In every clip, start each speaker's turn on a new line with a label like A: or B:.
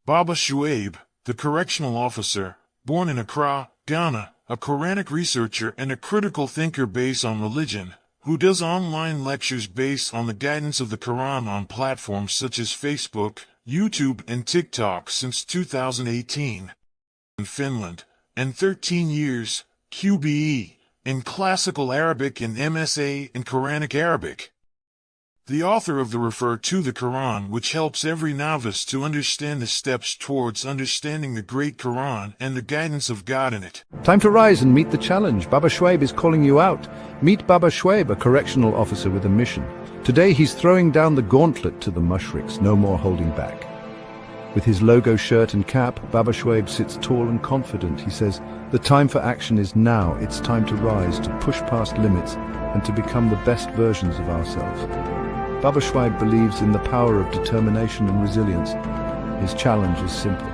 A: Babashu, the correctional officer, born in Accra, Ghana, a Quranic researcher and a critical thinker based on religion, who does online lectures based on the guidance of the Quran on platforms such as Facebook, YouTube, and TikTok since 2018. In Finland, and 13 years, QBE, in Classical Arabic and MSA in Quranic Arabic. The author of the Refer to the Quran, which helps every novice to understand the steps towards understanding the great Quran and the guidance of God in it.
B: Time to rise and meet the challenge. Baba Shwaib is calling you out. Meet Baba Shwaib, a correctional officer with a mission. Today he's throwing down the gauntlet to the mushriks, no more holding back. With his logo shirt and cap, Baba Shwaib sits tall and confident. He says, the time for action is now. It's time to rise, to push past limits, and to become the best versions of ourselves. Baba Shwaib believes in the power of determination and resilience. His challenge is simple.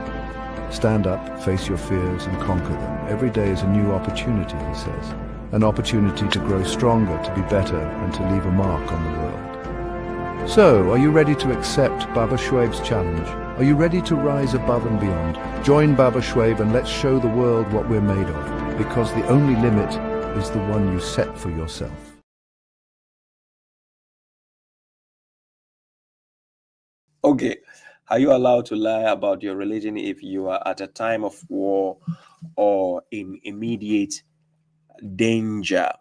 B: Stand up, face your fears, and conquer them. Every day is a new opportunity, he says. An opportunity to grow stronger, to be better, and to leave a mark on the world. So, are you ready to accept Baba Shwaib's challenge? Are you ready to rise above and beyond? Join Baba Shwaib and let's show the world what we're made of, because the only limit is the one you set for yourself.
C: Okay, are you allowed to lie about your religion if you are at a time of war or in immediate danger?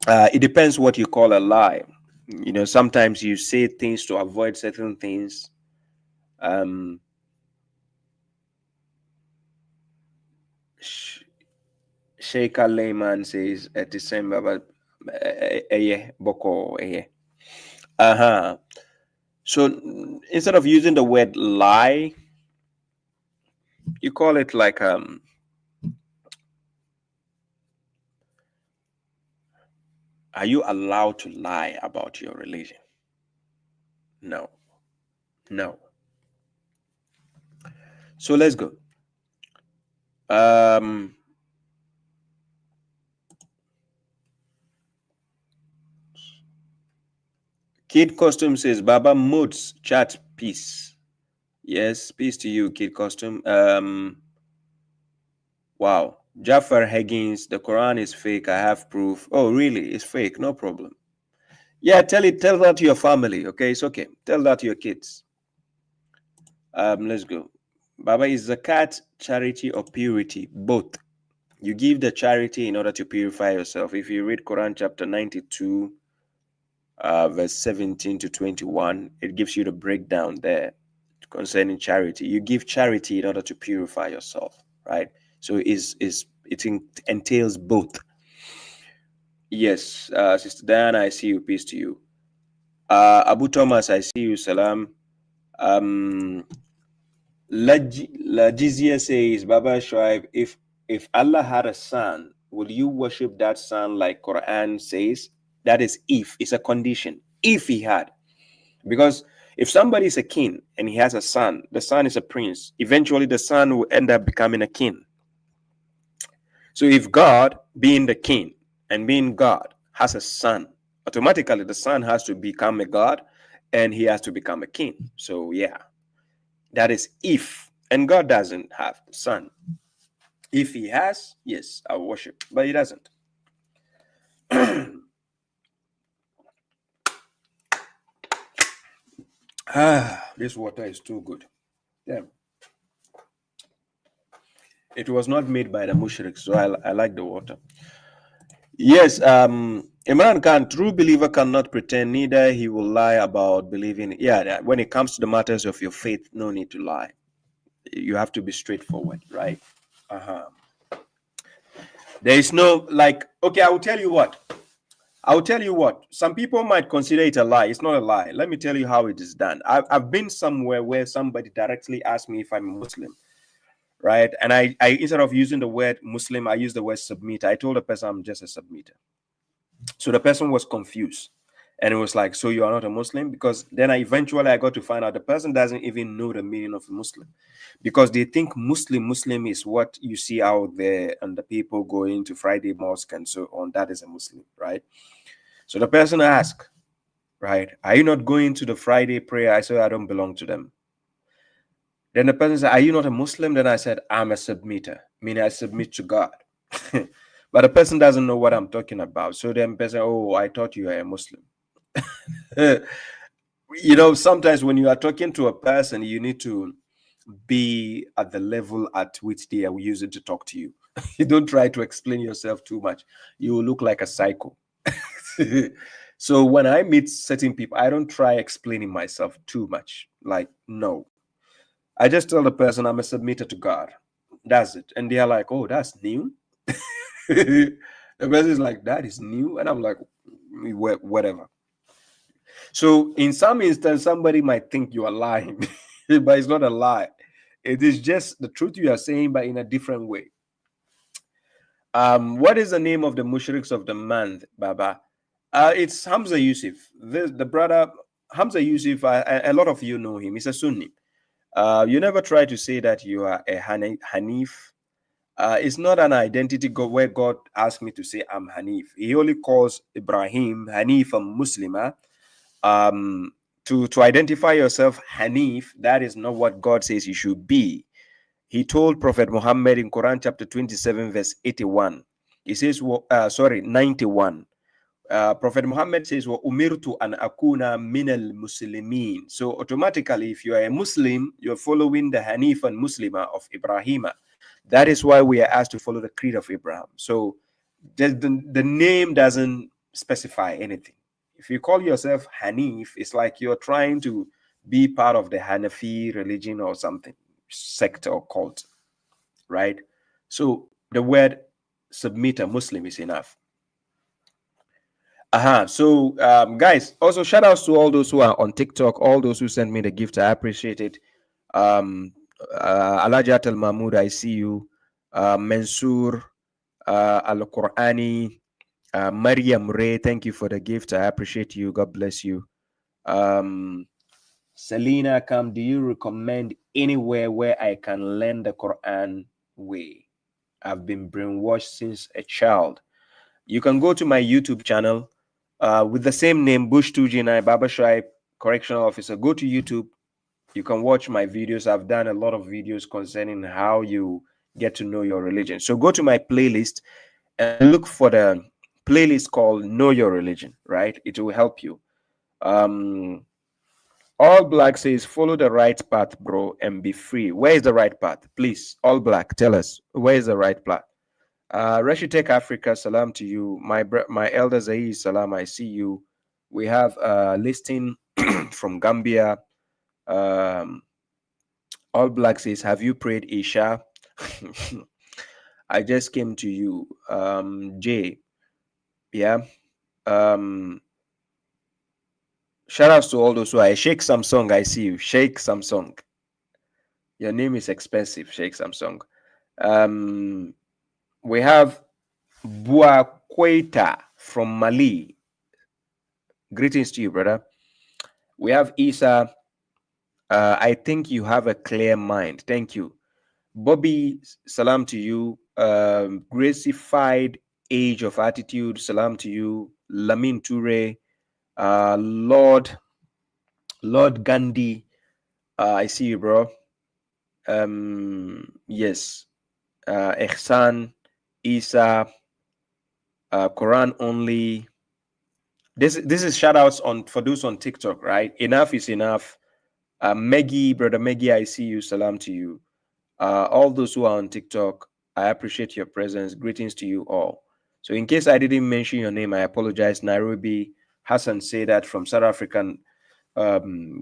C: It depends what you call a lie. You know, sometimes you say things to avoid certain things. Sheikh Layman says at December, but boko. So instead of using the word lie, you call it like are you allowed to lie about your religion? No. So let's go. Kid Costume says, Baba Moods chat peace. Yes, peace to you, Kid Costume. Wow. Jafar Higgins, the Quran is fake. I have proof. Oh, really? It's fake. No problem. Yeah, tell that to your family. Okay, it's okay. Tell that to your kids. Let's go. Baba, is Zakat charity or purity? Both. You give the charity in order to purify yourself. If you read Quran chapter 92, verse 17 to 21, it gives you the breakdown there concerning charity. You give charity in order to purify yourself, right? So it entails both. Yes, Sister Diana, I see you. Peace to you. Abu Thomas, I see you. Salam. Lajizia says, Baba Shuaib, if Allah had a son, would you worship that son like Quran says? That is if. It's a condition. If he had. Because if somebody is a king and he has a son, the son is a prince, eventually the son will end up becoming a king. So if God, being the king and being God, has a son, automatically the son has to become a god and he has to become a king. So yeah, that is if. And God doesn't have the son. If he has, yes, I worship, but he doesn't. This water is too good. Damn. It was not made by the MUSHRIKS, so I like the water. Yes, Imran Khan, true believer cannot pretend, neither he will lie about believing. Yeah, when it comes to the matters of your faith, no need to lie. You have to be straightforward, right? There is no, like, okay, I will tell you what. Some people might consider it a lie. It's not a lie. Let me tell you how it is done. I've been somewhere where somebody directly asked me if I'm a Muslim, right? And I instead of using the word Muslim, I used the word submitter. I told the person I'm just a submitter. So the person was confused. And it was like, so you are not a Muslim? Because then I got to find out the person doesn't even know the meaning of Muslim. Because they think Muslim is what you see out there and the people going to Friday mosque and so on. That is a Muslim, right? So the person asked, right, are you not going to the Friday prayer? I said, I don't belong to them. Then the person said, are you not a Muslim? Then I said, I'm a submitter, meaning I submit to God. But the person doesn't know what I'm talking about. So then person, oh, I thought you were a Muslim. You know, sometimes when you are talking to a person, you need to be at the level at which they are using to talk to you. You don't try to explain yourself too much. You will look like a psycho. So when I meet certain people, I don't try explaining myself too much. Like, no. I just tell the person I'm a submitter to God. That's it. And they are like, oh, that's new. The person is like, that is new. And I'm like, whatever. So in some instance, somebody might think you are lying, but it's not a lie. It is just the truth you are saying, but in a different way. What is the name of the mushriks of the month, Baba? It's Hamza Yusuf. The brother Hamza Yusuf. A lot of you know him. He's a Sunni. You never try to say that you are a Hanif. It's not an identity where God asked me to say I'm Hanif. He only calls Ibrahim Hanif a Muslima. To identify yourself Hanif, that is not what God says you should be. He told Prophet Muhammad in Quran chapter 27 verse 81. He says, 91. Prophet Muhammad says, "Umirtu an akuna min al muslimin." So automatically, if you are a Muslim, you're following the Hanif and Muslima of Ibrahim. That is why we are asked to follow the creed of Abraham. So the name doesn't specify anything. If you call yourself Hanif, it's like you're trying to be part of the Hanafi religion or something, sect or cult, right? So the word submitter, Muslim, is enough. So guys, also shout outs to all those who are on TikTok, all those who sent me the gift. I appreciate it. Alajat Al Mahmoud, I see you. Mansoor Al Qurani, Mariam Ray, thank you for the gift. I appreciate you. God bless you. Selena Kam, do you recommend anywhere where I can learn the Quran way? I've been brainwashed since a child. You can go to my YouTube channel with the same name, Bush2G9, Babashu, Correctional Officer. Go to YouTube. You can watch my videos. I've done a lot of videos concerning how you get to know your religion. So go to my playlist and look for the playlist called Know Your Religion, right? It will help you. All Black says, follow the right path, bro, and be free. Where is the right path? Please, All Black, tell us. Where is the right path? Reciting Africa, salam to you. My elder Zahir, salam, I see you. We have a listing from Gambia. All Black says, have you prayed Isha? I just came to you. Jay, yeah. Shout outs to all those who are Sheikh Samsung. I see you. Sheikh Samsung. Your name is expensive, Sheikh Samsung. We have Buakweta from Mali. Greetings to you, brother. We have Isa. I think you have a clear mind. Thank you. Bobby, salam to you. Gracified Age of Attitude, salam to you. Lamin Toure, Lord Gandhi, I see you, bro. Yes. Ihsan, Isa, Quran only. This is shout outs for those on TikTok, right? Enough is enough. Maggie, brother Maggie, I see you. Salam to you. All those who are on TikTok, I appreciate your presence. Greetings to you all. So in case I didn't mention your name, I apologize. Nairobi, Hassan say that from South African.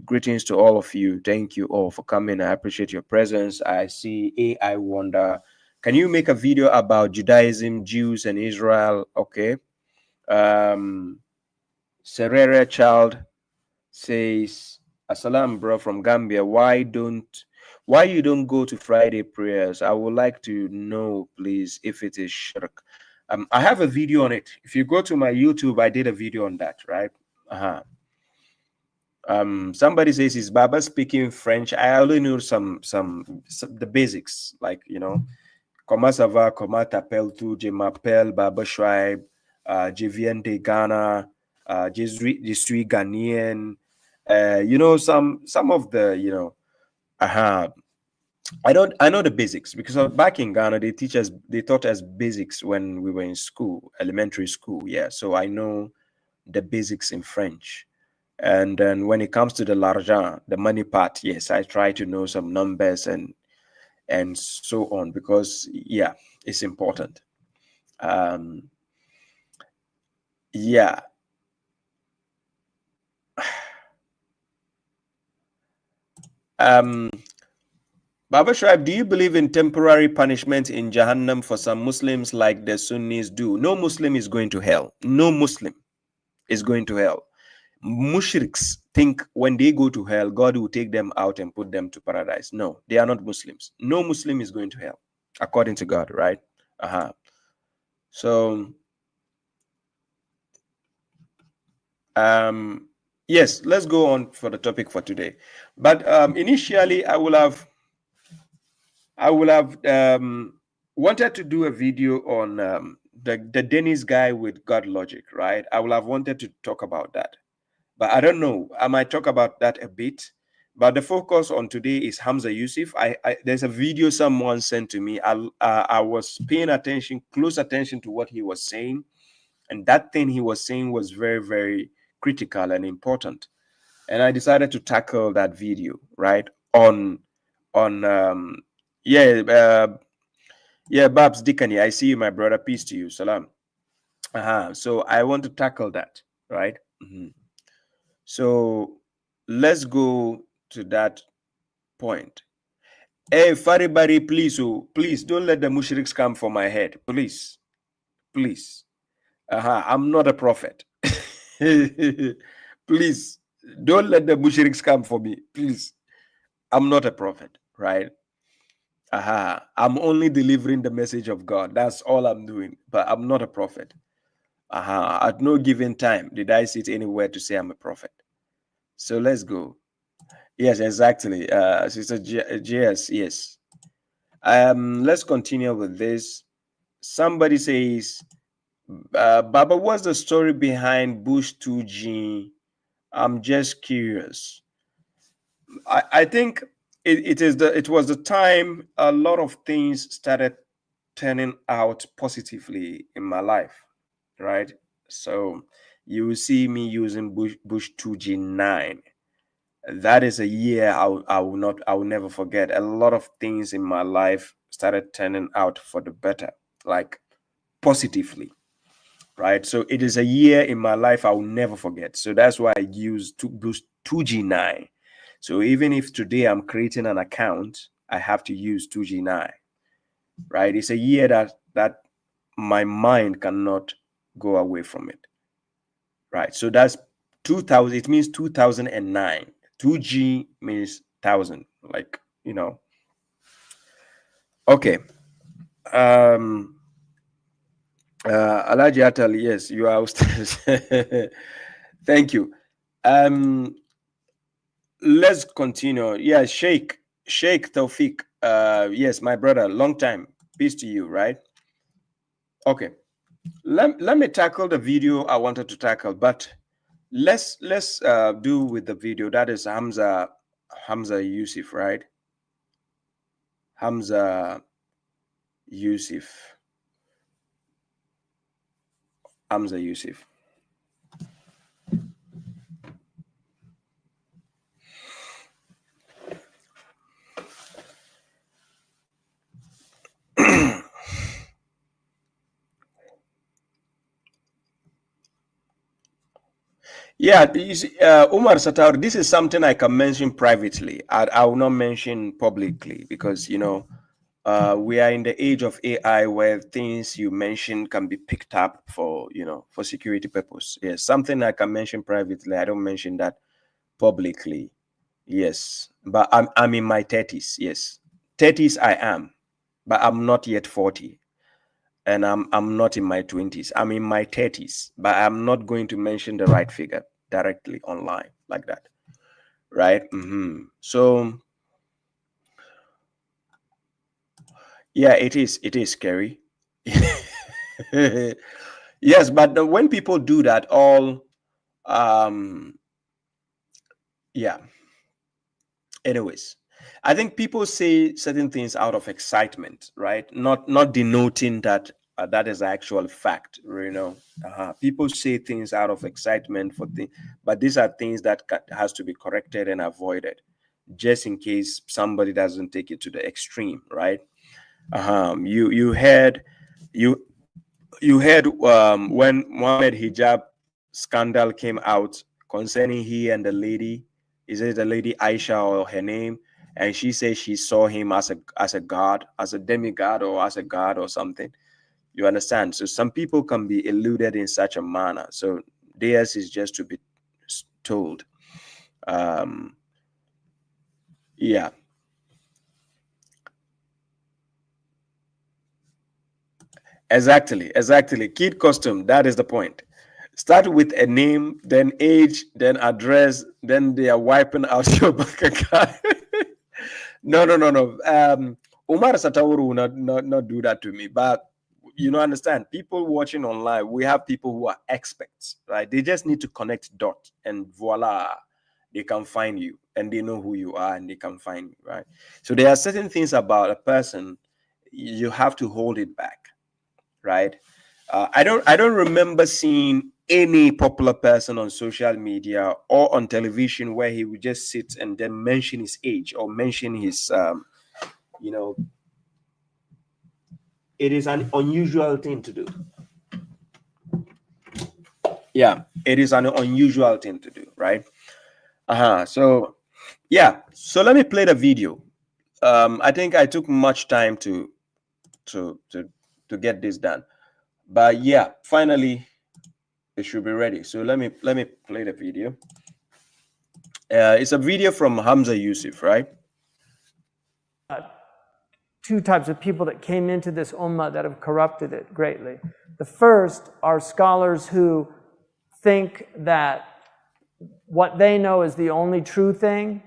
C: Greetings to all of you. Thank you all for coming. I appreciate your presence. I see AI Wonder. Can you make a video about Judaism, Jews, and Israel? Okay. Serere Child says, Assalam, bro, from Gambia. Why you don't go to Friday prayers? I would like to know, please, if it is shirk. I have a video on it. If you go to my YouTube, I did a video on that, right? Somebody says, is Baba speaking French? I only know some the basics, like, you know, comment ça va, comment t'appelles-tu, je m'appelle Baba Schweib, je viens de Ghana, je suis Ghanaian, you know, some of the, you know, I know the basics because back in Ghana they taught us basics when we were in school, elementary school. Yeah, so I know the basics in French. And then when it comes to the l'argent, the money part, yes, I try to know some numbers and so on, because yeah, it's important. Yeah. Baba Shuaib, do you believe in temporary punishment in Jahannam for some Muslims like the Sunnis do? No Muslim is going to hell. No Muslim is going to hell. Mushriks think when they go to hell, God will take them out and put them to paradise. No, they are not Muslims. No Muslim is going to hell, according to God, right? So, yes, let's go on for the topic for today. But initially, I will have wanted to do a video on the Dennis guy with God logic, right? I will have wanted to talk about that, but I don't know. I might talk about that a bit. But the focus on today is Hamza Yusuf. There's a video someone sent to me. I was paying close attention to what he was saying, and that thing he was saying was very, very critical and important. And I decided to tackle that video, right? Yeah, Babs Dickany, I see you, my brother. Peace to you. Salam. So I want to tackle that, right? So let's go to that point. Hey, Faribari, please, please don't let the mushriks come for my head. Please. Please. I'm not a prophet. Please, don't let the mushriks come for me. Please. I'm not a prophet, right? I'm only delivering the message of God. That's all I'm doing. But I'm not a prophet. At no given time did I sit anywhere to say I'm a prophet. So let's go. Yes, exactly. Sister JS, yes. Let's continue with this. Somebody says, Baba, what's the story behind Bush 2G? I'm just curious. I think it was the time a lot of things started turning out positively in my life, right? So you will see me using Bush 2G9. That is a year I will never forget. A lot of things in my life started turning out for the better, like positively, right? So it is a year in my life I will never forget. So that's why I use Bush 2G9. So even if today I'm creating an account, I have to use 2G9, right? It's a year that my mind cannot go away from it, right? So that's 2000. It means 2009. 2G means 1000, like, you know. Okay. Alaji Atali, yes, you are upstairs. Thank you. Let's continue. Yeah, Sheikh Tawfiq. Yes, my brother, long time. Peace to you, right? Okay. Let me tackle the video I wanted to tackle, but let's do with the video. That is Hamza Yusuf, right? Hamza Yusuf. Yeah, you see, Umar Satar, this is something I can mention privately. I will not mention publicly because, you know, we are in the age of AI where things you mention can be picked up for, you know, for security purpose. Yes, something I can mention privately. I don't mention that publicly. Yes, but I'm in my 30s. Yes, 30s I am, but I'm not yet 40. And I'm not in my 20s. I'm in my 30s, but I'm not going to mention the right figure directly online like that, right? So yeah, it is scary. Yes, but when people do that, yeah. Anyways, I think people say certain things out of excitement, right? Not denoting that that is actual fact, you know. People say things out of excitement for things, but these are things that has to be corrected and avoided, just in case somebody doesn't take it to the extreme, right? You heard when Muhammad hijab scandal came out concerning he and the lady, is it the lady Aisha or her name? And she says she saw him as a god, as a demigod, or as a god or something. You understand? So some people can be eluded in such a manner. So theirs is just to be told. Yeah. Exactly. Kid custom, that is the point. Start with a name, then age, then address, then they are wiping out your bank account. No. Umar Satauru will not do that to me. But you know, understand, people watching online, we have people who are experts, right? They just need to connect dots and voila, they can find you and they know who you are and they can find you, right? So there are certain things about a person, you have to hold it back, right? I don't remember seeing any popular person on social media or on television where he would just sit and then mention his age or mention his you know, it is an unusual thing to do. Yeah, it is an unusual thing to do, right? So yeah, so let me play the video. I think I took much time to get this done, but yeah, finally it should be ready. So let me play the video. It's a video from Hamza Yusuf, right?
D: Two types of people that came into this ummah that have corrupted it greatly. The first are scholars who think that what they know is the only true thing,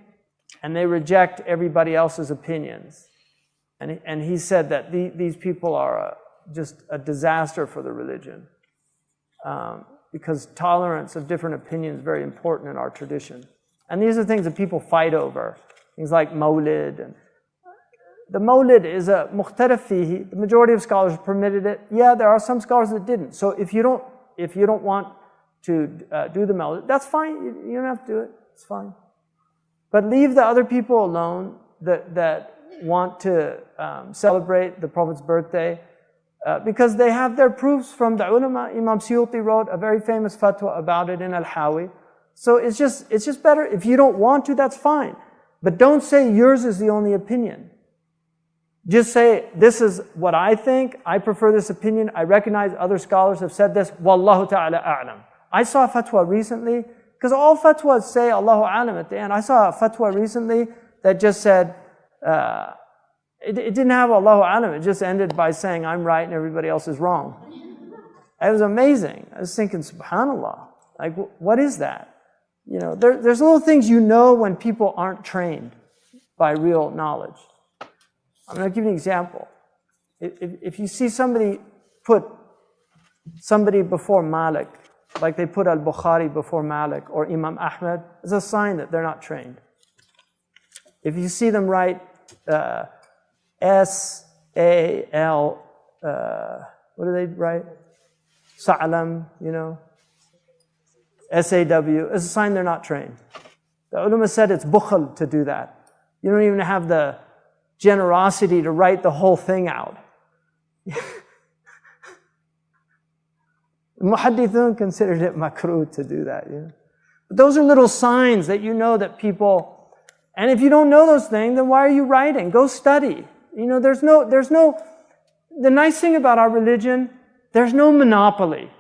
D: and they reject everybody else's opinions. And he said that these people are just a disaster for the religion, because tolerance of different opinions is very important in our tradition. And these are things that people fight over, things like Mawlid. And the Mawlid is a mukhtalaf fihi. The majority of scholars permitted it. Yeah, there are some scholars that didn't. So if you don't want to do the Mawlid, that's fine. You don't have to do it. It's fine. But leave the other people alone that want to celebrate the Prophet's birthday, because they have their proofs from the ulama. Imam Suyuti wrote a very famous fatwa about it in Al-Hawi. So it's just better. If you don't want to, that's fine. But don't say yours is the only opinion. Just say, this is what I think. I prefer this opinion. I recognize other scholars have said this. Wallahu ta'ala a'lam. I saw a fatwa recently, because all fatwas say Allahu a'lam at the end. I saw a fatwa recently that just said, it didn't have Allahu a'lam. It just ended by saying, I'm right and everybody else is wrong. It was amazing. I was thinking, subhanAllah. Like, what is that? You know, there's little things you know when people aren't trained by real knowledge. I'm going to give you an example. If you see somebody put somebody before Malik, like they put Al-Bukhari before Malik or Imam Ahmed, it's a sign that they're not trained. If you see them write S-A-L, what do they write? Sa'lam, you know? S-A-W, it's a sign they're not trained. The ulama said it's bukhl to do that. You don't even have the generosity to write the whole thing out. Muhaddithun considered it makruh to do that. You know? But those are little signs that you know that people, and if you don't know those things, then why are you writing? Go study. You know, there's no, the nice thing about our religion, there's no monopoly.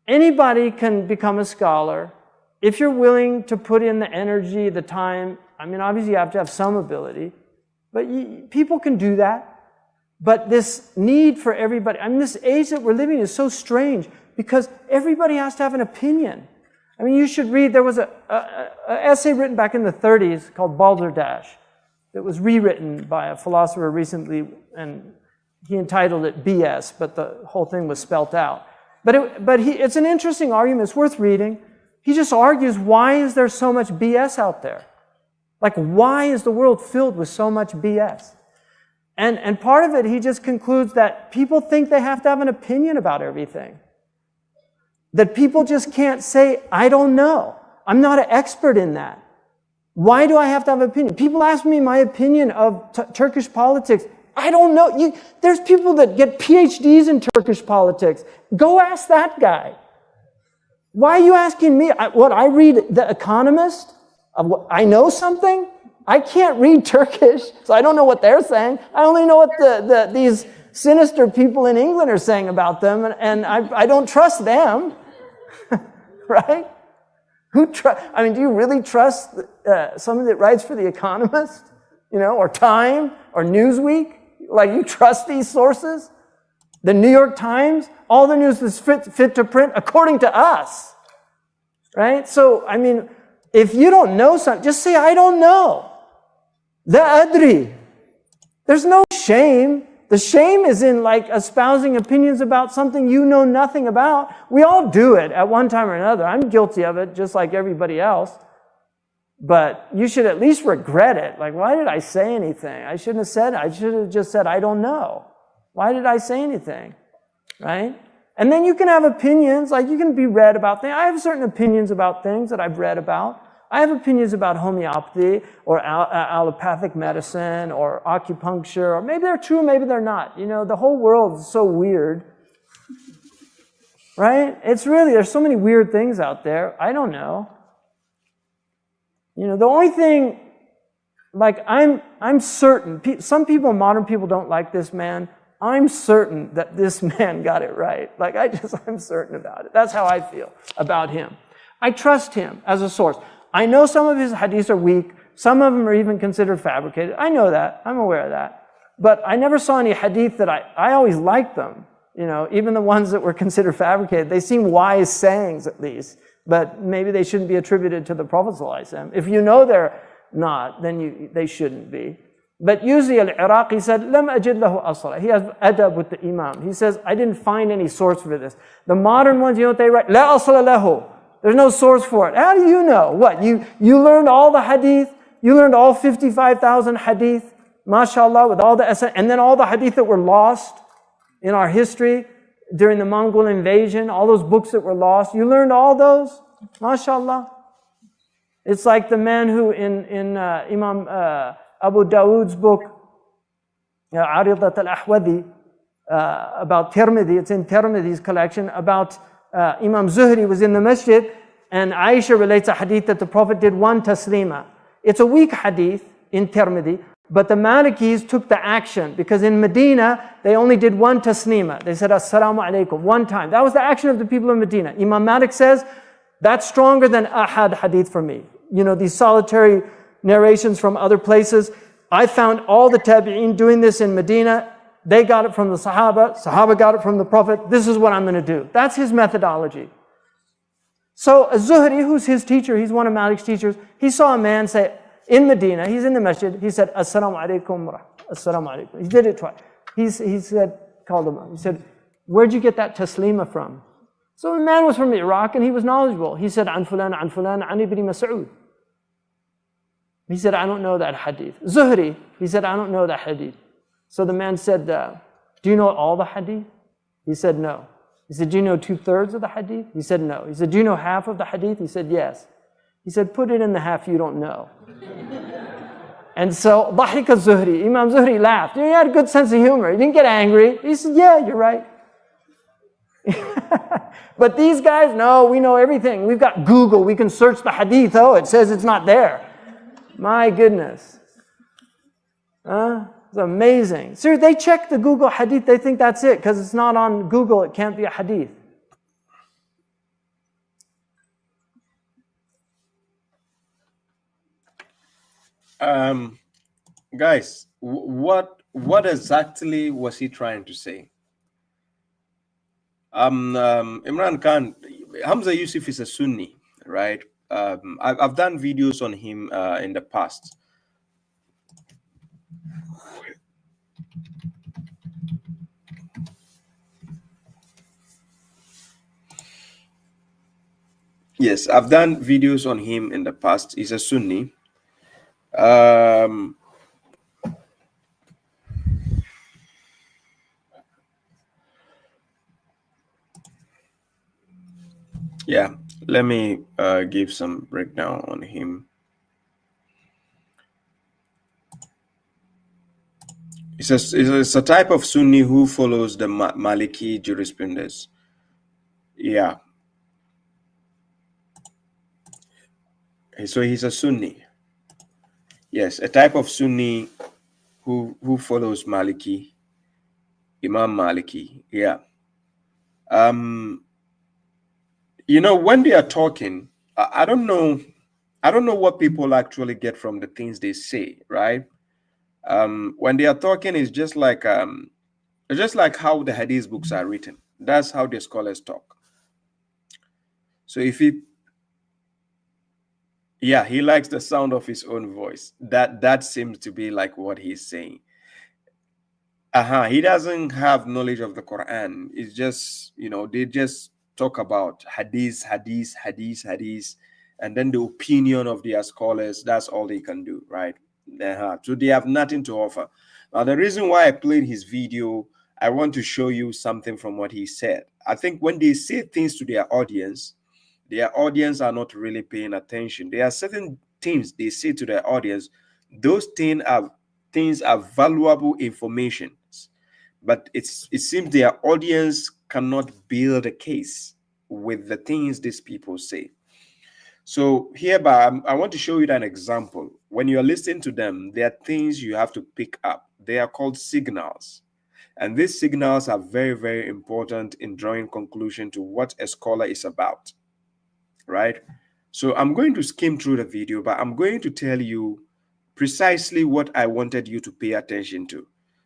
D: Anybody can become a scholar if you're willing to put in the energy, the time. I mean, obviously you have to have some ability, but people can do that. But this need for everybody, I mean, this age that we're living in is so strange because everybody has to have an opinion. I mean, you should read, there was an essay written back in the 30s called Barzakh. It was rewritten by a philosopher recently, and he entitled it BS, but the whole thing was spelt out. It's an interesting argument. It's worth reading. He just argues, why is there so much BS out there? Like, why is the world filled with so much BS? And part of it, he just concludes that people think they have to have an opinion about everything. That people just can't say, I don't know. I'm not an expert in that. Why do I have to have an opinion? People ask me my opinion of Turkish politics. I don't know. There's people that get PhDs in Turkish politics. Go ask that guy. Why are you asking me? I read The Economist? I know something? I can't read Turkish, so I don't know what they're saying. I only know what these sinister people in England are saying about them, and I don't trust them. Right? I mean, do you really trust someone that writes for The Economist? Or Time, or Newsweek? Like, you trust these sources? The New York Times? All the news is fit to print according to us. Right? So, I mean, if you don't know something, just say, I don't know. La adri. There's no shame. The shame is in like espousing opinions about something you know nothing about. We all do it at one time or another. I'm guilty of it just like everybody else. But you should at least regret it. Like, why did I say anything? I shouldn't have said it. I should have just said, I don't know. Why did I say anything? Right? And then you can have opinions, like you can be read about things. I have certain opinions about things that I've read about. I have opinions about homeopathy or allopathic medicine or acupuncture, or maybe they're true, maybe they're not. The whole world is so weird. Right? There's so many weird things out there. I don't know. The only thing, like I'm certain, some people, modern people don't like this man. I'm certain that this man got it right. Like I'm certain about it. That's how I feel about him. I trust him as a source. I know some of his hadiths are weak. Some of them are even considered fabricated. I know that. I'm aware of that. But I never saw any hadith that I always liked them. Even the ones that were considered fabricated, they seem wise sayings at least. But maybe they shouldn't be attributed to the Prophet ﷺ. If you know they're not, then they shouldn't be. But usually al-Iraqi said, "Lam ajid lahu asla." He has adab with the Imam. He says, I didn't find any source for this. The modern ones, you know what they write? La asla lahu. There's no source for it. How do you know? What? You learned all the hadith? You learned all 55,000 hadith? MashaAllah, with all the essay, and then all the hadith that were lost in our history during the Mongol invasion, all those books that were lost. You learned all those? MashaAllah. It's like the man who in Imam Abu Dawood's book, Aridat al-Ahwadi, about Tirmidhi, it's in Tirmidhi's collection, about Imam Zuhri was in the masjid, and Aisha relates a hadith that the Prophet did one taslima. It's a weak hadith in Tirmidhi, but the Malikis took the action, because in Medina, they only did one taslima. They said, Assalamu alaikum, one time. That was the action of the people of Medina. Imam Malik says, that's stronger than ahad hadith for me. These solitary narrations from other places. I found all the tabi'een doing this in Medina. They got it from the Sahaba got it from the Prophet. This is what I'm going to do. That's his methodology. So Az-Zuhri, who's his teacher, he's one of Malik's teachers, he saw a man say, in Medina, he's in the masjid, he said, Assalamu alaikum, Assalamu alaikum. He did it twice. He said, called him up. He said, where'd you get that taslima from? So the man was from Iraq and he was knowledgeable. He said, an fulan, an ibn Mas'ud. He said, I don't know that hadith. Zuhri, he said, I don't know that hadith. So the man said, do you know all the hadith? He said, no. He said, do you know 2/3 of the hadith? He said, no. He said, do you know half of the hadith? He said, yes. He said, put it in the half you don't know. And so, Dhahika Zuhri, Imam Zuhri laughed. He had a good sense of humor. He didn't get angry. He said, yeah, you're right. But these guys, no, we know everything. We've got Google. We can search the hadith. Oh, it says it's not there. My goodness. It's amazing. Seriously, they check the Google hadith. They think that's it. Because it's not on Google, it can't be a hadith.
C: Guys, what exactly was he trying to say? Imran Khan, Hamza Yusuf is a Sunni, right? I've done videos on him in the past. Yes, I've done videos on him in the past. He's a Sunni. Yeah, let me give some breakdown on him. It's a type of Sunni who follows the Maliki jurisprudence. Yeah. So he's a Sunni. Yes, a type of Sunni who follows Maliki, Imam Maliki. Yeah. You know, when they are talking, I don't know what people actually get from the things they say, right? When they are talking, it's just like how the Hadith books are written. That's how the scholars talk. So if he likes the sound of his own voice. That seems to be like what he's saying. He doesn't have knowledge of the Quran. It's just, they just talk about hadith, and then the opinion of their scholars. That's all they can do, right? So they have nothing to offer. Now, the reason why I played his video, I want to show you something from what he said. I think when they say things to their audience are not really paying attention. There are certain things they say to their audience. Those things are valuable information, but it seems their audience cannot build a case with the things these people say. So hereby, I want to show you an example. When you're listening to them, there are things you have to pick up. They are called signals. And these signals are very, very important in drawing conclusion to what a scholar is about. Right? So I'm going to skim through the video, but I'm going to tell you precisely what I wanted you to pay attention to.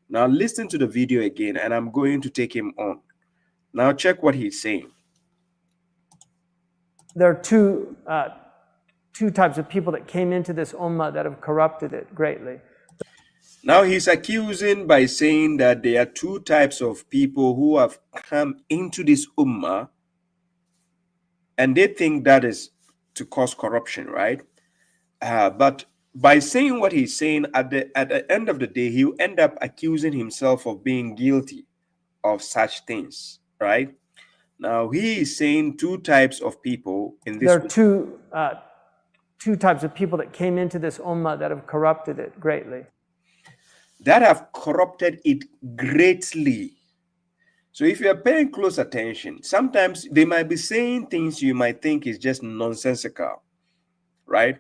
C: Now listen to the video again, and I'm going to take him on. Now check what he's saying.
D: There are two types of people that came into this ummah that have corrupted it greatly.
C: Now he's accusing by saying that there are two types of people who have come into this ummah, and they think that is to cause corruption, right? But by saying what he's saying, at the end of the day, he'll end up accusing himself of being guilty of such things, right? Now he is saying two types of people in this.
D: There are two types of people that came into this ummah that have corrupted it greatly.
C: That have corrupted it greatly. So if you're paying close attention, sometimes they might be saying things you might think is just nonsensical, right?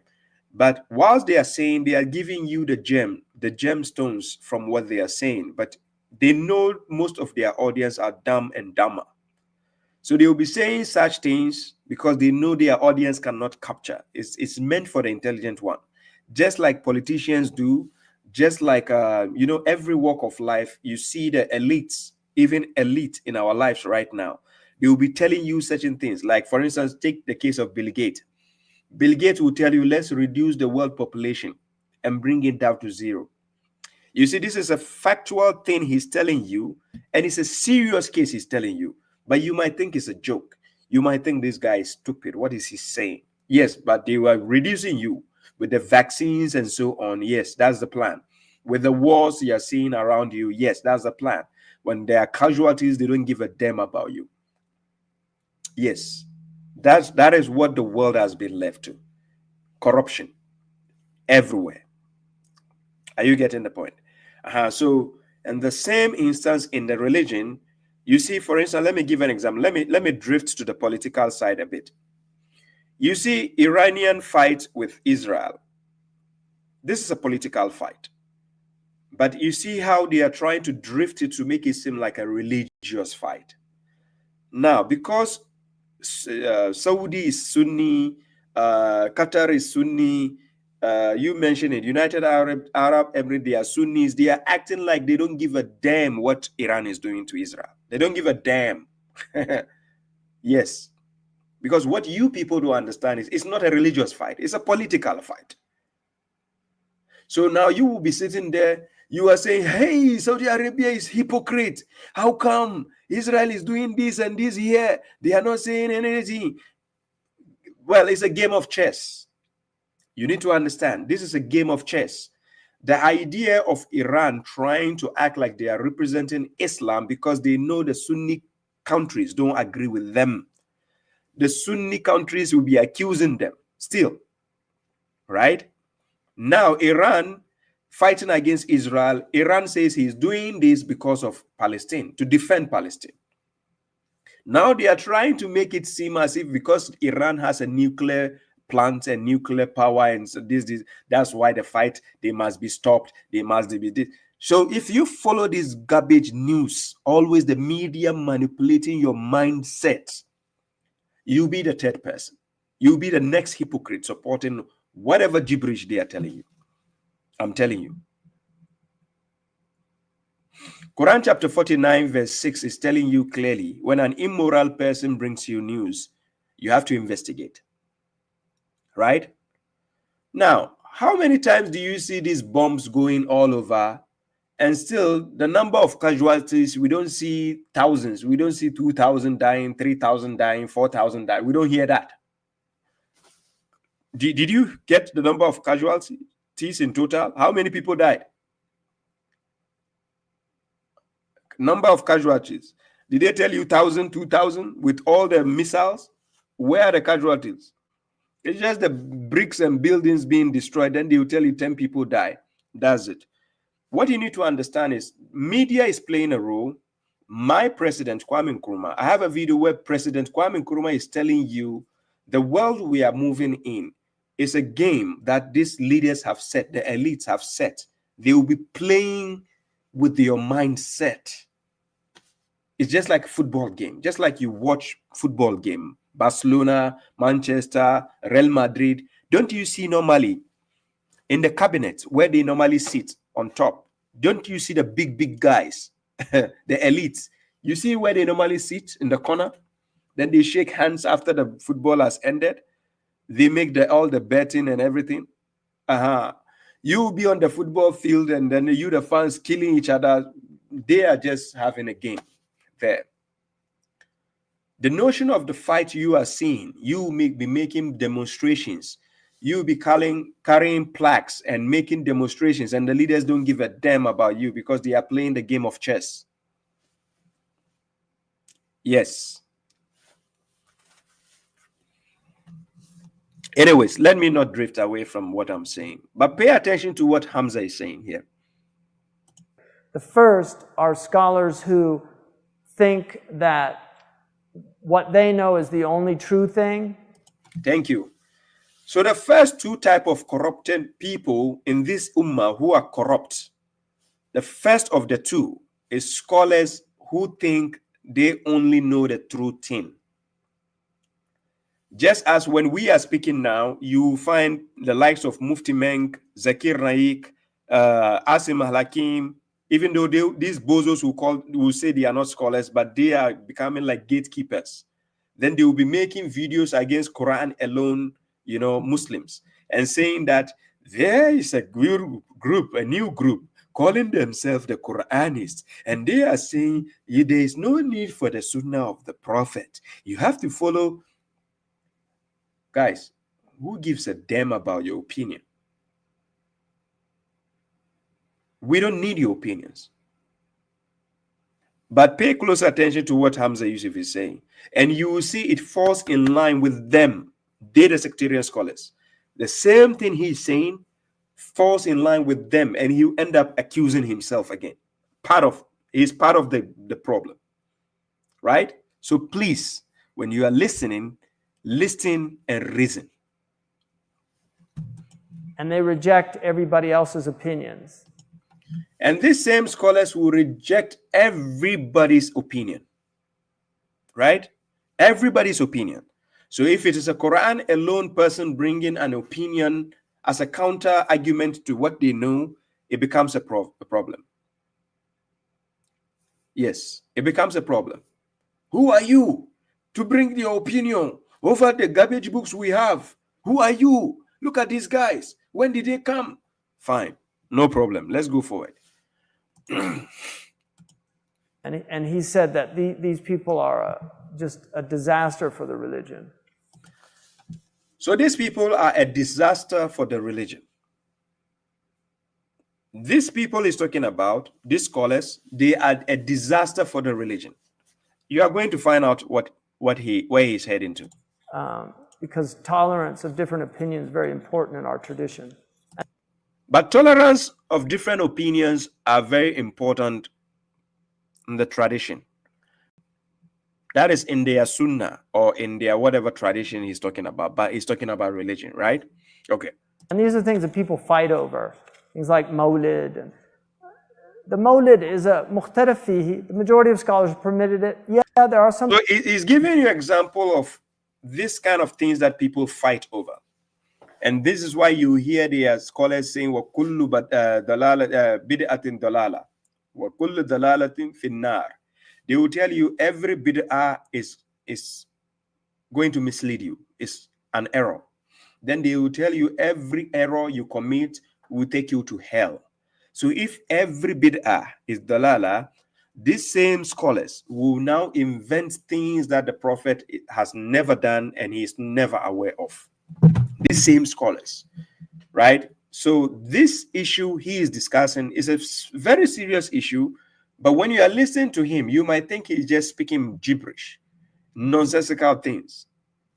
C: But whilst they are saying, they are giving you the gemstones from what they are saying, but they know most of their audience are dumb and dumber. So they will be saying such things because they know their audience cannot capture. It's meant for the intelligent one. Just like politicians do, just like, every walk of life, you see the elites, even elite in our lives right now, they will be telling you certain things. Like, for instance, take the case of Bill Gates. Bill Gates will tell you, let's reduce the world population and bring it down to zero. You see, this is a factual thing he's telling you, and it's a serious case he's telling you. But you might think it's a joke. You might think this guy is stupid. What is he saying? Yes, but they were reducing you with the vaccines and so on. Yes, that's the plan. With the wars you're seeing around you, yes, that's the plan. When there are casualties, they don't give a damn about you. Yes, that is what the world has been left to. Corruption everywhere. Are you getting the point? So, in the same instance in the religion, you see, for instance, let me give an example. Let me drift to the political side a bit. You see, Iranian fight with Israel. This is a political fight. But you see how they are trying to drift it to make it seem like a religious fight. Now, because Saudi is Sunni, Qatar is Sunni, you mentioned it, United Arab Emirates, they are Sunnis. They are acting like they don't give a damn what Iran is doing to Israel. They don't give a damn. Yes. Because what you people don't understand is it's not a religious fight. It's a political fight. So now you will be sitting there. You are saying, hey, Saudi Arabia is hypocrite. How come Israel is doing this and this here? They are not saying anything. Well, it's a game of chess. You need to understand, this is a game of chess. The idea of Iran trying to act like they are representing Islam because they know the Sunni countries don't agree with them. The Sunni countries will be accusing them still, right? Now, Iran fighting against Israel, Iran says he's doing this because of Palestine, to defend Palestine. Now they are trying to make it seem as if because Iran has a nuclear plant and nuclear power and so this, that's why the fight, they must be stopped, they must be this. So if you follow this garbage news, always the media manipulating your mindset, you'll be the third person. You'll be the next hypocrite supporting whatever gibberish they are telling you. I'm telling you. Quran chapter 49 verse 6 is telling you clearly, when an immoral person brings you news, you have to investigate. Right? Now, how many times do you see these bombs going all over and still the number of casualties, we don't see thousands, we don't see 2,000 dying, 3,000 dying, 4,000 dying. We don't hear that. Did you get the number of casualties in total? How many people died? Number of casualties. Did they tell you 1,000, 2,000 with all the missiles? Where are the casualties? It's just the bricks and buildings being destroyed. Then they will tell you 10 people die. That's it. What you need to understand is media is playing a role. My president, Kwame Nkrumah, I have a video where President Kwame Nkrumah is telling you the world we are moving in is a game that these leaders have set, the elites have set. They will be playing with your mindset. It's just like a football game, just like you watch football game, Barcelona, Manchester, Real Madrid. Don't you see normally in the cabinet where they normally sit on top? Don't you see the big guys, the elites? You see where they normally sit in the corner? Then they shake hands after the football has ended. They make all the betting and everything. You will be on the football field and then you, the fans, killing each other. They are just having a game there. The notion of the fight you are seeing, you will be making demonstrations. You will be carrying plaques and making demonstrations, and the leaders don't give a damn about you because they are playing the game of chess. Yes. Anyways, let me not drift away from what I'm saying, but pay attention to what Hamza is saying here.
D: The first are scholars who think that what they know is the only true thing.
C: Thank you. So the first two type of corrupted people in this ummah who are corrupt, the first of the two is scholars who think they only know the true thing. Just as when we are speaking now, you find the likes of Mufti Menk, Zakir Naik, Asim Al-Hakim, even though these bozos who say they are not scholars, but they are becoming like gatekeepers. Then they will be making videos against Quran alone, Muslims, and saying that there is a group, a new group, calling themselves the Quranists, and they are saying there is no need for the Sunnah of the Prophet. You have to follow. Guys, who gives a damn about your opinion? We don't need your opinions. But pay close attention to what Hamza Yusuf is saying, and you will see it falls in line with them. They're the sectarian scholars. The same thing he's saying falls in line with them, and he'll end up accusing himself again. He's part of the problem. Right? So please, when you are listening, listen and reason.
D: And they reject everybody else's opinions.
C: And these same scholars will reject everybody's opinion. Right? Everybody's opinion. So if it is a Quran alone person bringing an opinion as a counter argument to what they know, it becomes a problem. Yes, it becomes a problem. Who are you to bring your opinion over the garbage books we have? Who are you? Look at these guys. When did they come? Fine, no problem. Let's go forward.
D: And he said that these people are just a disaster for the religion.
C: So these people are a disaster for the religion. These people he's talking about, these scholars, they are a disaster for the religion. You are going to find out where he's heading to.
D: Because tolerance of different opinions is very important in our tradition.
C: But tolerance of different opinions are very important in the tradition. That is in their sunnah or in their whatever tradition he's talking about. But he's talking about religion, right? Okay.
D: And these are things that people fight over. Things like Mawlid. The Mawlid is a mukhtalaf fihi. The majority of scholars permitted it. Yeah, there are some.
C: So he's giving you an example of this kind of things that people fight over. And this is why you hear the scholars saying, وَكُلُّ بِدْعَةٍ دَلَالَةٍ وَكُلُّ دَلَالَةٍ فِي النَّارِ. They will tell you every bid'ah is going to mislead you. It's an error. Then they will tell you every error you commit will take you to hell. So if every bid'ah is dalala, these same scholars will now invent things that the Prophet has never done and he is never aware of. These same scholars, right? So this issue he is discussing is a very serious issue, but when you are listening to him, you might think he's just speaking gibberish, nonsensical things.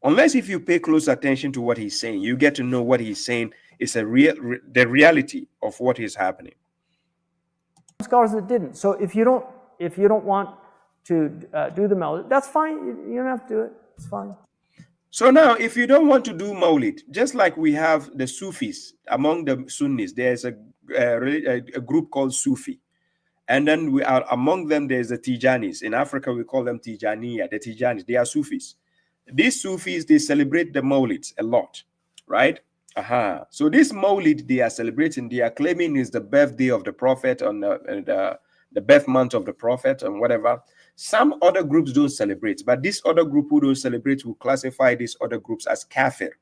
C: Unless if you pay close attention to what he's saying, you get to know what he's saying is the reality of what is happening.
D: Scholars that didn't. So if you don't want to do the Mawlid, that's fine. You don't have to do it. It's fine.
C: So now, if you don't want to do Mawlid, just like we have the Sufis among the Sunnis, there's a group called Sufi. And then we are among them, there's the Tijanis. In Africa, we call them Tijaniya, the Tijanis. They are Sufis. These Sufis, they celebrate the Mawlids a lot, right? So this Mawlid they are celebrating, they are claiming is the birthday of the Prophet on the birth month of the Prophet and whatever. Some other groups don't celebrate, but this other group who don't celebrate will classify these other groups as kafir.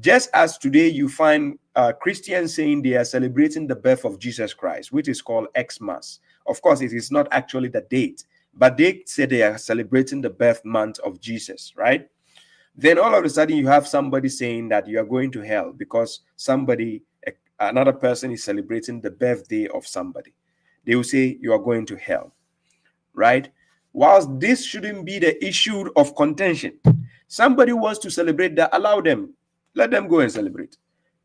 C: Just as today you find Christians saying they are celebrating the birth of Jesus Christ, which is called Xmas. Of course, it is not actually the date, but they say they are celebrating the birth month of Jesus, right? Then all of a sudden you have somebody saying that you are going to hell because another person is celebrating the birthday of somebody. They will say you are going to hell, right? Whilst this shouldn't be the issue of contention. Somebody wants to celebrate that, allow them. Let them go and celebrate.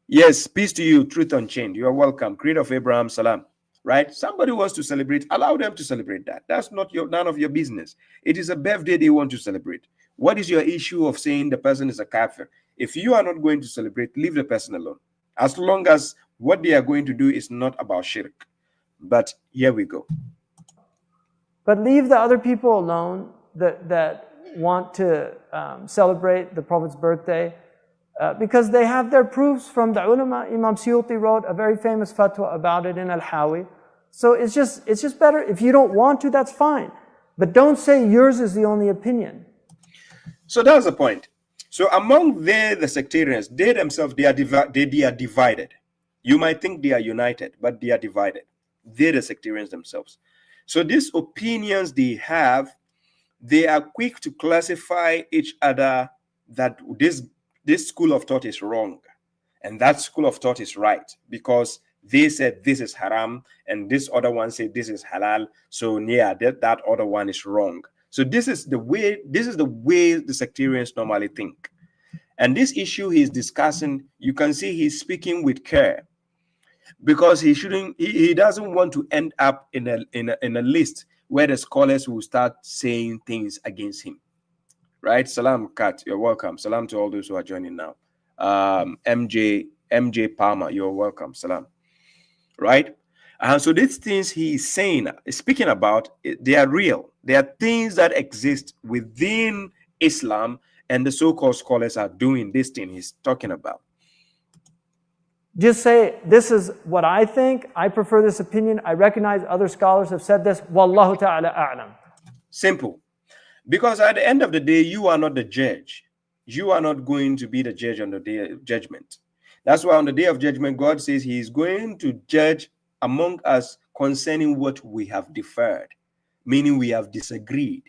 C: Yes, peace to you, Truth Unchained. You are welcome. Creed of Abraham, salam. Right? Somebody wants to celebrate, allow them to celebrate that. That's not none of your business. It is a birthday they want to celebrate. What is your issue of saying the person is a kafir? If you are not going to celebrate, leave the person alone. As long as what they are going to do is not about shirk. But here we go.
D: But leave the other people alone that want to celebrate the Prophet's birthday because they have their proofs from the ulama. Imam Suyuti wrote a very famous fatwa about it in Al-Hawi. So it's just better. If you don't want to, that's fine. But don't say yours is the only opinion.
C: So that's the point. So among the sectarians, they themselves, they are divided. You might think they are united, but they are divided. They're the sectarians themselves. So these opinions they have, they are quick to classify each other that this school of thought is wrong and that school of thought is right because they said this is haram and this other one said this is halal. So yeah, that other one is wrong. So this is the way the sectarians normally think. And this issue he's discussing, you can see he's speaking with care because he doesn't want to end up in a list where the scholars will start saying things against him. Right? Salam, Kat, you're welcome. Salam to all those who are joining now. MJ Palmer, you're welcome. Salam. Right? So these things he is speaking about, they are real. They are things that exist within Islam, and the so-called scholars are doing this thing he's talking about.
D: Just say, this is what I think. I prefer this opinion. I recognize other scholars have said this. Wallahu ta'ala a'lam.
C: Simple. Because at the end of the day, you are not the judge. You are not going to be the judge on the day of judgment. That's why on the day of judgment, God says he is going to judge among us concerning what we have deferred, meaning we have disagreed.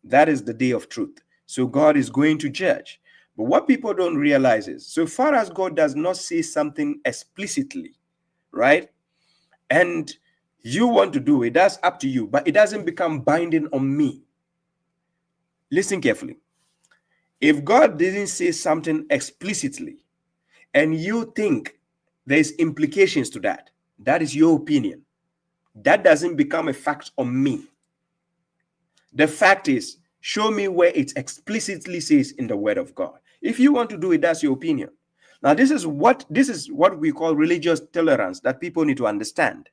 C: That is the day of truth. So God is going to judge. But what people don't realize is, so far as God does not say something explicitly, right? And you want to do it, that's up to you, but it doesn't become binding on me. Listen carefully. If God didn't say something explicitly and you think there's implications to that, that is your opinion. That doesn't become a fact on me. The fact is, show me where it explicitly says in the word of God. If you want to do it, that's your opinion. Now, this is what we call religious tolerance that people need to understand.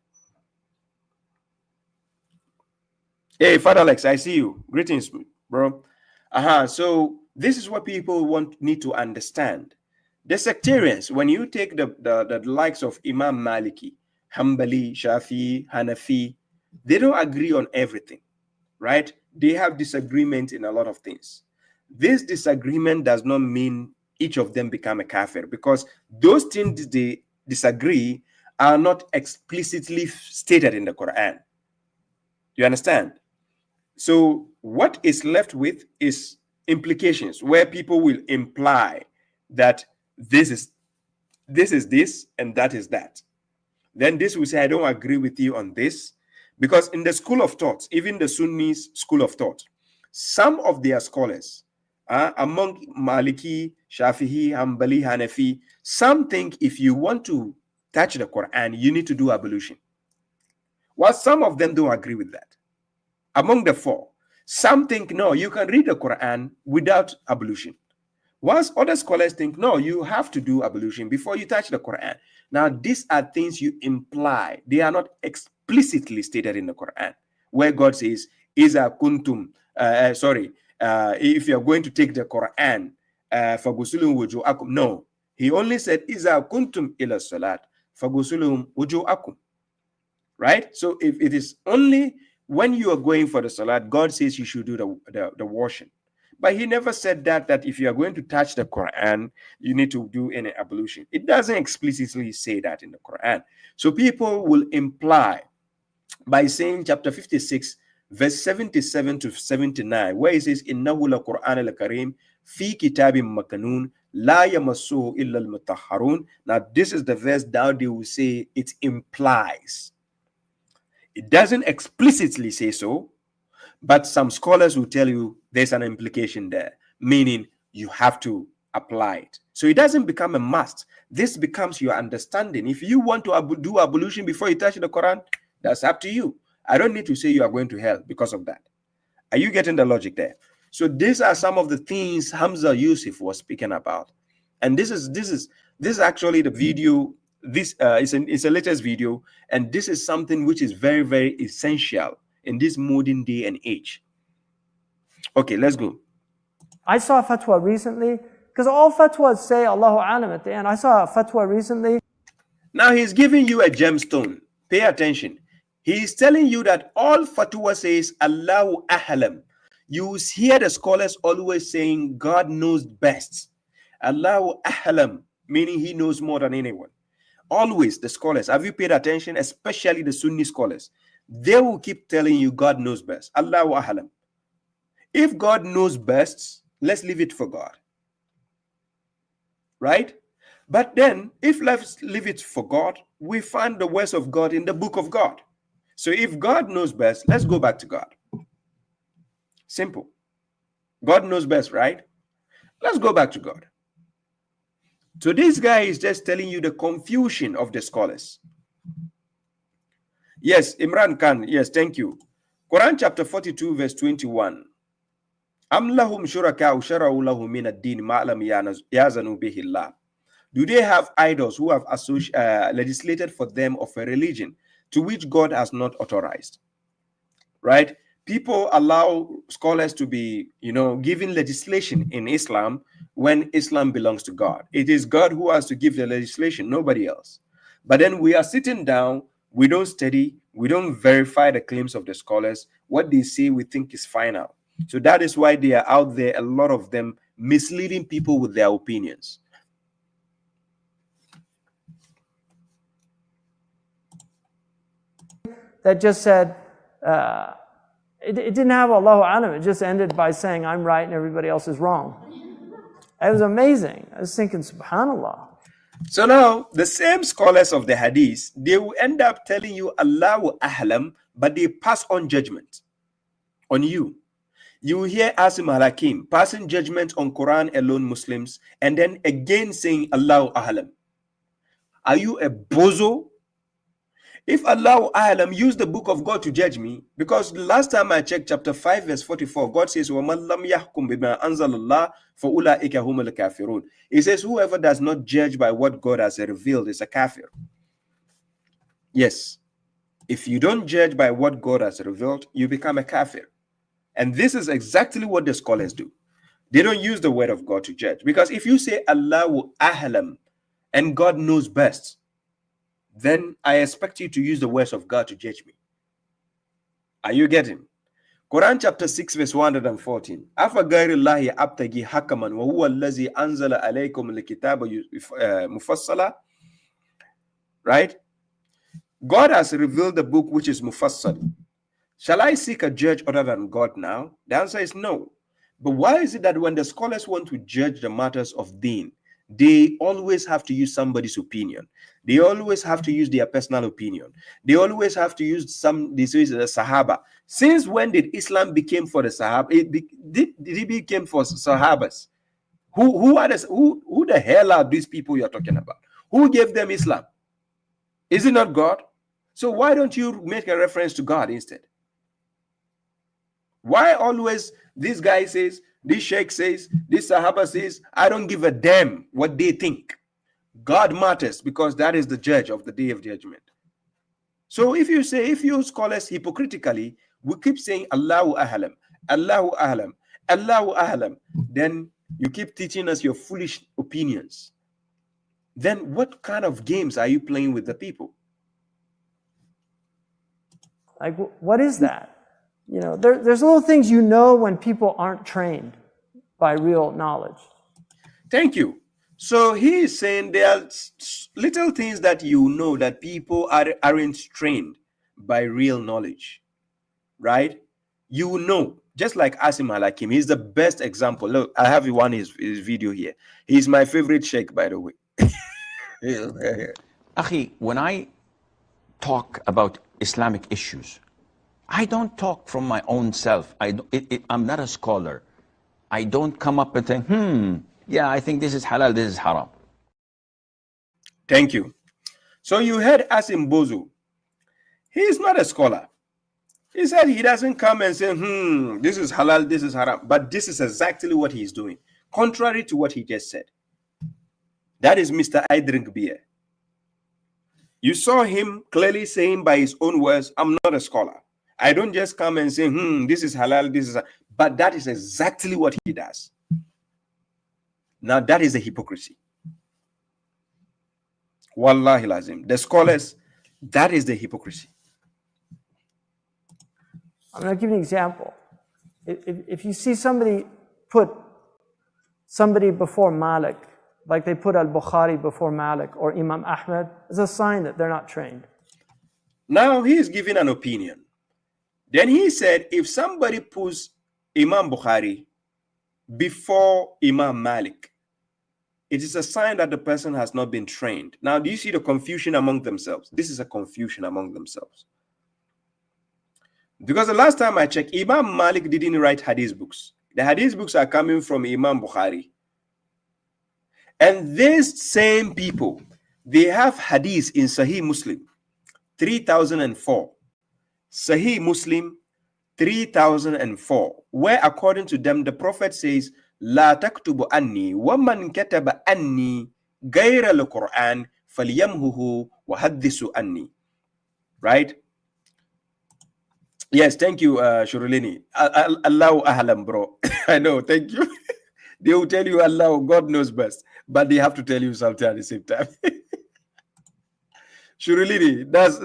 C: Hey, Father Alex, I see you. Greetings, bro. So this is what people need to understand. The sectarians, when you take the likes of Imam Maliki, Hanbali, Shafi, Hanafi, they don't agree on everything, right? They have disagreement in a lot of things. This disagreement does not mean each of them become a kafir, because those things they disagree are not explicitly stated in the Quran. You understand? So what is left with is implications, where people will imply that this is this and that is that. Then this will say, I don't agree with you on this, because in the school of thought, even the Sunni school of thought, some of their scholars, among Maliki, Shafi'i, Hanbali, Hanafi, some think if you want to touch the Quran, you need to do ablution. Well, some of them don't agree with that. Among the four, some think, no, you can read the Quran without ablution. Whilst other scholars think, no, you have to do ablution before you touch the Quran. Now, these are things you imply. They are not explicitly stated in the Quran, where God says, Iza kuntum, if you're going to take the Quran, fagusulum wujuakum. No, he only said, Iza kuntum ila salat, fagusulum wujuakum. Right? So if it is only when you are going for the salat, God says you should do the washing. But he never said that if you are going to touch the Quran, you need to do any ablution. It doesn't explicitly say that in the Quran. So people will imply by saying chapter 56, verse 77 to 79, where it says, Innahu la Quran al-Karim fi kitabim makanun la yamassuhu illa al-mutahharun. Now this is the verse that they will say it implies. It doesn't explicitly say so, but some scholars will tell you there's an implication there, meaning you have to apply it. So it doesn't become a must. This becomes your understanding. If you want to do ablution before you touch the Quran, that's up to you. I don't need to say you are going to hell because of that. Are you getting the logic there? So these are some of the things Hamza Yusuf was speaking about. And this is actually the video. This is a latest video, and this is something which is very, very essential in this modern day and age. Okay, let's go.
D: I saw a fatwa recently, because all fatwas say Allahu Alam at the end. I saw a fatwa recently.
C: Now he's giving you a gemstone. Pay attention. He is telling you that all fatwa says Allahu Alam. You hear the scholars always saying God knows best. Allahu Alam, meaning he knows more than anyone. Always the scholars, have you paid attention? Especially the Sunni scholars, they will keep telling you God knows best. Allahu Alam. If God knows best, let's leave it for God. Right? But then, if let's leave it for God, we find the words of God in the book of God. So if God knows best, let's go back to God. Simple. God knows best, right? Let's go back to God. So this guy is just telling you the confusion of the scholars. Yes, Imran Khan. Yes, thank you. Quran chapter 42, verse 21. Am lahum shuraka'u shara'u lahum min ad-din ma lam yazanu bihi Allah. Do they have idols who have legislated for them of a religion to which God has not authorized? Right? People allow scholars to be, giving legislation in Islam when Islam belongs to God. It is God who has to give the legislation, nobody else. But then we are sitting down, we don't study, we don't verify the claims of the scholars. What they say, we think is final. So that is why they are out there, a lot of them, misleading people with their opinions.
D: That just said, it didn't have Allahu Alam. It just ended by saying, I'm right and everybody else is wrong. It was amazing. I was thinking, subhanallah.
C: So now, the same scholars of the hadith, they will end up telling you Allahu Ahlam, but they pass on judgment on you. You will hear Asim al-Hakim passing judgment on Quran alone Muslims, and then again saying Allahu Ahlam. Are you a bozo? If Allahu A'lam used the book of God to judge me, because the last time I checked chapter 5 verse 44, God says, وَمَنْ لَمْ يَحْكُمْ بِمَا أَنزَلَ اللَّهُ فَأُولَٰئِكَ هُمُ الْكَافِرُونَ. He says, whoever does not judge by what God has revealed is a kafir. Yes. If you don't judge by what God has revealed, you become a kafir. And this is exactly what the scholars do. They don't use the word of God to judge. Because if you say Allahu A'lam and God knows best, then I expect you to use the words of God to judge me. Are you getting? Quran chapter 6 verse 114. Afa ghairillahi abtagi hakaman wa huwa allazi anzala alaykum alkitaba mufassala. Right? God has revealed the book which is mufassal. Shall I seek a judge other than God now? The answer is no. But why is it that when the scholars want to judge the matters of deen, they always have to use somebody's opinion? They always have to use their personal opinion. They always have to use they say the Sahaba. Since when did Islam become for the Sahaba? It became for Sahabas. Who the hell are these people you're talking about? Who gave them Islam? Is it not God? So why don't you make a reference to God instead? Why always this guy says, this sheikh says, this Sahaba says, I don't give a damn what they think. God matters because that is the judge of the day of judgment. So if you scholars hypocritically, we keep saying Allahu A'lam, Allahu A'lam, Allahu A'lam, then you keep teaching us your foolish opinions. Then what kind of games are you playing with the people?
D: Like, what is that? You know, there's little things you know when people aren't trained by real knowledge.
C: Thank you. So he is saying there are little things that you know that people aren't trained by real knowledge, right? You know, just like Asim al-Hakim, he's the best example. Look, I have his video here. He's my favorite sheikh, by the way.
E: Akhi, when I talk about Islamic issues, I don't talk from my own self. I'm not a scholar. I don't come up and think, yeah, I think this is halal, this is haram.
C: Thank you. So you heard Asim Bozu. He is not a scholar. He said he doesn't come and say, this is halal, this is haram. But this is exactly what he's doing, contrary to what he just said. That is Mr. I drink beer. You saw him clearly saying by his own words, I'm not a scholar. I don't just come and say, this is halal, this is... But that is exactly what he does. Now that is a hypocrisy. Wallahi lazim. The scholars, that is the hypocrisy.
D: I'm going to give you an example. If you see somebody put somebody before Malik, like they put al-Bukhari before Malik or Imam Ahmed, it's a sign that they're not trained.
C: Now he is giving an opinion. Then he said, if somebody puts Imam Bukhari before Imam Malik, it is a sign that the person has not been trained. Now, do you see the confusion among themselves? This is a confusion among themselves. Because the last time I checked, Imam Malik didn't write hadith books. The hadith books are coming from Imam Bukhari. And these same people, they have hadith in Sahih Muslim, 3004. Sahih Muslim 3004, where according to them the Prophet says, La taktubu anni wa man kataba anni ghayra al-Quran falyamhuhu wa hadithu anni. Right? Yes, thank you, Shurulini. Allahu Ahlam, bro. I know, thank you. They will tell you Allah, God knows best, but they have to tell you something at the same time. Shurulini, that's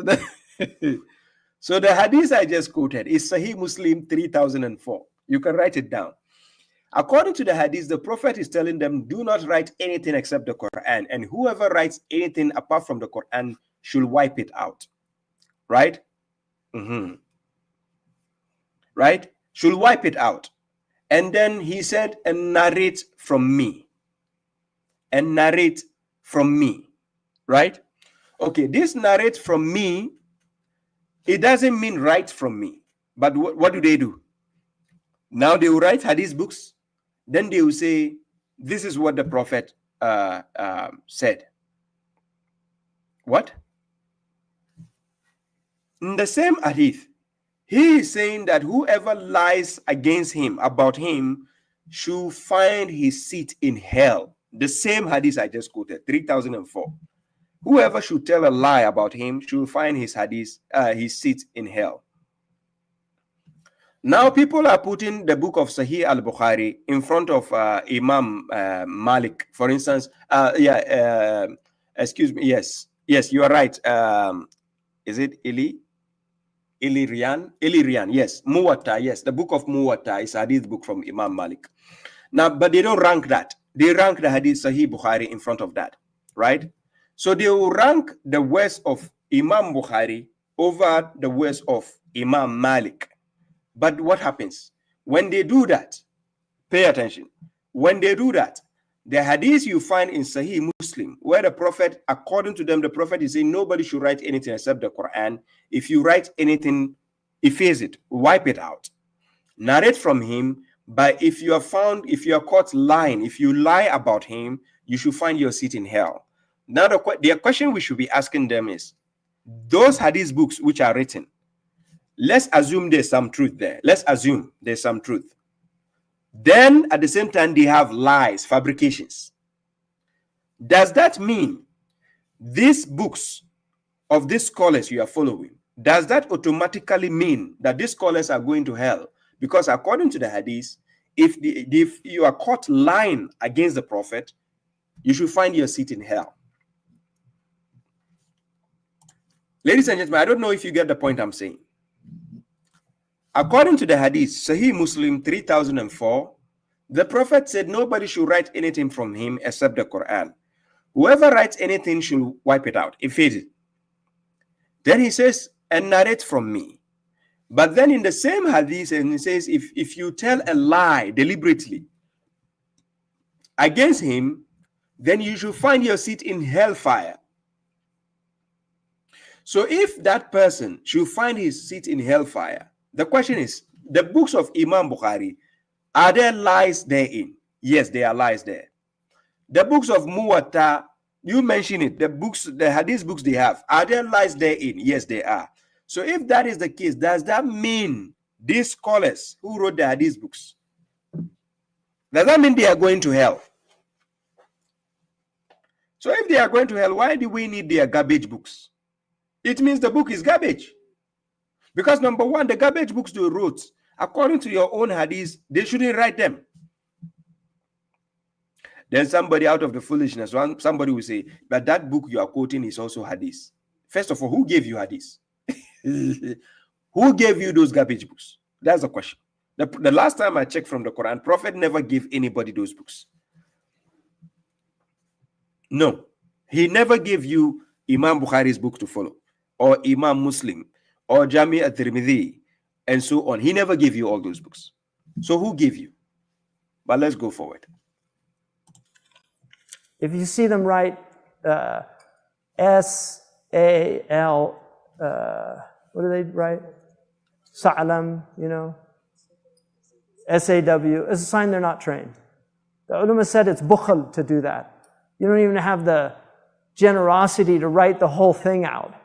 C: so the hadith I just quoted is Sahih Muslim 3004. You can write it down. According to the hadith, the Prophet is telling them, do not write anything except the Quran. And whoever writes anything apart from the Quran should wipe it out. Right? Right? Should wipe it out. And then he said, and narrate from me. and narrate from me, right? Okay, this narrate from me, it doesn't mean write from me. But what do? Now they will write hadith books. Then they will say, this is what the Prophet said. What? In the same hadith, he is saying that whoever lies against him, about him, should find his seat in hell. The same hadith I just quoted, 3004. Whoever should tell a lie about him should find his seat in hell. Now people are putting the book of Sahih al-Bukhari in front of Imam Malik, for instance. Excuse me. Yes, you are right. Is it Ilirian? Yes. Muwatta, yes. The book of Muwatta is a hadith book from Imam Malik. Now, but they don't rank that. They rank the hadith Sahih Bukhari in front of that, right? So they will rank the words of Imam Bukhari over the words of Imam Malik. But what happens? When they do that, pay attention. When they do that, the hadith you find in Sahih Muslim, where the Prophet, according to them, the Prophet is saying nobody should write anything except the Quran. If you write anything, efface it, wipe it out. Narrate from him, but if you are caught lying, if you lie about him, you should find your seat in hell. Now the question we should be asking them is, those hadith books which are written, let's assume there's some truth there. Let's assume there's some truth. Then at the same time, they have lies, fabrications. Does that mean these books of these scholars you are following, does that automatically mean that these scholars are going to hell? Because according to the hadith, if you are caught lying against the Prophet, you should find your seat in hell. Ladies and gentlemen, I don't know if you get the point I'm saying. According to the hadith, Sahih Muslim 3004, the Prophet said nobody should write anything from him except the Quran. Whoever writes anything should wipe it out, efface it. Then he says, and narrate from me. But then in the same hadith, and he says, if you tell a lie deliberately against him, then you should find your seat in hellfire. So if that person should find his seat in hellfire, the question is, the books of Imam Bukhari, are there lies therein? Yes, there are lies there. The books of Muwatta, you mentioned it, the hadith books they have, are there lies therein? Yes, they are. So if that is the case, does that mean these scholars who wrote the hadith books, does that mean they are going to hell? So if they are going to hell, why do we need their garbage books? It means the book is garbage. Because number one, the garbage books they wrote, according to your own hadith, they shouldn't write them. Then somebody out of the foolishness, somebody will say, but that book you are quoting is also hadith. First of all, who gave you hadith? Who gave you those garbage books? That's the question. The last time I checked from the Quran, Prophet never gave anybody those books. No, he never gave you Imam Bukhari's book to follow, or Imam Muslim, or Jami at-Tirmidhi, and so on. He never gave you all those books. So who gave you? But let's go forward.
D: If you see them write S-A-L, what do they write? Sa'lam, you know, S-A-W, it's a sign they're not trained. The ulama said it's bukhl to do that. You don't even have the generosity to write the whole thing out.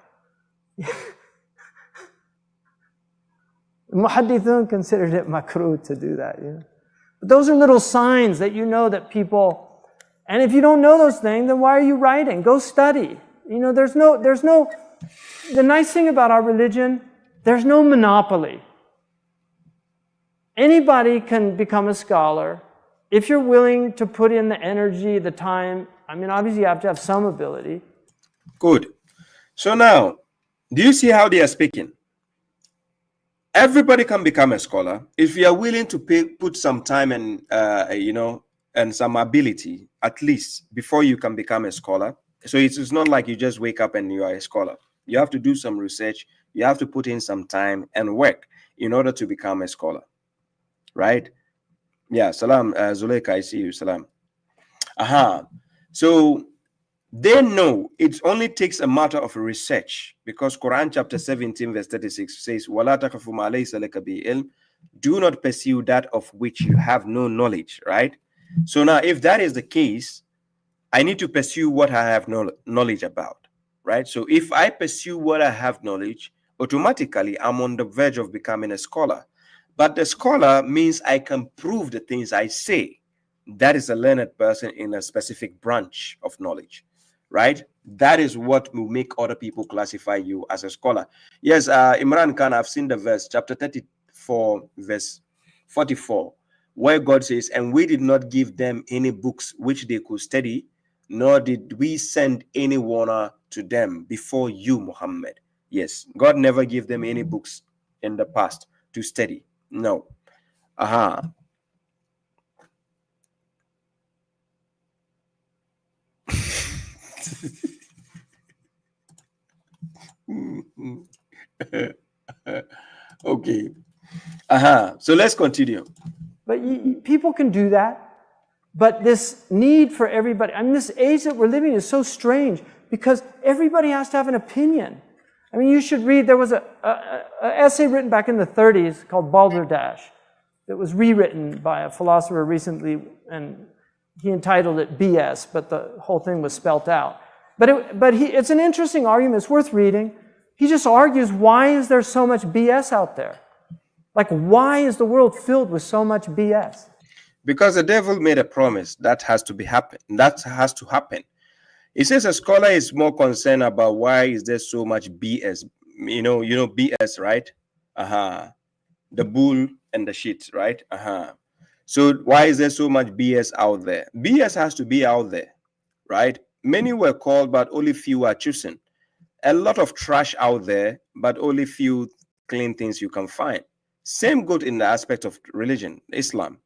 D: Muhaddithun considered it makruh to do that. You know? But those are little signs that you know that people, and if you don't know those things, then why are you writing? Go study. You know, there's no, the nice thing about our religion, there's no monopoly. Anybody can become a scholar if you're willing to put in the energy, the time. I mean, obviously you have to have some ability.
C: Good. So now, do you see how they are speaking? Everybody can become a scholar if you are willing to put some time and and some ability, at least, before you can become a scholar. So it's not like you just wake up and you are a scholar. You have to do some research. You have to put in some time and work in order to become a scholar, right? Yeah, salam, Zuleika, I see you, salam. So they know it only takes a matter of research, because Quran chapter 17 verse 36 says, وَلَا تَخَفُ مَا لَيْسَ لَكَ بِهِ عِلْمٍ, do not pursue that of which you have no knowledge, right? So now, if that is the case, I need to pursue what I have no knowledge about, right? So if I pursue what I have knowledge, automatically I'm on the verge of becoming a scholar. But the scholar means I can prove the things I say. That is a learned person in a specific branch of knowledge, right? That is what will make other people classify you as a scholar. Yes, Imran Khan, I've seen the verse, chapter 34, verse 44, where God says, and we did not give them any books which they could study, nor did we send any warner to them before you, Muhammad. Yes, God never gave them any books in the past to study. No. Aha. Okay. So let's continue.
D: But people can do that. But this need for everybody, I mean, this age that we're living in is so strange because everybody has to have an opinion. I mean, you should read, there was an essay written back in the 30s called Barzakh. It was rewritten by a philosopher recently, and he entitled it BS, but the whole thing was spelt out. It's an interesting argument. It's worth reading. He just argues, why is there so much BS out there? Like, why is the world filled with so much BS?
C: Because the devil made a promise that has to happen. That has to happen. It says a scholar is more concerned about why is there so much BS. You know BS, right? The bull and the shit, right? So why is there so much BS out there? BS has to be out there, right? Many were called, but only few are chosen. A lot of trash out there, but only few clean things you can find. Same goes in the aspect of religion, Islam.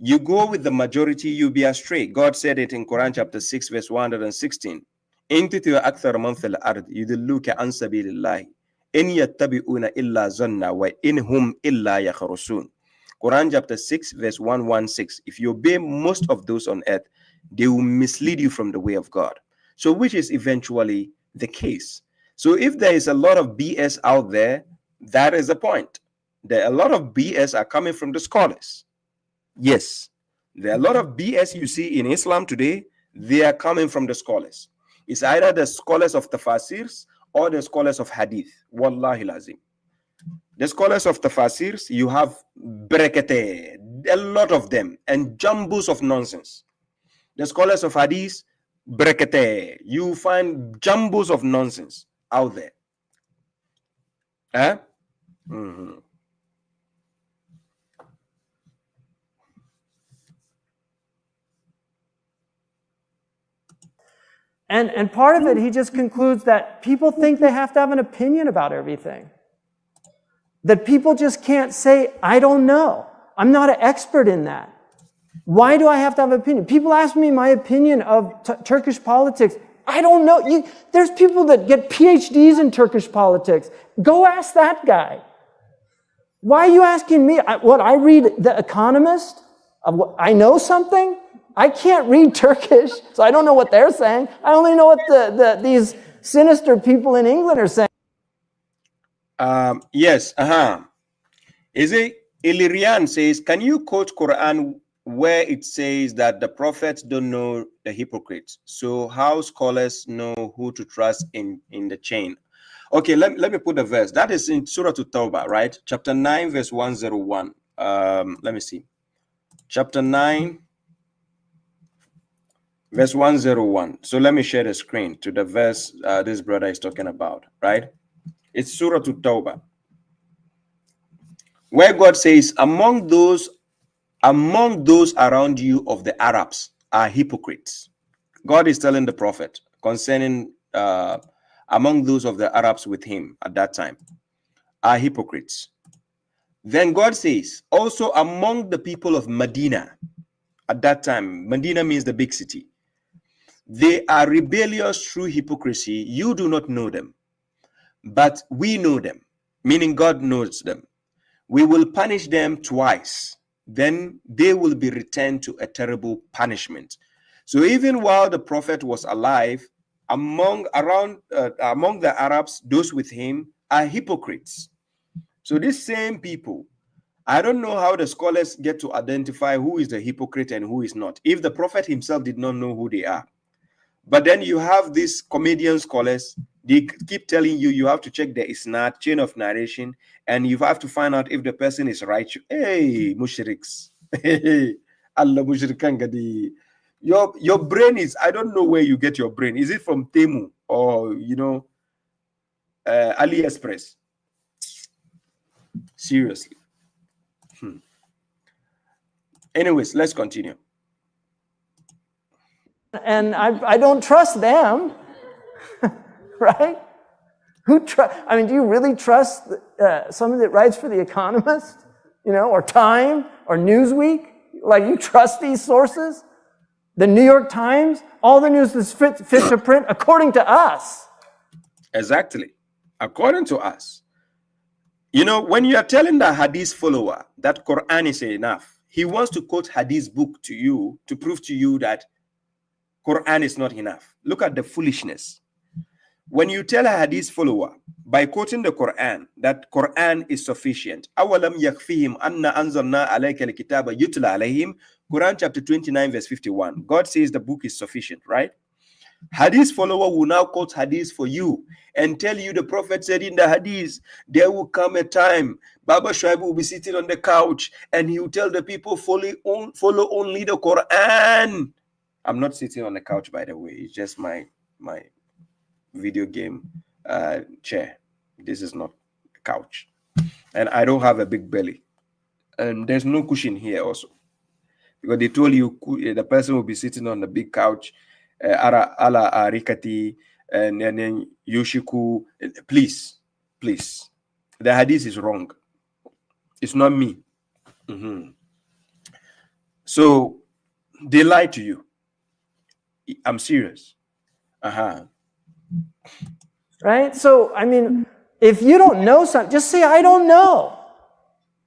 C: You go with the majority, you be astray. God said it in Quran chapter 6, verse 116. In أكثر من في الأرض يضلوك عن سبيل الله إن يتبعون إلا ظن وإنهم إلا يخرصون. Quran chapter 6, verse 116. If you obey most of those on earth, they will mislead you from the way of God. So which is eventually the case. So if there is a lot of BS out there, that is the point. There are a lot of BS are coming from the scholars. Yes, there are a lot of BS you see in Islam today. They are coming from the scholars. It's either the scholars of tafsirs or the scholars of hadith. Wallahi lazim. The scholars of tafsirs, you have brekete, a lot of them, and jumbles of nonsense. The scholars of hadith, brekete, you find jumbles of nonsense out there.
D: And part of it, he just concludes that people think they have to have an opinion about everything. That people just can't say, I don't know. I'm not an expert in that. Why do I have to have an opinion? People ask me my opinion of Turkish politics. I don't know. There's people that get PhDs in Turkish politics. Go ask that guy. Why are you asking me? I read The Economist? I know something? I can't read Turkish, so I don't know what they're saying. I only know what these sinister people in England are saying.
C: Yes, Is it Illyrian says, can you quote Quran where it says that the prophets don't know the hypocrites? So how scholars know who to trust in the chain? Okay, let me put the verse. That is in Surah At-Tawbah, right? Chapter 9, verse 101. Let me see. Chapter 9, verse 101. So let me share the screen to the verse this brother is talking about, right? It's Surah At-Tawbah, where God says, among those around you of the Arabs are hypocrites. God is telling the prophet concerning among those of the Arabs with him at that time are hypocrites. Then God says, also among the people of Medina at that time, Medina means the big city, they are rebellious through hypocrisy. You do not know them, but we know them, meaning God knows them. We will punish them twice, then they will be returned to a terrible punishment. So even while the Prophet was alive, among the Arabs, those with him are hypocrites. So these same people, I don't know how the scholars get to identify who is the hypocrite and who is not, if the Prophet himself did not know who they are. But then you have these comedian scholars, they keep telling you have to check the isnad, chain of narration, and you have to find out if the person is right. Hey, mushriks. Hey, Allah mushrikan gadi. Your brain is, I don't know where you get your brain. Is it from Temu or, AliExpress? Seriously. Anyways, let's continue.
D: And I don't trust them, right? I mean, do you really trust somebody that writes for The Economist, or Time, or Newsweek? Like, you trust these sources? The New York Times, all the news is fit to print according to us.
C: Exactly. According to us. When you are telling the Hadith follower that Quran is enough, he wants to quote Hadith book to you to prove to you that Quran is not enough. Look at the foolishness. When you tell a Hadith follower by quoting the Quran that Quran is sufficient, أَوَلَمْ يَكْفِهِمْ أَنَّا أَنزَلْنَا عَلَيْكَ الْكِتَابَ يُتْلَى عَلَيْهِمْ, Quran chapter 29 verse 51. God says the book is sufficient, right? Hadith follower will now quote Hadith for you and tell you the Prophet said in the Hadith, there will come a time Babashu will be sitting on the couch and he will tell the people follow only the Quran. I'm not sitting on the couch, by the way. It's just my video game chair. This is not a couch. And I don't have a big belly. And there's no cushion here also. Because they told you the person will be sitting on the big couch, ala Rikati, and then Yoshiku. Please. The Hadith is wrong. It's not me. So they lie to you. I'm serious.
D: Right? So, I mean, if you don't know something, just say, I don't know.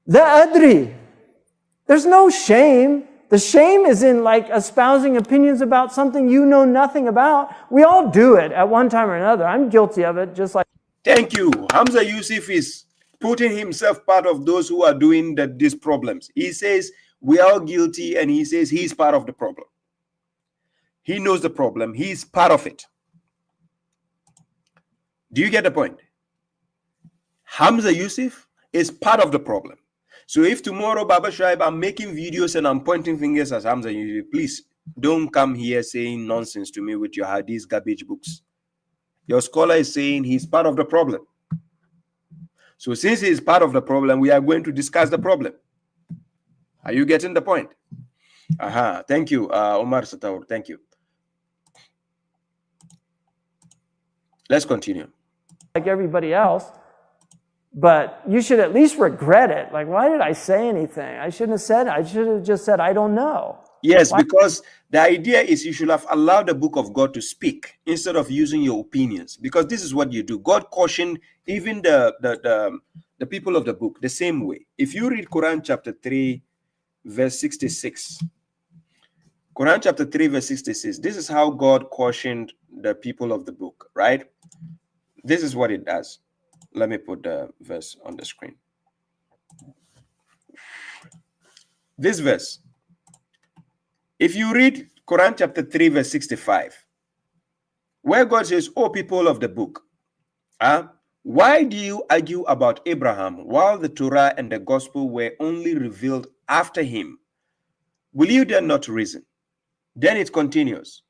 D: The adri. There's no shame. The shame is in espousing opinions about something you know nothing about. We all do it at one time or another. I'm guilty of it, just like.
C: Thank you. Hamza Yusuf is putting himself part of those who are doing these problems. He says we are all guilty, and he says he's part of the problem. He knows the problem. He's part of it. Do you get the point? Hamza Yusuf is part of the problem. So if tomorrow, Babashu, I'm making videos and I'm pointing fingers at Hamza Yusuf, please don't come here saying nonsense to me with your Hadith garbage books. Your scholar is saying he's part of the problem. So since he's part of the problem, we are going to discuss the problem. Are you getting the point? Thank you, Omar Sataur. Thank you. Let's continue.
D: Like everybody else, but you should at least regret it. Like, why did I say anything? I shouldn't have said it. I should have just said, I don't know.
C: Yes, because the idea is you should have allowed the book of God to speak instead of using your opinions, because this is what you do. God cautioned even the people of the book the same way. If you read Quran chapter 3, verse 66, Quran chapter 3, verse 66, this is how God cautioned the people of the book, right? This is what it does. Let me put the verse on the screen. This verse, if you read Quran chapter 3, verse 65, where God says, "O people of the book, why do you argue about Abraham while the Torah and the gospel were only revealed after him? Will you then not reason?" Then it continues.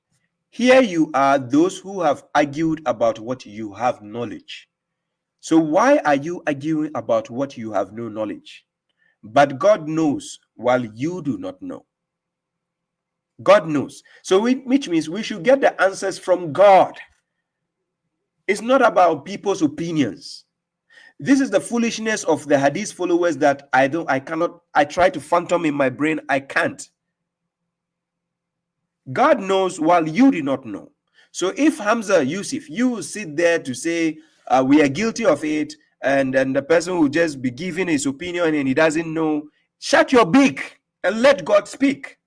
C: Here you are, those who have argued about what you have knowledge. So why are you arguing about what you have no knowledge? But God knows while you do not know. God knows. So which means we should get the answers from God. It's not about people's opinions. This is the foolishness of the Hadith followers that I try to phantom in my brain. I can't. God knows while you do not know. So if Hamza Yusuf, you sit there to say we are guilty of it, and the person will just be giving his opinion and he doesn't know, shut your beak and let God speak.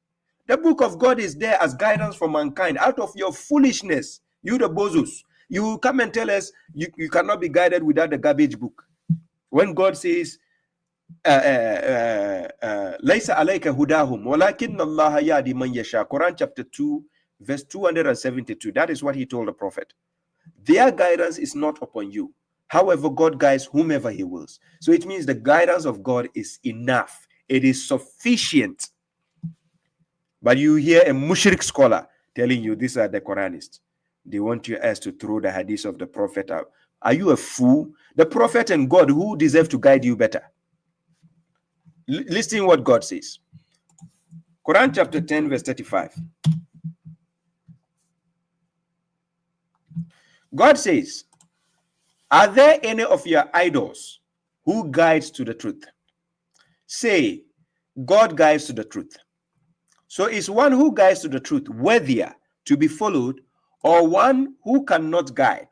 C: The book of God is there as guidance for mankind. Out of your foolishness, you the bozus, you come and tell us you cannot be guided without the garbage book. When God says, Laysa alayka hudahum, walakin Allah yahdi man yasha. Quran chapter 2, verse 272. That is what he told the prophet. Their guidance is not upon you. However, God guides whomever he wills. So it means the guidance of God is enough. It is sufficient. But you hear a mushrik scholar telling you these are the Quranists. They want you as to throw the hadith of the prophet out. Are you a fool? The prophet and God, who deserve to guide you better? Listen what God says. Quran chapter 10, verse 35. God says, are there any of your idols who guides to the truth? Say, God guides to the truth. So is one who guides to the truth worthier to be followed, or one who cannot guide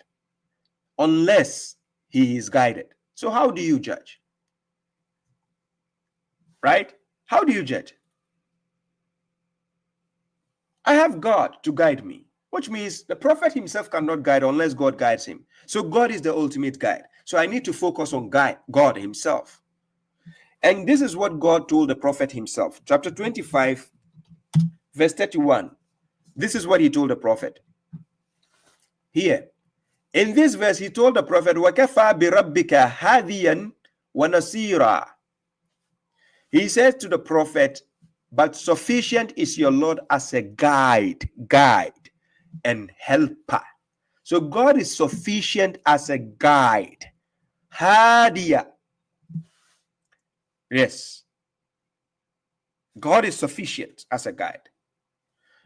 C: unless he is guided? So how do you judge? Right? How do you judge? I have God to guide me, which means the prophet himself cannot guide unless God guides him. So God is the ultimate guide. So I need to focus on God himself. And this is what God told the prophet himself. Chapter 25, verse 31. This is what he told the prophet. Here, in this verse, he told the prophet, وَكَفَى بِرَبِّكَ هَادِيًا وَنَصِيرًا. He said to the prophet, but sufficient is your Lord as a guide and helper. So God is sufficient as a guide. Hadiya. Yes. God is sufficient as a guide.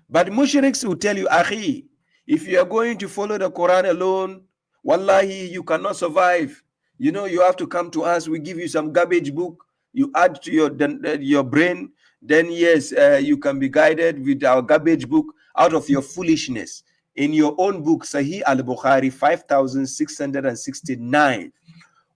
C: But mushriks will tell you, Akhi, if you are going to follow the Quran alone, wallahi, you cannot survive. You know, you have to come to us. We give you some garbage book. You add to your brain. Then, yes, you can be guided with our garbage book out of your foolishness. In your own book, Sahih al-Bukhari, 5669,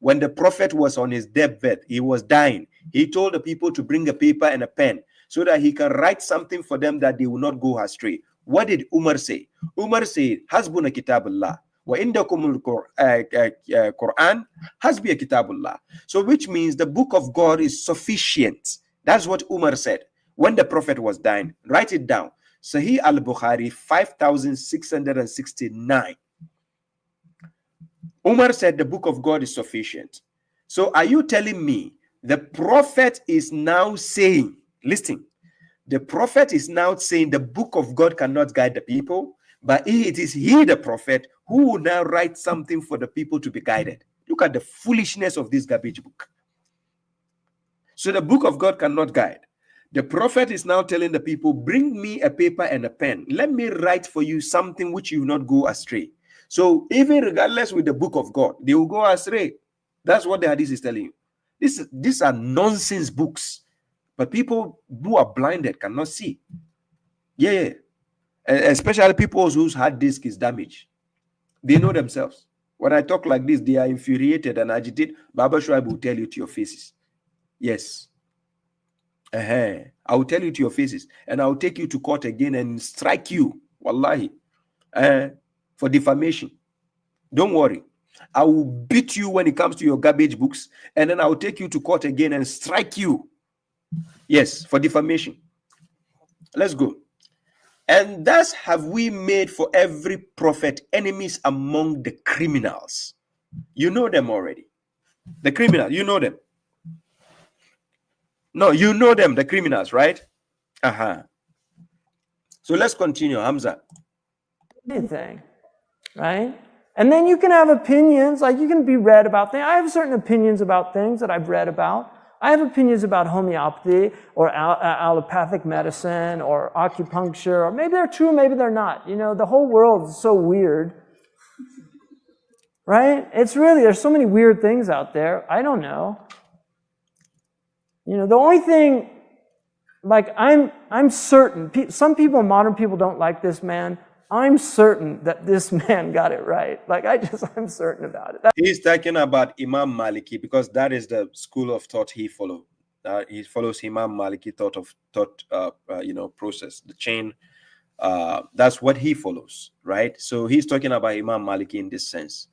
C: when the prophet was on his deathbed, he was dying. He told the people to bring a paper and a pen so that he can write something for them that they will not go astray. What did Umar say? Umar said, Hasbuna kitabullah. Wa indakum Quran, hasbiya kitabullah. So which means the book of God is sufficient. That's what Umar said when the prophet was dying. Write it down. Sahih al-Bukhari, 5669. Umar said the book of God is sufficient. So are you telling me the prophet is now saying, listen, the prophet is now saying the book of God cannot guide the people, but it is he, the prophet, who will now write something for the people to be guided. Look at the foolishness of this garbage book. So the book of God cannot guide. The prophet is now telling the people, bring me a paper and a pen. Let me write for you something which you will not go astray. So even regardless with the book of God, they will go astray. That's what the hadith is telling you. These are nonsense books. But people who are blinded cannot see. Yeah. Especially people whose hard disk is damaged. They know themselves. When I talk like this, they are infuriated and agitated. Babashu will tell you to your faces. Yes. I will tell you to your faces. And I will take you to court again and strike you. Wallahi. For defamation. Don't worry. I will beat you when it comes to your garbage books. And then I will take you to court again and strike you. Yes, for defamation. Let's go. And thus have we made for every prophet enemies among the criminals. You know them already. The criminals, you know them. No, you know them, the criminals, right? So let's continue, Hamza.
D: Anything, right? And then you can have opinions, like you can be read about things. I have certain opinions about things that I've read about. I have opinions about homeopathy or allopathic medicine or acupuncture, or maybe they're true, maybe they're not. You know, the whole world is so weird, right? It's really, there's so many weird things out there. I don't know. You know, the only thing, like I'm certain, some people, modern people don't like this man. I'm certain that this man got it right. Like I'm certain about it.
C: He's talking about Imam Maliki because that is the school of thought he followed. He follows Imam Maliki thought process, the chain. That's what he follows, right? So he's talking about Imam Maliki in this sense.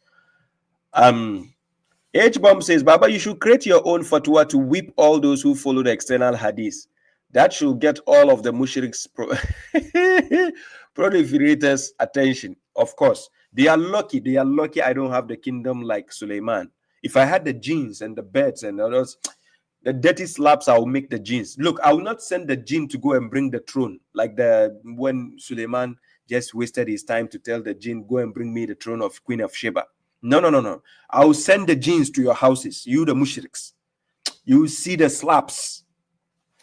C: H-Bomb says, Baba, you should create your own fatwa to whip all those who follow the external hadith. That should get all of the mushriks proliferators attention. Of course, they are lucky. They are lucky I don't have the kingdom like Suleiman. If I had the genes and the beds and others, the dirty slaps, I will make the genes. Look, I will not send the jinn to go and bring the throne like when Suleiman just wasted his time to tell the jinn, go and bring me the throne of Queen of Sheba. No. I will send the jinns to your houses, you the mushriks. You will see the slaps.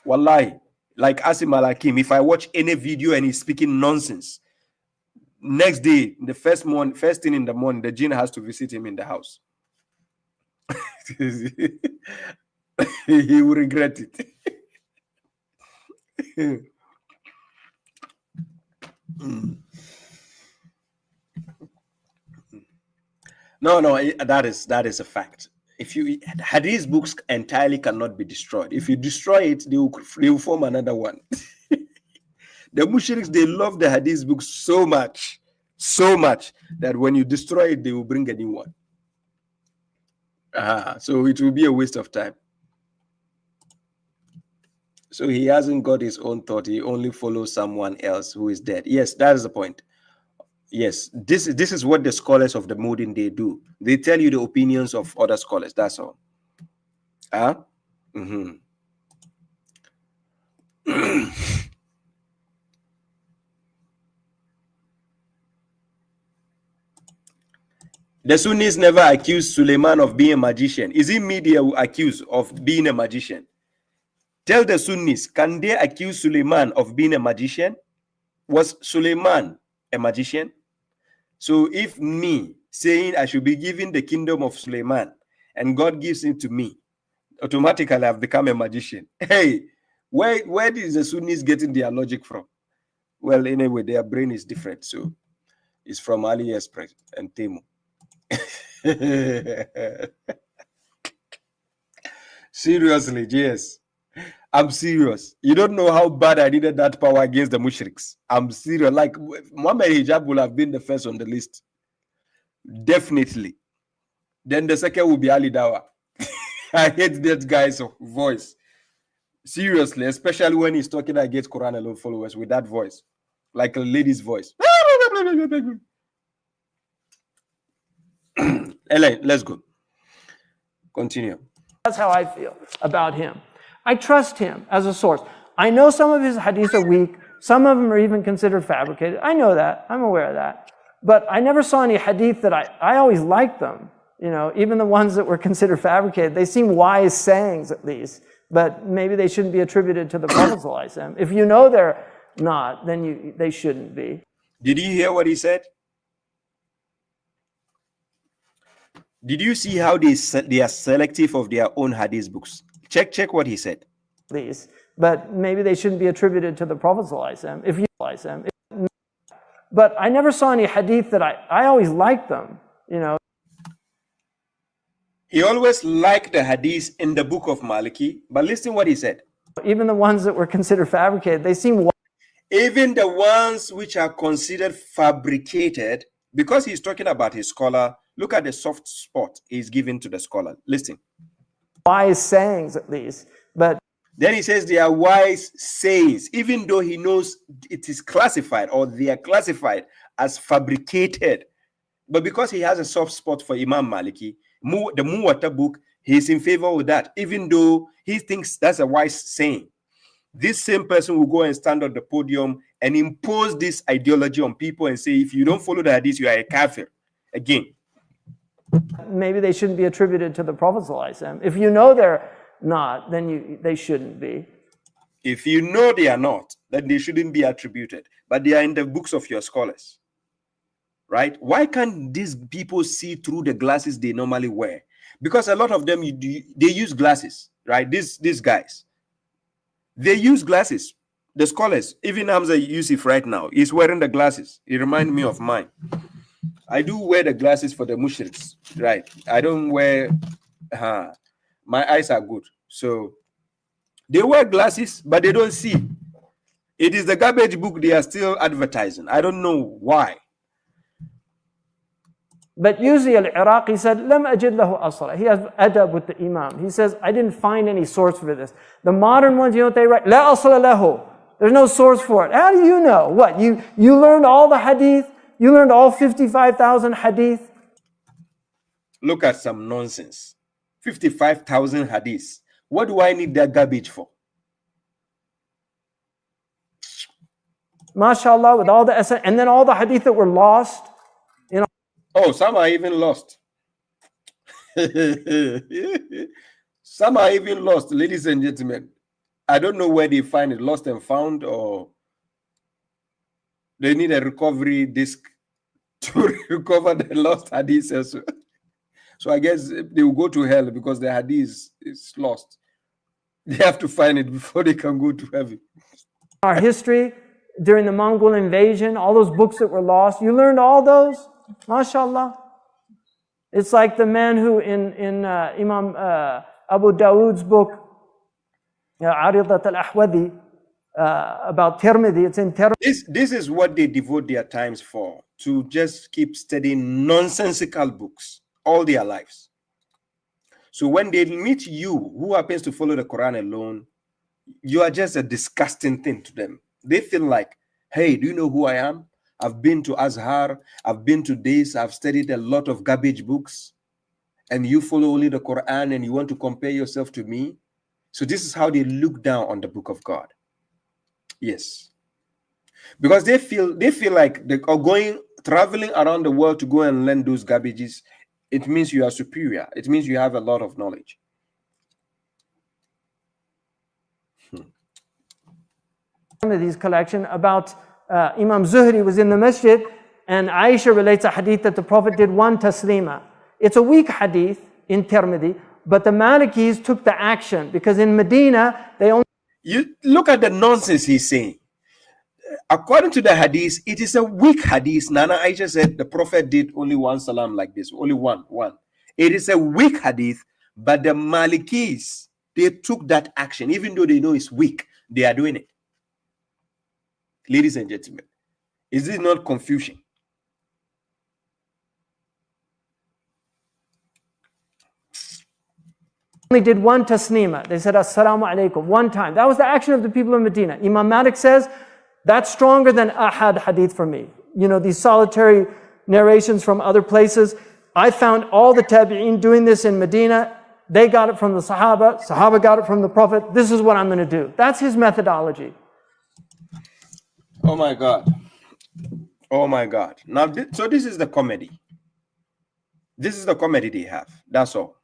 C: Wallahi, like Asim al-Hakim, if I watch any video and he's speaking nonsense, next day, the first thing in the morning, the jinn has to visit him in the house. He will regret it. No, that is a fact. If you hadith books entirely cannot be destroyed. If you destroy it, they will form another one. The mushriks, they love the hadith books so much that when you destroy it, they will bring a new one. So it will be a waste of time. So he hasn't got his own thought. He only follows someone else who is dead. Yes, that is the point. Yes, this is what the scholars of the modern day do. They tell you the opinions of other scholars. That's all. The Sunnis never accused Suleiman of being a magician. Is it media who accuse of being a magician? Tell the Sunnis, can they accuse Suleiman of being a magician? Was Suleiman a magician? So if me saying I should be given the kingdom of Suleiman and God gives it to me, automatically I've become a magician. Hey, where is the Sunnis getting their logic from? Well, anyway, their brain is different. So it's from AliExpress and Temu. Seriously, yes. I'm serious. You don't know how bad I needed that power against the mushriks. I'm serious. Like, Muhammad Hijab will have been the first on the list. Definitely. Then the second will be Ali Dawa. I hate that guy's voice. Seriously, especially when he's talking against Quran alone followers with that voice. Like a lady's voice. Elaine, let's go. Continue.
D: That's how I feel about him. I trust him as a source. I know some of his hadiths are weak. Some of them are even considered fabricated. I know that. I'm aware of that. But I never saw any hadith that I always liked them. You know, even the ones that were considered fabricated, they seem wise sayings at least. But maybe they shouldn't be attributed to the Prophet ﷺ. If you know they're not, then they shouldn't be.
C: Did you hear what he said? Did you see how they are selective of their own hadith books? Check what he said.
D: These, but maybe they shouldn't be attributed to the Prophet ﷺ. But I never saw any hadith that I always liked them, you know.
C: He always liked the hadith in the book of Maliki, but listen what he said.
D: Even the ones that were considered fabricated, they seem...
C: Even the ones which are considered fabricated, because he's talking about his scholar, look at the soft spot he's giving to the scholar. Listen.
D: Wise sayings at least, but...
C: Then he says they are wise sayings, even though he knows it is classified or they are classified as fabricated. But because he has a soft spot for Imam Maliki, the Muwatta book, he's in favor with that, even though he thinks that's a wise saying. This same person will go and stand on the podium and impose this ideology on people and say, if you don't follow the hadith, you are a kafir. Again.
D: Maybe they shouldn't be attributed to the Prophet ﷺ. If you know they're not, then they shouldn't be.
C: If you know they are not, then they shouldn't be attributed. But they are in the books of your scholars. Right? Why can't these people see through the glasses they normally wear? Because a lot of them, they use glasses. Right? These guys. They use glasses. The scholars, even Hamza Yusuf right now, is wearing the glasses. It reminds me of mine. I do wear the glasses for the mushriks, right? I don't wear, my eyes are good. So They wear glasses, but they don't see. It is the garbage book they are still advertising. I don't know why.
D: But usually al-Iraqi said, لم أجد له أصلا. He has adab with the Imam. He says, I didn't find any source for this. The modern ones, you know what they write? لا أصل له. There's no source for it. How do you know? What? You learned all the hadith? You learned all 55,000 hadith?
C: Look at some nonsense. 55,000 hadiths. What do I need that garbage for?
D: MashaAllah, with all the essence, and then all the hadith that were lost.
C: Oh, some are even lost. Some are even lost, ladies and gentlemen. I don't know where they find it, lost and found, or they need a recovery disc to recover the lost hadith also. So I guess they will go to hell because the hadith is lost. They have to find it before they can go to heaven.
D: Our history during the Mongol invasion, all those books that were lost, you learned all those? MashaAllah. It's like the man who in Imam Abu Dawood's book, Aridat al-Ahwadi, about Tirmidhi, it's in Tirmidhi.
C: This is what they devote their times for, to just keep studying nonsensical books all their lives. So when they meet you, who happens to follow the Quran alone, you are just a disgusting thing to them. They feel like, hey, do you know who I am? I've been to Azhar, I've been to this, I've studied a lot of garbage books, and you follow only the Quran and you want to compare yourself to me? So this is how they look down on the book of God. Yes. Because they feel like they are traveling around the world to go and learn those garbages. It means you are superior. It means you have a lot of knowledge.
D: These collection about Imam Zuhri was in the masjid, and Aisha relates a hadith that the Prophet did one taslima. It's a weak hadith in Tirmidhi, but the Malikis took the action because in Medina they only.
C: You look at the nonsense he's saying. According to the hadith, it is a weak hadith. Nana Aisha said the Prophet did only one salam like this, only one. It is a weak hadith, but the Malikis, they took that action, even though they know it's weak. They are doing it. Ladies and gentlemen, is this not confusion?
D: Only did one tasnima. They said assalamu alaikum one time. That was the action of the people of Medina. Imam Malik says that's stronger than ahad hadith for me. You know, these solitary narrations from other places. I found all the tabi'een doing this in Medina. They got it from the Sahaba. Sahaba got it from the Prophet. This is what I'm going to do. That's his methodology.
C: Oh my God. Oh my God. Now, so this is the comedy. This is the comedy they have. That's all.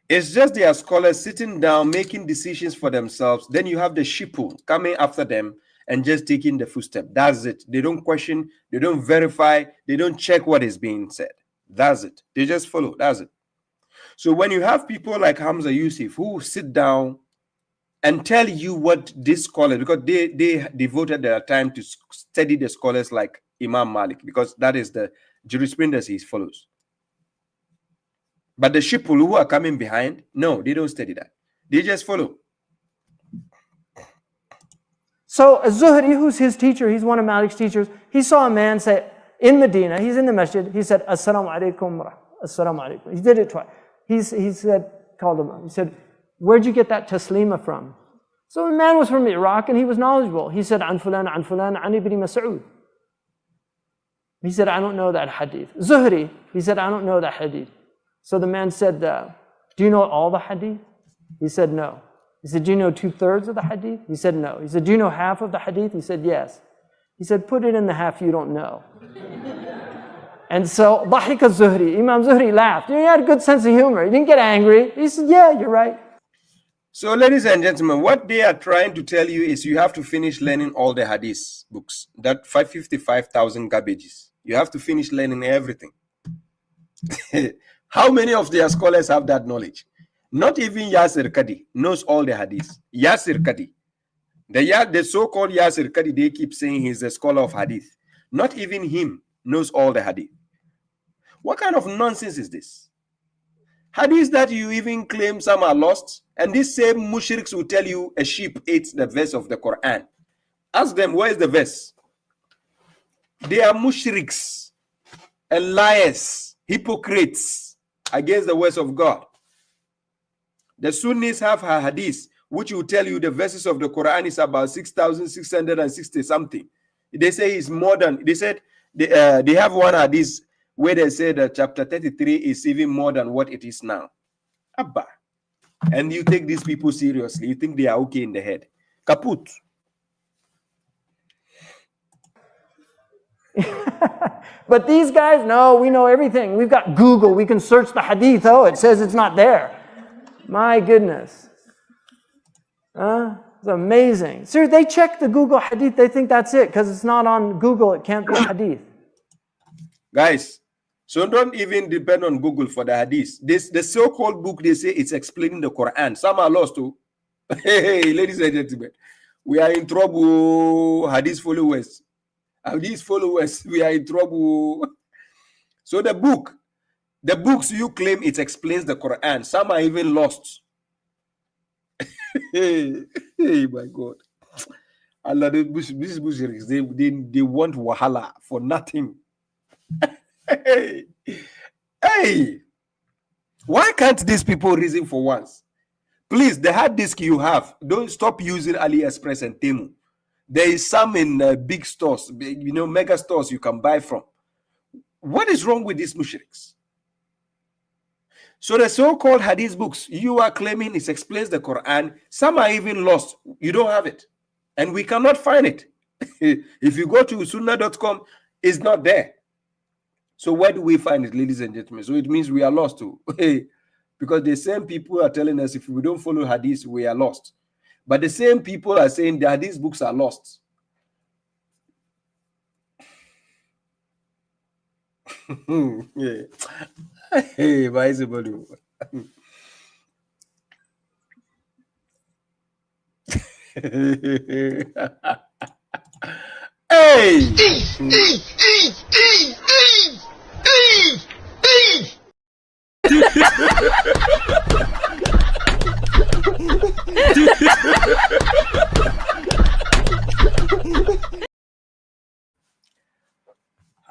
C: It's just their scholars sitting down, making decisions for themselves. Then you have the shipul coming after them and just taking the footstep. That's it. They don't question. They don't verify. They don't check what is being said. That's it. They just follow. That's it. So when you have people like Hamza Yusuf who sit down and tell you what this scholar, because they devoted their time to study the scholars like Imam Malik, because that is the jurisprudence he follows. But the shipul who are coming behind, no, they don't study that. They just follow.
D: So Zuhri, who's his teacher, he's one of Malik's teachers, he saw a man say, in Medina, he's in the masjid, he said, Assalamu alaikum, Assalamu alaikum. He did it twice. He said, called him up. He said, where'd you get that taslima from? So the man was from Iraq and he was knowledgeable. He said, an fulan, an ibn Mas'ud. He said, I don't know that hadith. Zuhri, he said, I don't know that hadith. So the man said, do you know all the hadith? He said, no. He said, do you know 2/3 of the hadith? He said, no. He said, do you know half of the hadith? He said, yes. He said, put it in the half you don't know. And so, ضحك الزهري, Imam Zuhri laughed. He had a good sense of humor. He didn't get angry. He said, yeah, you're right.
C: So, ladies and gentlemen, what they are trying to tell you is you have to finish learning all the hadith books, that 555,000 garbages. You have to finish learning everything. How many of their scholars have that knowledge? Not even Yasir Qadi knows all the hadiths. Yasir Qadi, the so-called Yasir Qadi, they keep saying he's a scholar of hadith. Not even him knows all the hadith. What kind of nonsense is this? Hadiths that you even claim some are lost, and these same mushriks will tell you a sheep ate the verse of the Quran. Ask them, where is the verse? They are mushriks and liars, hypocrites against the words of God. The Sunnis have a hadith which will tell you the verses of the Quran is about 6,660 something. They say it's more than, they said they have one hadith where they say that chapter 33 is even more than what it is now. Abba. And you take these people seriously. You think they are okay in the head. Kaput.
D: But these guys, no, we know everything. We've got Google. We can search the hadith. Oh, it says it's not there. My goodness. It's amazing. Sir, they check the Google hadith. They think that's it because it's not on Google. It can't be hadith.
C: Guys, so don't even depend on Google for the hadith. The so-called book, they say it's explaining the Quran. Some are lost too. Hey, ladies and gentlemen, we are in trouble, hadith followers. Hadith followers, we are in trouble. So the books you claim it explains the Quran, some are even lost. Hey, my God. Allah, these mushriks, they want wahala for nothing. Hey, why can't these people reason for once? Please, the hard disk you have, don't stop using AliExpress and Temu. There is some in big stores, mega stores you can buy from. What is wrong with these mushriks? So the so-called hadith books, you are claiming it explains the Quran. Some are even lost. You don't have it. And we cannot find it. If you go to sunnah.com, it's not there. So where do we find it, ladies and gentlemen? So it means we are lost too. Because the same people are telling us if we don't follow hadith, we are lost. But the same people are saying the hadith books are lost. Yeah. Hey, why is it about Hey!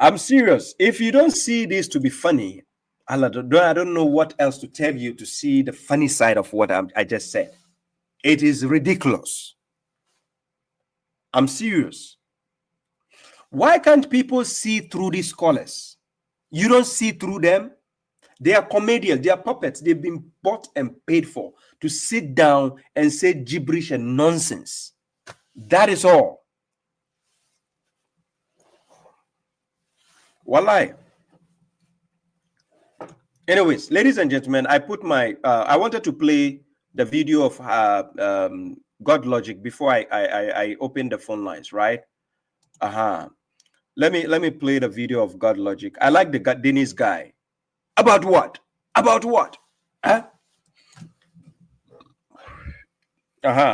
C: I'm serious. If you don't see this to be funny, I don't know what else to tell you to see the funny side of what I just said. It is ridiculous. I'm serious. Why can't people see through these scholars? You don't see through them? They are comedians, they are puppets. They've been bought and paid for to sit down and say gibberish and nonsense. That is all. Wallahi. Anyways, ladies and gentlemen, I put my I wanted to play the video of God Logic before I open the phone lines, right? Let me play the video of God Logic. I like the Dennis guy. About what? About what? Huh?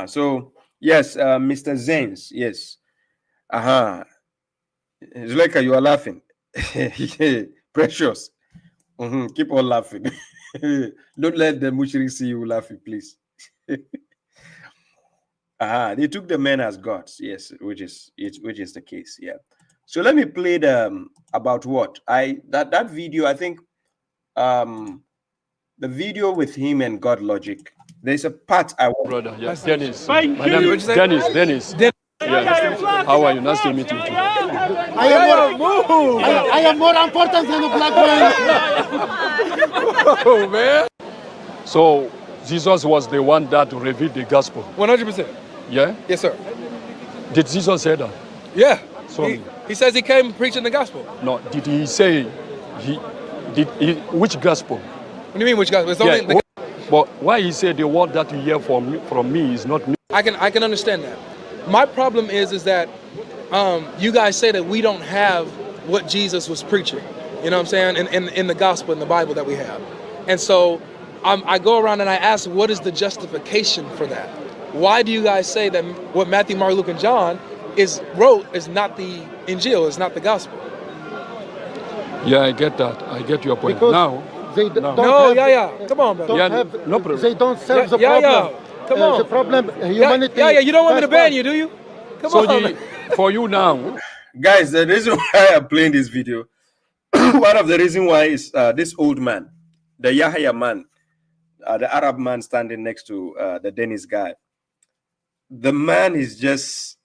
C: So yes, Mr. Zanes, yes. It's like you are laughing. Precious. Keep on laughing. Don't let the mushriks see you laughing, please. They took the men as gods, yes, which is the case, yeah. So let me play the about what that video. I think the video with him and God Logic. There's a part I want.
F: Brother, yes, Dennis. My name is Dennis. Yes. How are you? Nice to meet you too.
G: I am more important than a black man.
F: Oh, man. So Jesus was the one that revealed the gospel.
G: 100%.
F: Yeah?
G: Yes, sir.
F: Did Jesus say that?
G: Yeah.
F: So
G: he says he came preaching the gospel.
F: No, did he say which gospel?
G: What do you mean which gospel? It's only
F: but why he said the word that you hear from me is not me?
G: I can understand that. My problem is that you guys say that we don't have what Jesus was preaching. You know what I'm saying? In the gospel, in the Bible that we have. And so I go around and I ask, what is the justification for that? Why do you guys say that what Matthew, Mark, Luke, and John wrote is not the Injil, is not the gospel?
F: Yeah, I get that. I get your point.
H: Because
F: now,
H: They don't
G: No,
H: have,
G: come on, brother.
F: Yeah,
H: have,
F: no problem.
H: They don't solve the
G: Yeah,
H: problem.
G: come on.
H: The problem, humanity.
G: You don't want me to ban
H: That's
G: you, do you? Come
F: So
G: on.
F: for you now,
C: Guys, the reason why I'm playing this video, one of the reasons why is this old man, the Yahya man, the Arab man standing next to the Dennis guy. The man is just,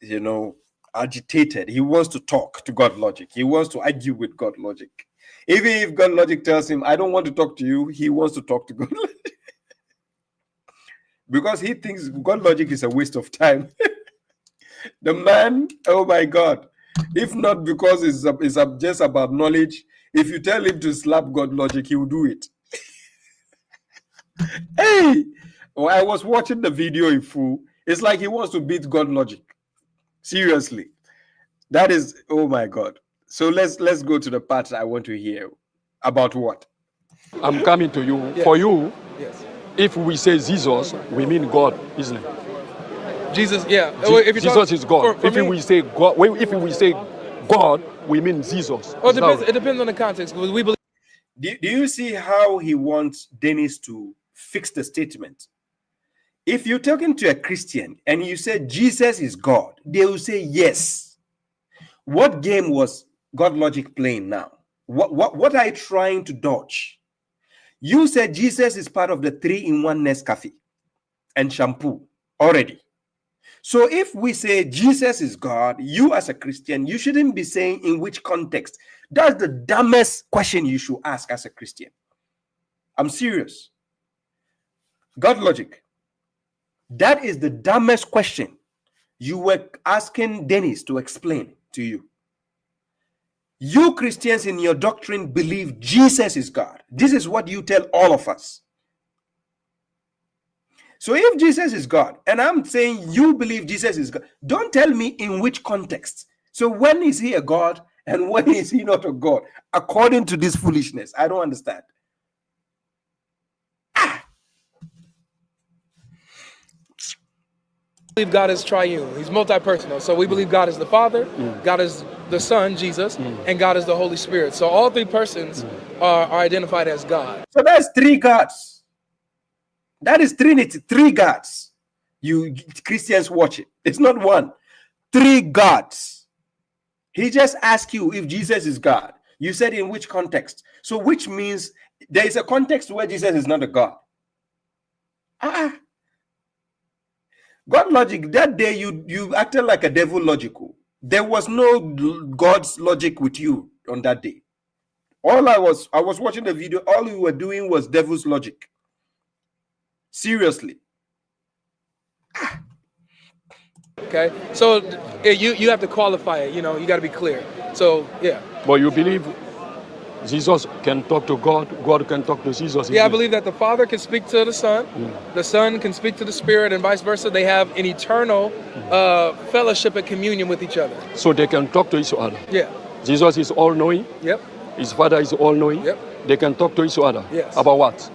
C: agitated. He wants to talk to God logic. He wants to argue with God logic. Even if God logic tells him, I don't want to talk to you, he wants to talk to God logic. Because he thinks God logic is a waste of time. The man, oh my God. If not because it's just about knowledge, if you tell him to slap God logic, he will do it. Hey, I was watching the video in full. It's like he wants to beat God logic. Seriously. That is, oh my God. So let's go to the part I want to hear. About what?
F: I'm coming to you.
G: Yes.
F: For you,
G: Yes.
F: if we say Jesus, we mean God, isn't it?
G: Jesus, yeah. If you're
F: Jesus
G: talking,
F: is God.
G: for
F: If
G: me,
F: we say God, if we say God, we mean Jesus.
G: it depends. It depends on the context. Because we believe.
C: Do you see how he wants Dennis to fix the statement? If you're talking to a Christian and you say Jesus is God, they will say yes. What game was God logic playing now? What are you trying to dodge? You said Jesus is part of the 3-in-1 Nescafe and shampoo already. So if we say Jesus is God, you as a Christian, you shouldn't be saying in which context. That's the dumbest question you should ask as a Christian. I'm serious. God logic. That is the dumbest question you were asking Dennis to explain to you. You Christians in your doctrine believe Jesus is God. This is what you tell all of us. So if Jesus is God, and I'm saying you believe Jesus is God, don't tell me in which context. So when is he a God and when is he not a God? According to this foolishness, I don't understand.
G: We believe God is triune. He's multi-personal. So we believe God is the Father, God is the Son, Jesus, and God is the Holy Spirit. So all three persons are identified as God.
C: So that's three gods. That is Trinity, three gods. You Christians watch it. It's not one. Three gods. He just asked you if Jesus is God. You said in which context. So which means there is a context where Jesus is not a God. God logic, that day you acted like a devil logical. There was no God's logic with you on that day. I was watching the video, all you were doing was devil's logic. Seriously.
G: Okay, so you have to qualify it. You got to be clear. So yeah.
F: But you believe Jesus can talk to God, God can talk to Jesus?
G: Yeah, I believe that the Father can speak to the Son, the Son can speak to the Spirit, and vice versa. They have an eternal fellowship and communion with each other.
F: So they can talk to each other?
G: Yeah.
F: Jesus is all-knowing?
G: Yep.
F: His Father is all-knowing?
G: Yep.
F: They can talk to each other?
G: Yes.
F: About what?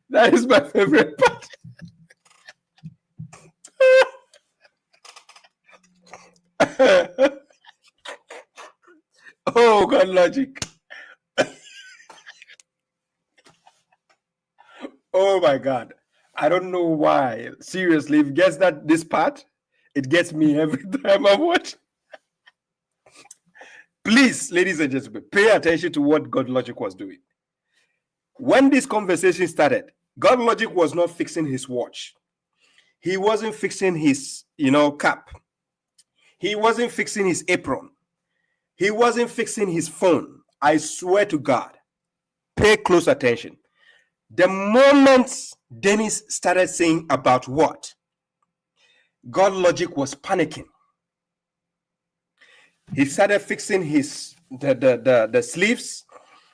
C: That is my favorite part. Oh, God logic. Oh my God. I don't know why. Seriously, if it gets this part, it gets me every time I watch. Please, ladies and gentlemen, pay attention to what God logic was doing. When this conversation started, God logic was not fixing his watch. He wasn't fixing his, cap. He wasn't fixing his apron. He wasn't fixing his phone. I swear to God. Pay close attention. The moment Dennis started saying about what? God logic was panicking. He started fixing his the sleeves.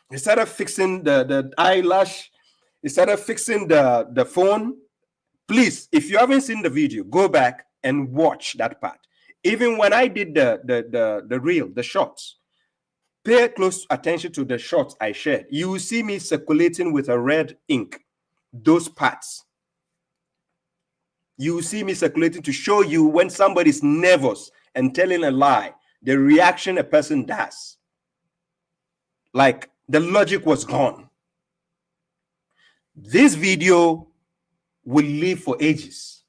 C: He started fixing the eyelash. He started fixing the phone. Please, if you haven't seen the video, go back and watch that part. Even when I did the reel, the shots, pay close attention to the shots I shared. You will see me circulating with a red ink. those parts. You see me circulating to show you when somebody's nervous and telling a lie, the reaction a person does. Like the logic was gone. This video will live for ages.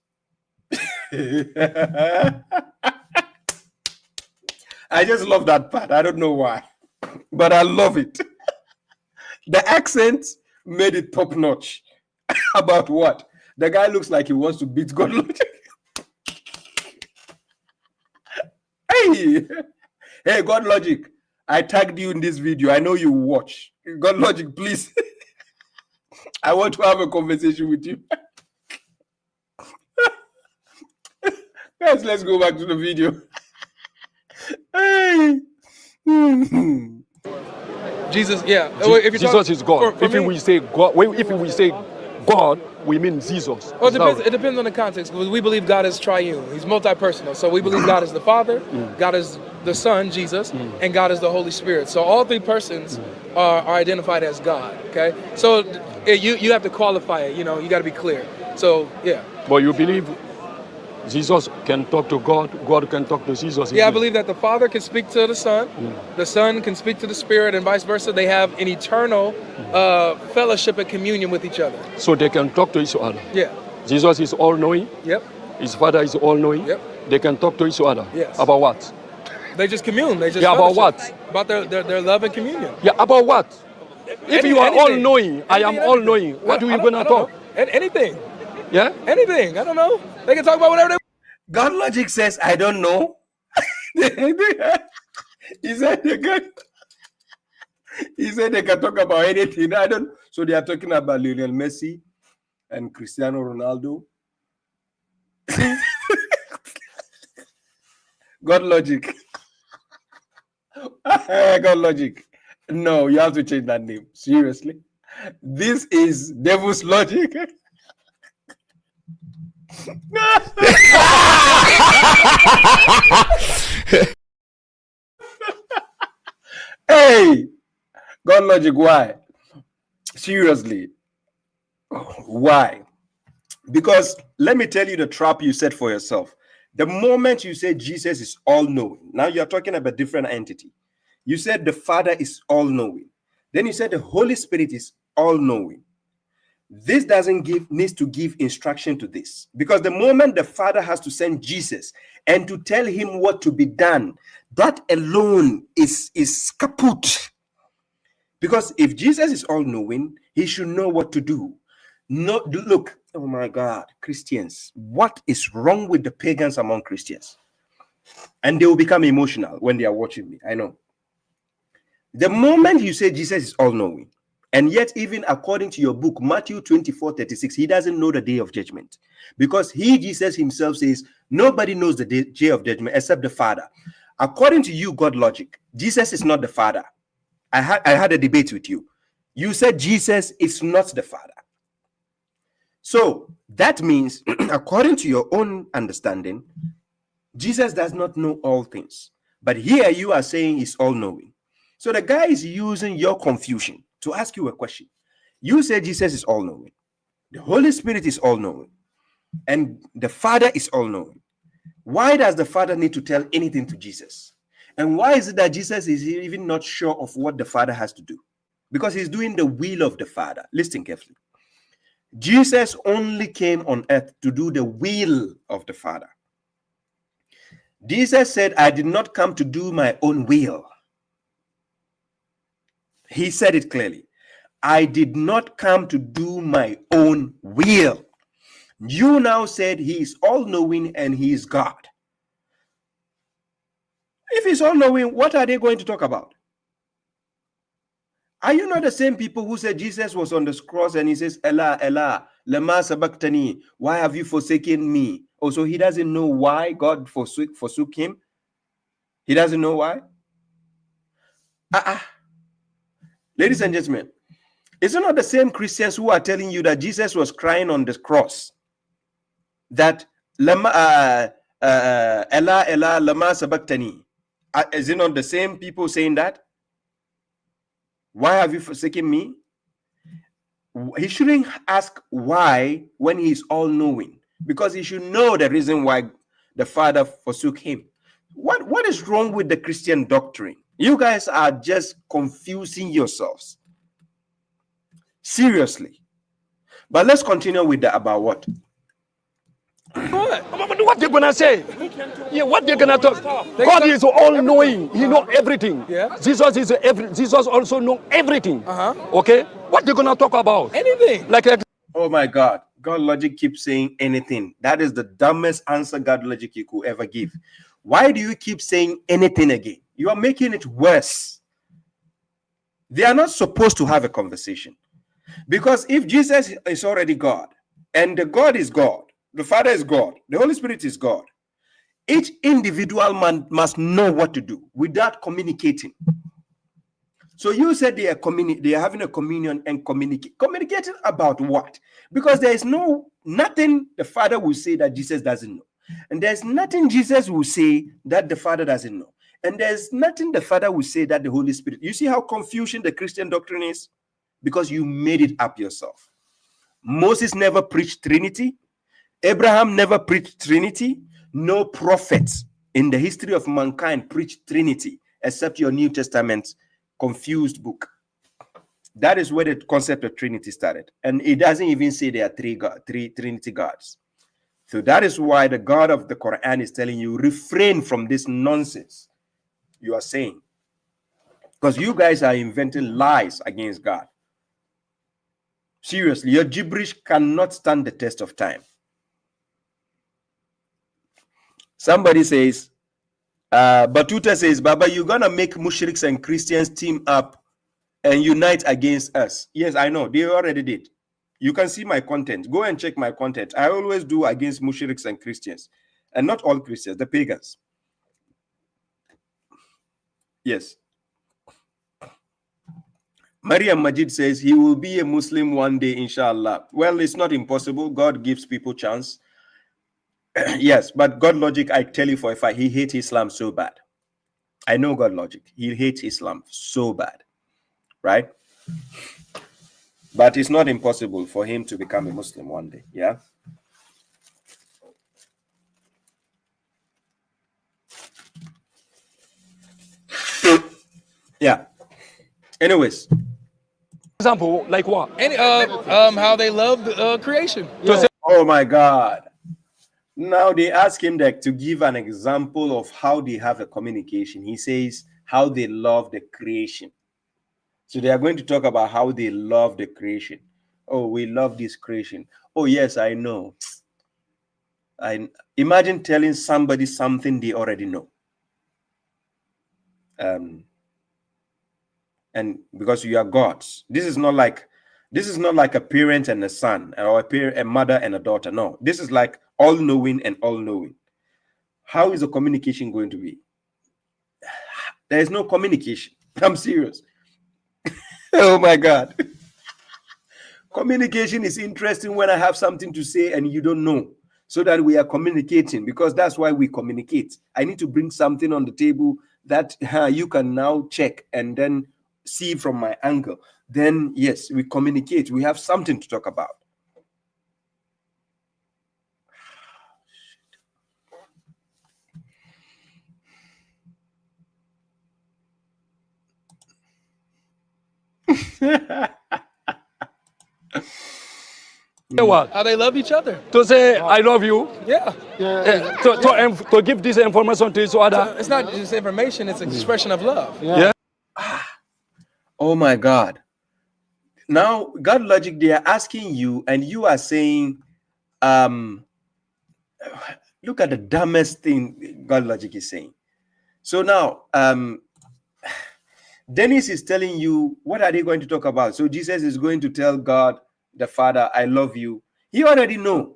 C: I just love that part. I don't know why, but I love it. The accent made it top notch. About what? The guy looks like he wants to beat God logic. Hey, God logic. I tagged you in this video. I know you watch. God logic, please. I want to have a conversation with you. Guys, let's go back to the video. Hey.
G: Jesus, yeah. If you're
F: Jesus is God.
G: For
F: If
G: me,
F: we say God, if we say God, we mean Jesus.
G: well, it depends on the context, because we believe God is triune. He's multi-personal. So we believe God is the Father, God is the Son, Jesus, and God is the Holy Spirit. So all three persons are identified as God, okay? So you have to qualify it, you got to be clear. So, yeah.
F: But you believe Jesus can talk to God, God can talk to Jesus?
G: Yeah, I believe that the Father can speak to the Son can speak to the Spirit, and vice versa. They have an eternal fellowship and communion with each other.
F: So they can talk to each other?
G: Yeah.
F: Jesus is all-knowing?
G: Yep.
F: His Father is all-knowing?
G: Yep.
F: They can talk to each other?
G: Yes.
F: About what?
G: They just commune. They just
F: about
G: fellowship.
F: what?
G: About their love and communion.
F: Yeah, about what? If you are
G: anything.
F: all-knowing, I am all-knowing, what are you going to talk?
G: Anything.
F: Yeah?
G: Anything. I don't know. They can talk about whatever they
C: God logic says, I don't know. He said they can talk about anything. I don't. So they are talking about Lionel Messi and Cristiano Ronaldo. God logic. God logic. No, you have to change that name. Seriously. This is devil's logic. Hey, God logic, why? Seriously, why? Because let me tell you the trap you set for yourself. The moment you say Jesus is all-knowing, now you're talking about a different entity. You said the Father is all-knowing. Then you said the Holy Spirit is all-knowing. This needs to give instruction to this, because the moment the Father has to send Jesus and to tell him what to be done, that alone is kaput. Because if Jesus is all-knowing, he should know what to do. Look, oh my God, Christians, what is wrong with the pagans among Christians? And they will become emotional when they are watching me. I know. The moment you say Jesus is all-knowing, and yet, even according to your book, Matthew 24:36, he doesn't know the day of judgment. Because Jesus himself says, nobody knows the day of judgment except the Father. According to you, God logic, Jesus is not the Father. I had a debate with you. You said Jesus is not the Father. So that means, according to your own understanding, Jesus does not know all things. But here you are saying he's all-knowing. So the guy is using your confusion to ask you a question. You say Jesus is all-knowing. The Holy Spirit is all-knowing. And the Father is all-knowing. Why does the Father need to tell anything to Jesus? And why is it that Jesus is even not sure of what the Father has to do? Because he's doing the will of the Father. Listen carefully. Jesus only came on earth to do the will of the Father. Jesus said, I did not come to do my own will. He said it clearly. I did not come to do my own will. You now said he is all-knowing and he is God. If he's all-knowing, what are they going to talk about? Are you not the same people who said Jesus was on the cross and he says, Ella, Ella, lama sabachthani, why have you forsaken me? Oh, so he doesn't know why God forsook him? He doesn't know why? Ladies and gentlemen, is it not the same Christians who are telling you that Jesus was crying on the cross? That Ella, Ella, lama sabachthani. Is it not the same people saying that? Why have you forsaken me? He shouldn't ask why when he's all-knowing, because he should know the reason why the Father forsook him. What is wrong with the Christian doctrine? You guys are just confusing yourselves. Seriously. But let's continue with the about what?
F: What they're gonna say? Yeah, what they're gonna talk? God is all-knowing. He knows everything.
G: Yeah.
F: Jesus also knows everything. Okay. What they're gonna talk about?
G: Anything.
F: Like
C: Oh my God. God logic keeps saying anything. That is the dumbest answer God logic you could ever give. Why do you keep saying anything again? You are making it worse. They are not supposed to have a conversation. Because if Jesus is already God, and the God is God, the Father is God, the Holy Spirit is God, each individual man must know what to do without communicating. So you said they are having a communion and communicating about what? Because there is nothing the Father will say that Jesus doesn't know. And there's nothing Jesus will say that the Father doesn't know. And there's nothing the Father will say that the Holy Spirit. You see how confusing the Christian doctrine is? Because you made it up yourself. Moses never preached Trinity. Abraham never preached Trinity. No prophets in the history of mankind preached Trinity, except your New Testament confused book. That is where the concept of Trinity started. And it doesn't even say there are three Trinity gods. So that is why the God of the Quran is telling you, refrain from this nonsense you are saying. Because you guys are inventing lies against God. Seriously, your gibberish cannot stand the test of time. Somebody says, Batuta says, Baba, you're going to make mushriks and Christians team up and unite against us. Yes, I know. They already did. You can see my content. Go and check my content. I always do against mushriks and Christians. And not all Christians, the pagans. Yes. Mariam Majid says he will be a Muslim one day, inshallah. Well, it's not impossible. God gives people chance. Yes, but God logic, I tell you for a fact, he hates Islam so bad. I know God logic. He hates Islam so bad. Right? But it's not impossible for him to become a Muslim one day. Yeah? Yeah. Anyways.
F: example, like what?
G: Any how they love creation.
F: Yeah.
C: Oh my God. Now they ask him that to give an example of how they have a communication. He says how they love the creation. So they are going to talk about how they love the creation. Oh, we love this creation. Oh, yes, I know. I imagine telling somebody something they already know. And because you are gods, this is not like a parent and a son, or a mother and a daughter. No, this is like all-knowing and all-knowing. How is the communication going to be? There is no communication. I'm serious. Oh my God. Communication is interesting when I have something to say and you don't know, so that we are communicating, because that's why we communicate. I need to bring something on the table that you can now check and then see from my angle. Then yes, we communicate. We have something to talk about.
F: What?
G: How they love each other.
F: To say I love you.
G: Yeah.
F: To give this information to each other.
G: It's not just information, it's an expression of love.
F: Yeah.
C: Oh my God. Now, God logic, they are asking you, and you are saying, look at the dumbest thing God logic is saying. So now, Dennis is telling you, what are they going to talk about? So Jesus is going to tell God, the Father, I love you. He already knows.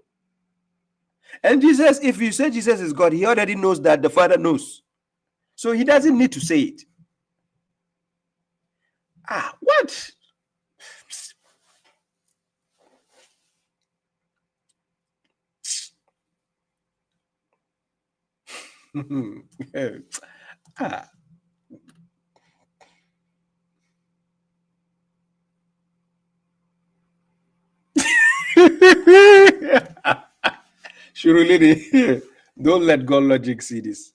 C: And Jesus, if you say Jesus is God, he already knows that the Father knows. So he doesn't need to say it. What? Shirulini, don't let God logic see this.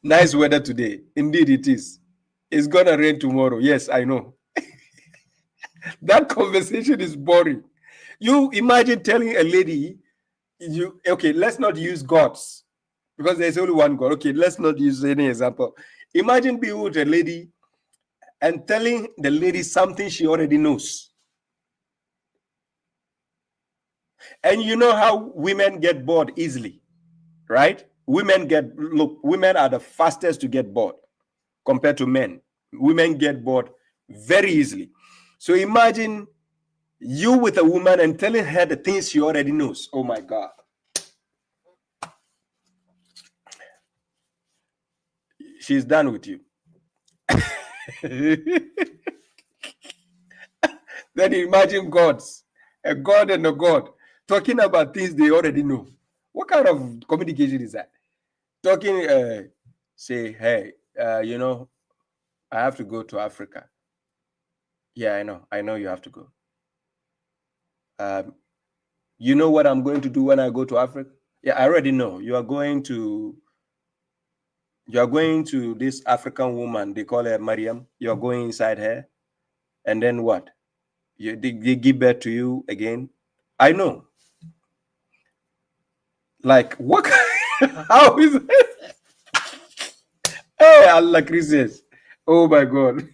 C: Nice weather today. Indeed, it is. It's gonna rain tomorrow. Yes, I know. That conversation is boring. You imagine telling a lady, okay, let's not use gods because there's only one God. Okay, let's not use any example. Imagine being with a lady and telling the lady something she already knows. And you know how women get bored easily, right? Women are the fastest to get bored compared to men. Women get bored very easily. So imagine you with a woman and telling her the things she already knows. Oh my God. She's done with you. Then imagine gods, a god and a god, talking about things they already know. What kind of communication is that? Talking, say, hey, you know, I have to go to Africa. Yeah, I know you have to go. You know what I'm going to do when I go to Africa? Yeah, I already know. You are going to this African woman, they call her Mariam. You're going inside her, and then what? They give birth to you again. I know. Like, what? How is it? Hey, Allah Christians. Oh my God.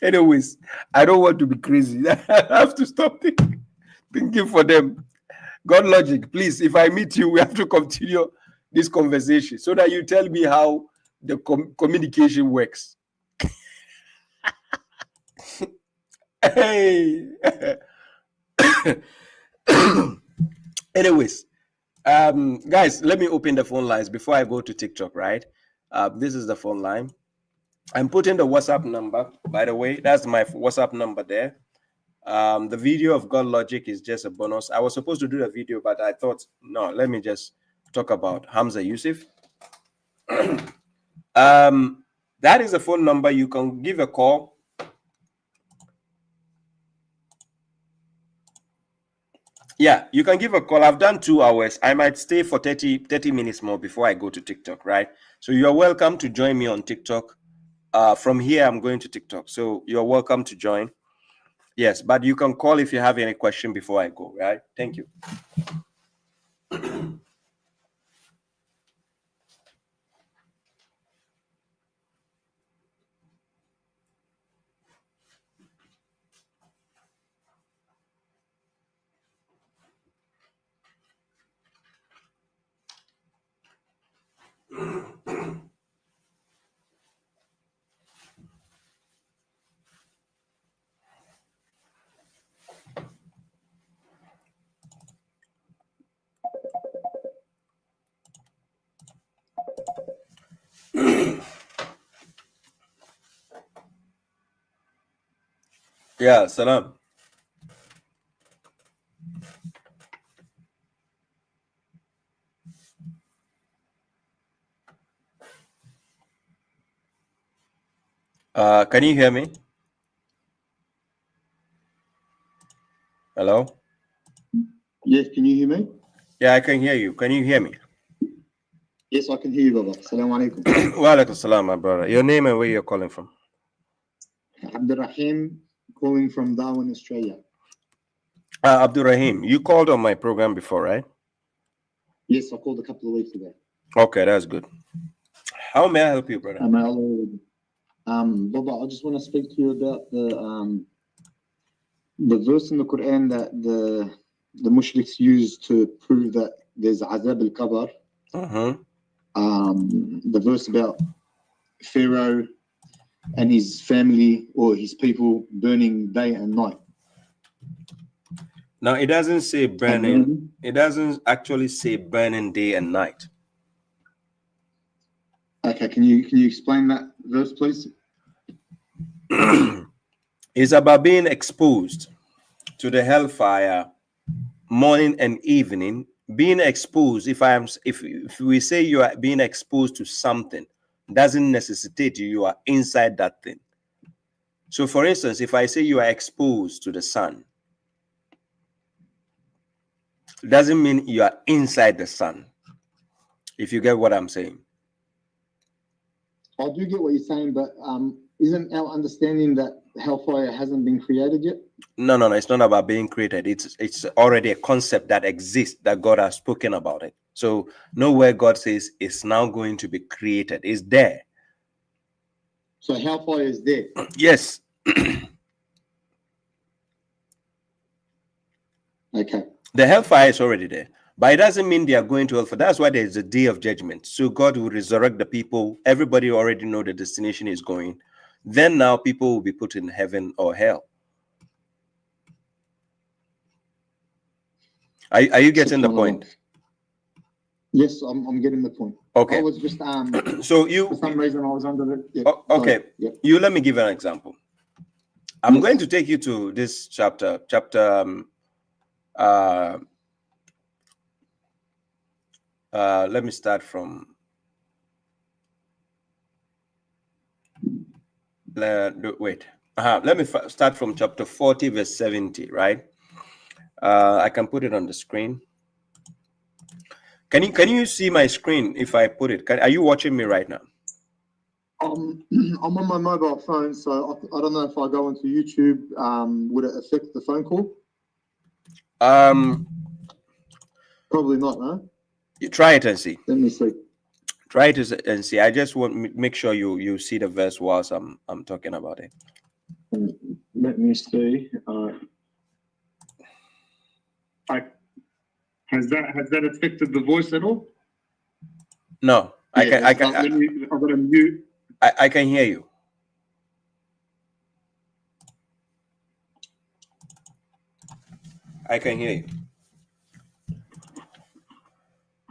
C: Anyways, I don't want to be crazy. I have to stop thinking for them. God logic, please. If I meet you, we have to continue this conversation so that you tell me how the communication works. Hey. Anyways, guys, let me open the phone lines before I go to TikTok, right? This is the phone line. I'm putting the WhatsApp number, by the way. That's my WhatsApp number there. The video of God logic is just a bonus. I was supposed to do the video, but I thought, no, let me just talk about Hamza Yusuf. That is a phone number. You can give a call. Yeah, you can give a call. I've done 2 hours. I might stay for 30 minutes more before I go to TikTok, right? So you're welcome to join me on TikTok. From here, I'm going to TikTok. So you're welcome to join. Yes, but you can call if you have any question before I go, right? Thank you. Yeah, salam. Can you hear me? Hello?
H: Yes, can you hear me?
C: Yeah, I can hear you. Can you hear me?
H: Yes, I can hear you, Baba. Assalamu alaikum.
C: Wa alaikum salam, my brother. Your name and where you're calling from?
H: Abdurrahim, calling from Darwin, Australia.
C: Abdurrahim, you called on my program before, right?
H: Yes, I called a couple of weeks ago.
C: Okay, that's good. How may I help you, brother?
H: Baba, I just want to speak to you about the verse in the Quran that the mushriks use to prove that there's azab al-qabr. The verse about Pharaoh and his family or his people burning day and night.
C: Now, it doesn't say burning. It doesn't actually say burning day and night.
H: Okay, can you explain that verse, please?
C: It's about being exposed to the hellfire morning and evening. Being exposed, if we say you are being exposed to something, doesn't necessitate you are inside that thing. So for instance, if I say you are exposed to the sun, doesn't mean you are inside the sun. If you get what I'm saying.
H: I do get what you're saying, but isn't our understanding that hellfire hasn't been created yet?
C: No, it's not about being created. It's already a concept that exists, that God has spoken about it. So nowhere God says it's now going to be created. It's there.
H: So hellfire is there.
C: Yes.
H: Okay.
C: The hellfire is already there. But it doesn't mean they are going to hellfire. That's why there's a day of judgment. So God will resurrect the people. Everybody already know the destination is going. Then now people will be put in heaven or hell. Are you getting the point?
H: Yes, I'm getting the point.
C: Okay.
H: I was just
C: so you
H: for some reason I was under it. Yeah.
C: Okay.
H: Yep.
C: You let me give an example. I'm going to take you to this chapter. Let me start from wait. Let me start from chapter 40, verse 70, right? I can put it on the screen. Can you see my screen if I put it? Are you watching me right now?
H: I'm on my mobile phone, so I don't know if I go into YouTube, would it affect the phone call? Probably not, no?
C: You try it and see.
H: Let me see.
C: Try it and see. I just want to make sure you see the verse whilst I'm talking about it.
H: Let me see. Has that affected the voice at all?
C: No,
H: Yeah,
C: I've got
H: to mute.
C: I can hear you. I can hear you.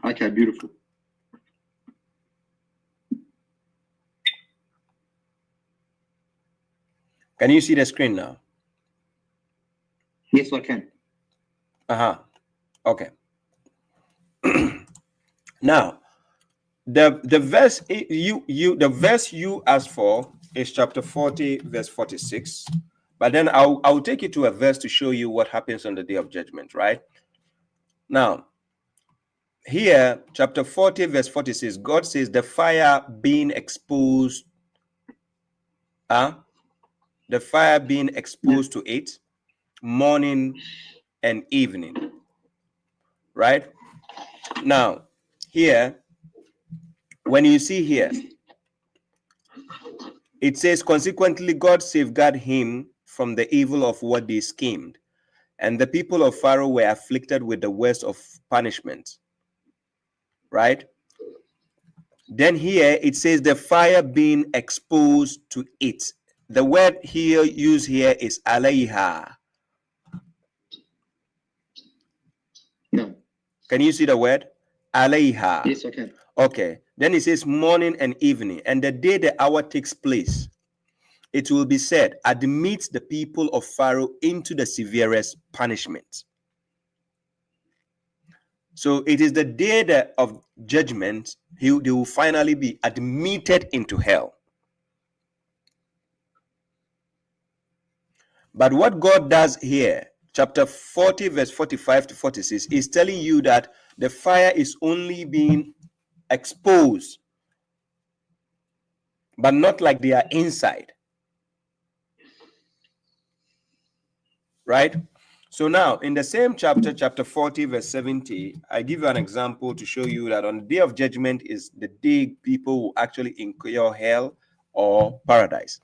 H: Okay, beautiful.
C: Can you see the screen now?
H: Yes, I can.
C: Okay. Now, the verse the verse you asked for is chapter 40, verse 46. But then I'll take you to a verse to show you what happens on the day of judgment, right? Now, here, chapter 40, verse 46, God says the fire being exposed, the fire being exposed to it morning and evening, right? Now, here, when you see here, it says, consequently, God safeguarded him from the evil of what they schemed, and the people of Pharaoh were afflicted with the worst of punishment, right? Then here it says the fire being exposed to it. The word here used here is alayha.
H: No.
C: Can you see the word? Alayha.
H: Yes, I can.
C: Okay. Then it says morning and evening. And the day the hour takes place, it will be said, admit the people of Pharaoh into the severest punishment. So it is the day of judgment, they will finally be admitted into hell. But what God does here, chapter 40, verse 45 to 46, is telling you that the fire is only being exposed, but not like they are inside. Right? So now, in the same chapter, chapter 40, verse 70, I give you an example to show you that on the day of judgment is the day people will actually incur hell or paradise.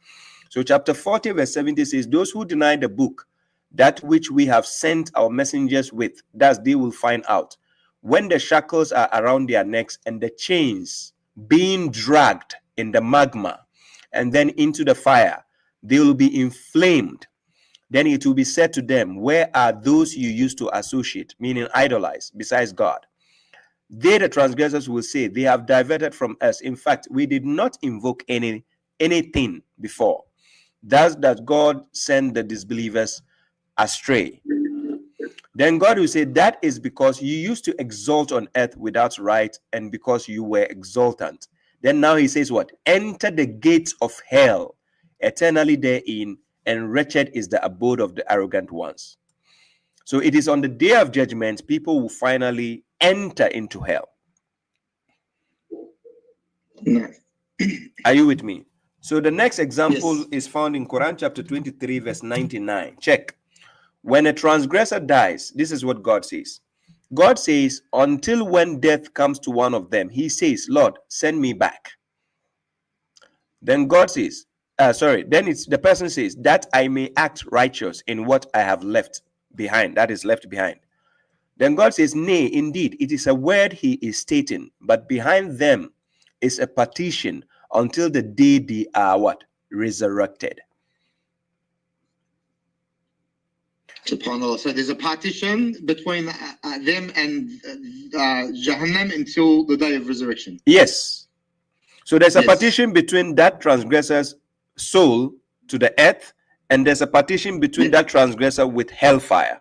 C: So chapter 40, verse 70 says, those who deny the book, that which we have sent our messengers with, thus they will find out. When the shackles are around their necks and the chains being dragged in the magma and then into the fire, they will be inflamed. Then it will be said to them, where are those you used to associate, meaning idolize, besides God? They, the transgressors, will say, they have diverted from us. In fact, we did not invoke anything before. Thus does God send the disbelievers astray. Then God will say, that is because you used to exalt on earth without right, and because you were exultant. Then now he says what? Enter the gates of hell, eternally therein, and wretched is the abode of the arrogant ones. So it is on the day of judgment people will finally enter into hell.
H: No.
C: Are you with me? So the next example
H: Yes.
C: is found in Quran chapter 23 verse 99. Check. When a transgressor dies, this is what God says. God says, until when death comes to one of them, he says, Lord, send me back. Then God says, then it's the person says, that I may act righteous in what I have left behind, that is left behind. Then God says, nay, indeed, it is a word he is stating, but behind them is a partition until the day they are what? Resurrected.
H: SubhanAllah. So there's a partition between them and Jahannam until the day of resurrection.
C: Yes. So there's a
H: Yes.
C: partition between that transgressor's soul to the earth, and there's a partition between that transgressor with hellfire.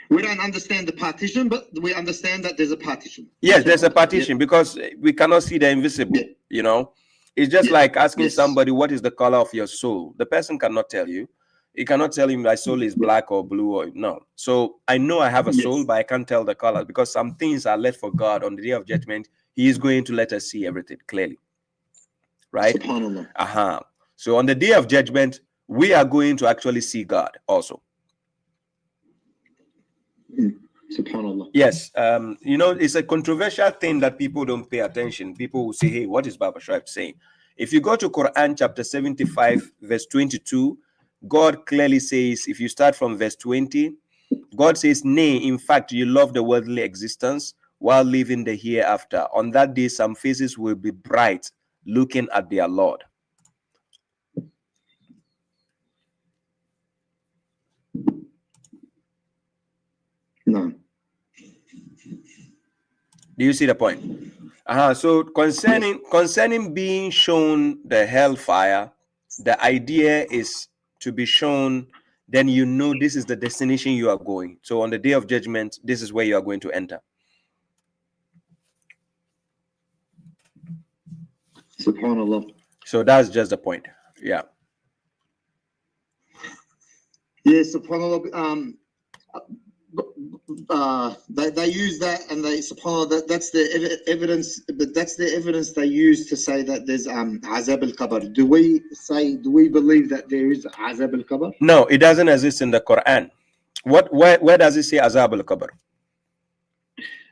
H: We don't understand the partition, but we understand that there's a partition.
C: Yes, there's a partition because we cannot see the invisible,
H: Yeah.
C: you know. It's just
H: Yeah.
C: like asking
H: Yes.
C: somebody, what is the color of your soul? The person cannot tell you. He cannot tell him my soul is black or blue or no. So I know I have a soul,
H: Yes.
C: but I can't tell the color because some things are left for God on the day of judgment. He is going to let us see everything clearly. Right?
H: SubhanAllah.
C: So on the day of judgment, we are going to actually see God also.
H: SubhanAllah.
C: Yes, you know, it's a controversial thing that people don't pay attention. People will say, hey, what is Babashu saying? If you go to Quran chapter 75, verse 22, God clearly says, if you start from verse 20, God says, nay, in fact, you love the worldly existence while living the hereafter. On that day, some faces will be bright, looking at their Lord.
H: No.
C: Do you see the point? So concerning being shown the hellfire, the idea is to be shown, then you know this is the destination you are going. So on the day of judgment, this is where you are going to enter.
H: SubhanAllah.
C: So that's just the point. Yeah.
H: Yes, SubhanAllah. They use that, and they SubhanAllah, that's the evidence, but that's the evidence they use to say that there's azab al-qabr. Do we believe that there is azab al-qabr?
C: No, it doesn't exist in the Quran. Where does it say azab al-qabr?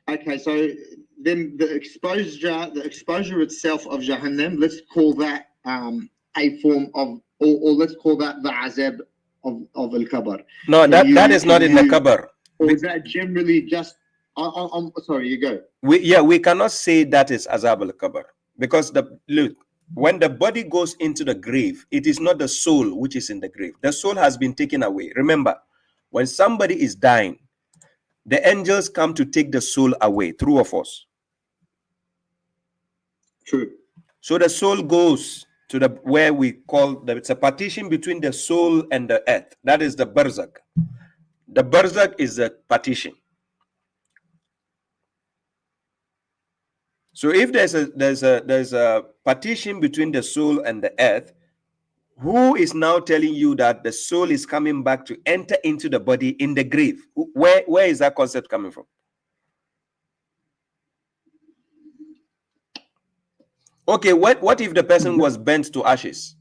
H: Okay, so then the exposure itself of Jahannam, let's call that a form of, or let's call that the azab of al-qabr.
C: No, that is not in the qabr.
H: Or is that generally just? I'm sorry. You go.
C: We cannot say that is azab al-qabr because when the body goes into the grave, it is not the soul which is in the grave. The soul has been taken away. Remember, when somebody is dying, the angels come to take the soul away, true or false?
H: True.
C: So the soul goes to where we call it's a partition between the soul and the earth. That is the Barzakh. The Barzakh is the partition. So if there's a partition between the soul and the earth, who is now telling you that the soul is coming back to enter into the body in the grave? Where is that concept coming from? Okay, what if the person was burnt to ashes?